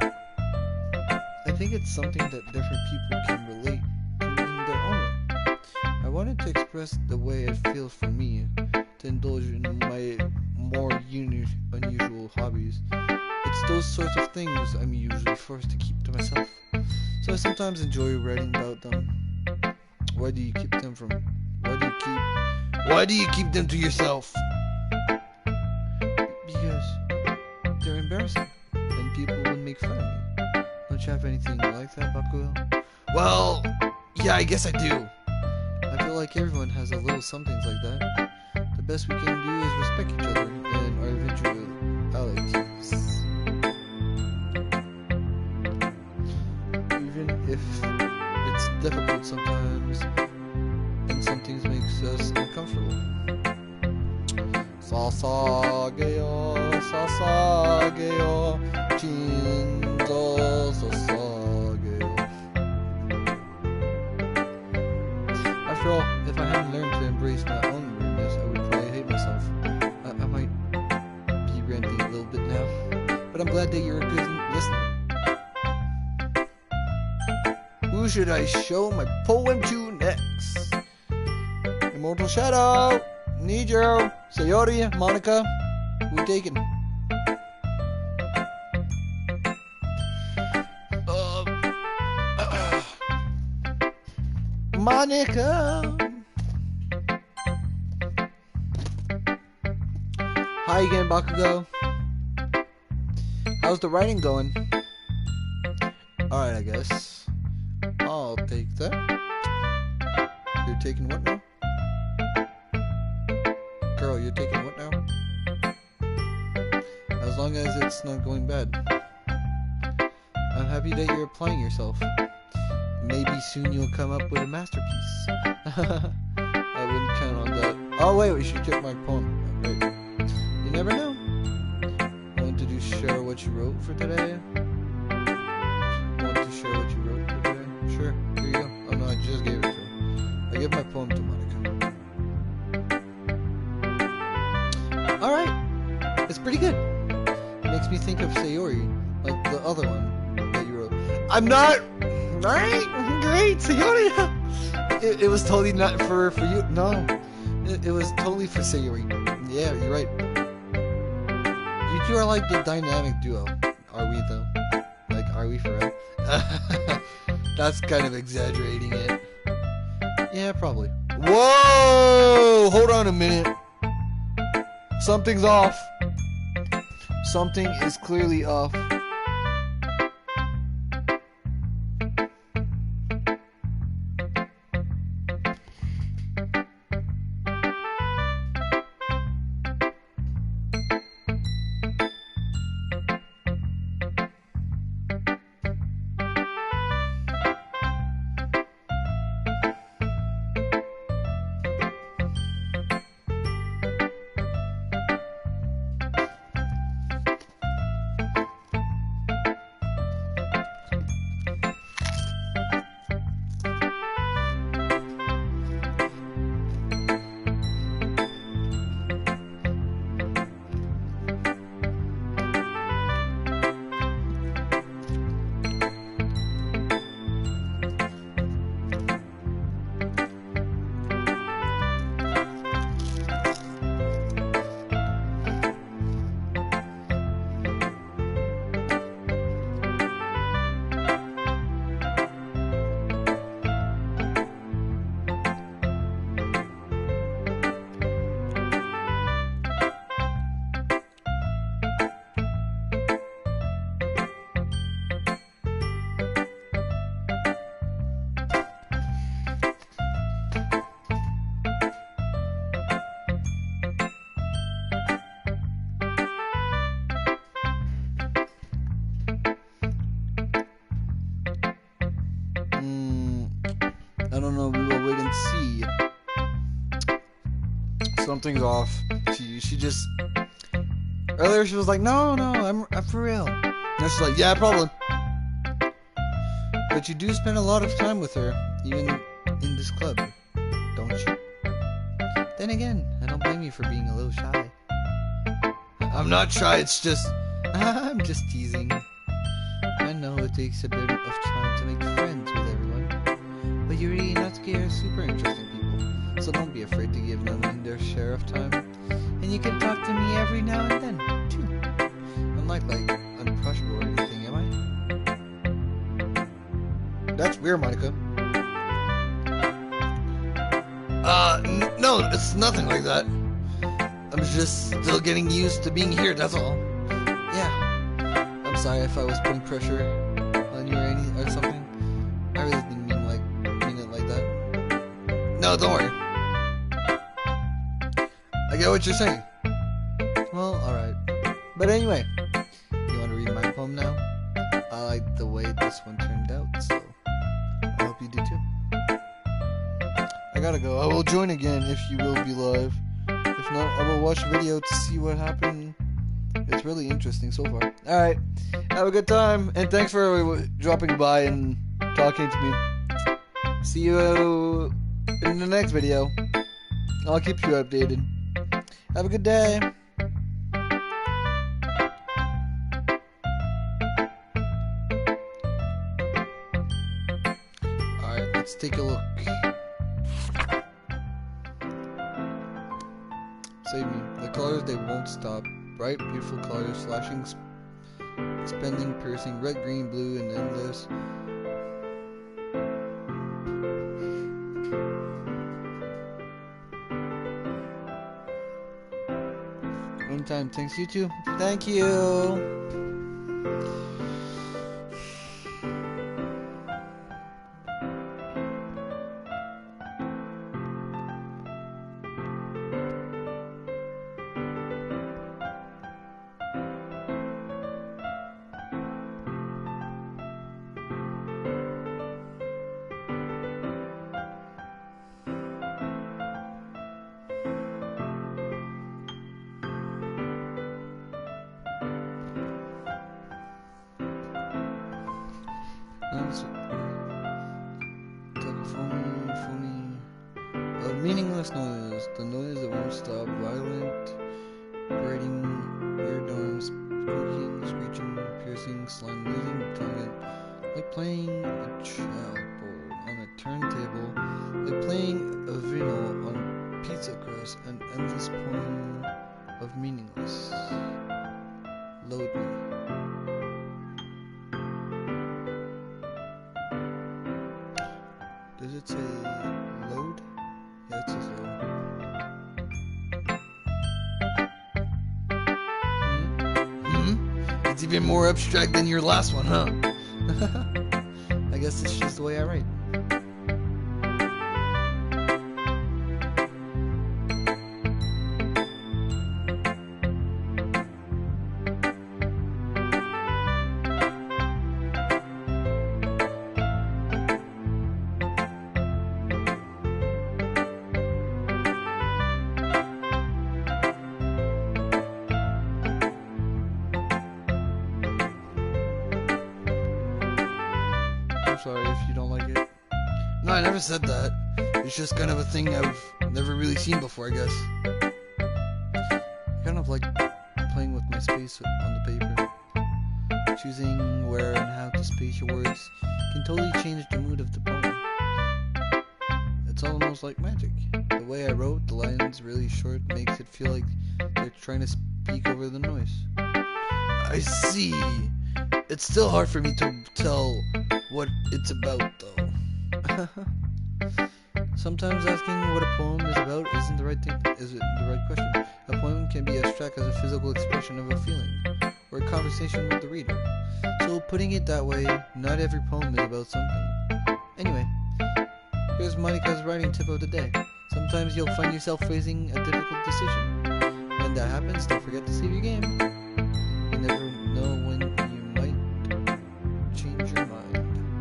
I think it's something that different people can relate to in their own way. I wanted to express the way it feels for me to indulge in my more unusual hobbies. It's those sorts of things I'm usually forced to keep to myself. So I sometimes enjoy writing about them. Why do you keep them to yourself? Because they're embarrassing and people would make fun of me. Don't you have anything like that, Bakugo? Well, yeah, I guess I do. I feel like everyone has a little somethings like that. The best we can do is respect each other and our individualities. Even if it's difficult sometimes, and some things makes us uncomfortable. Sasageo, Chinzo, Sasageo. After all, if I hadn't learned to embrace my own weirdness, I would probably hate myself. I might be ranting a little bit now, but I'm glad that you're a good listener. Who should I show my poem to next? Immortal Shadow, Nijo, Sayori, Monica. Who taking? Monica. Hi again, Bakugo. How's the writing going? Alright, I guess. I'll take that. taking what now? Girl, you're taking what now? As long as it's not going bad. I'm happy that you're applying yourself. Maybe soon you'll come up with a masterpiece. I wouldn't count on that. Oh wait, we should check my poem. Right. You never know. Want to share what you wrote for today? Want to share what you wrote for today? Sure, here you go. Oh no, I just gave it to her. I gave my poem to Monica. Alright, it's pretty good. Makes me think of Sayori, like the other one that you wrote. I'm not... Right? Great, Sayori! It was totally not for you. No, it was totally for Sayori. Yeah, you're right. You two are like the dynamic duo. Are we though? Like, are we for real? That's kind of exaggerating it. Yeah, probably. Whoa! Hold on a minute. Something's off. Something is clearly off. I don't know, we will wait and see. Something's off. She just... Earlier she was like, no, I'm for real. Now she's like, yeah, probably. But you do spend a lot of time with her, even in this club, don't you? Then again, I don't blame you for being a little shy. I'm not shy, it's just... I'm just teasing. I know it takes a bit of time to make friends with everyone, but you're really not scared of super interesting people, so don't be afraid to give them their share of time. And you can talk to me every now and then, too. I'm not like uncrushable or anything, am I? That's weird, Monica. No, it's nothing like that. I'm just still getting used to being here, that's all. Yeah. I'm sorry if I was putting pressure on you or something. I really didn't mean it like that. No, don't worry. I get what you're saying. Well, alright. But anyway, you want to read my poem now? I like the way this one turned out, so I hope you do too. I gotta go. I will join again if you will be live. If not, I will watch a video to see what happened. It's really interesting so far. Alright, have a good time, and thanks for dropping by and talking to me. See you in the next video. I'll keep you updated. Have a good day. Alright, let's take a look. Save me. The colors, they won't stop. Bright, beautiful colors, flashing, expanding, piercing, red, green, blue, and endless. One time, thanks you too. Thank you. A meaningless noise. The noise that won't stop. Violent, grating, weird noise, squeaking, screeching, piercing, slime, losing, tongue, like playing a chalkboard on a turntable, like playing a vinyl on pizza crust, an endless poem of meaningless. Load me. Does it say load? Yeah, it says load. It's even more abstract than your last one, huh? I guess it's just the way I write. I'm sorry if you don't like it. No, I never said that. It's just kind of a thing I've never really seen before, I guess. I kind of like playing with my space on the paper. Choosing where and how to space your words can totally change the mood of the poem. It's almost like magic. The way I wrote the lines really short makes it feel like they're trying to speak over the noise. I see. It's still hard for me to tell what it's about, though. Sometimes asking what a poem is about isn't the right question. A poem can be abstract as a physical expression of a feeling, or a conversation with the reader. So putting it that way, not every poem is about something. Anyway, here's Monica's writing tip of the day. Sometimes you'll find yourself facing a difficult decision. When that happens, don't forget to save your game. You never know when you might change your mind,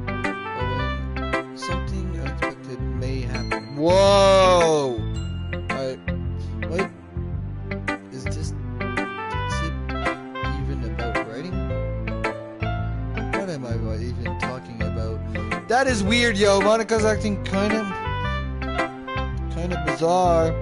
or when something unexpected may happen. Whoa! Alright, what is this tip even about writing? What am I even talking about? That is weird, yo. Monica's acting kind of bizarre.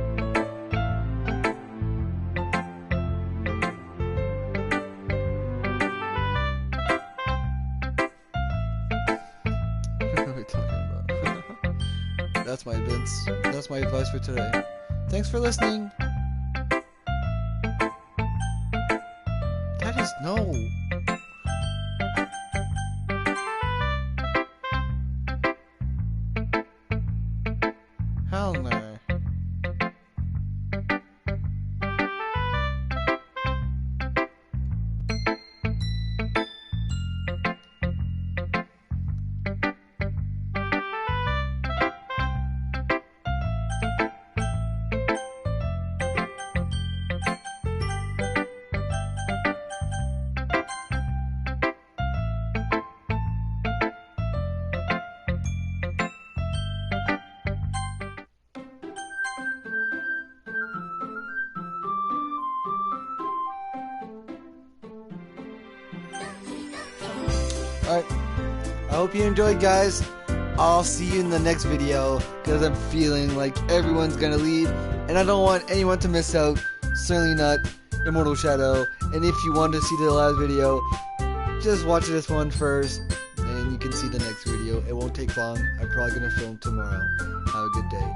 That's my advice for today. Thanks for listening. That is no. Hell no. Alright, I hope you enjoyed, guys. I'll see you in the next video, because I'm feeling like everyone's gonna leave, and I don't want anyone to miss out. Certainly not Immortal Shadow. And if you want to see the last video, just watch this one first, and you can see the next video. It won't take long. I'm probably gonna film tomorrow. Have a good day.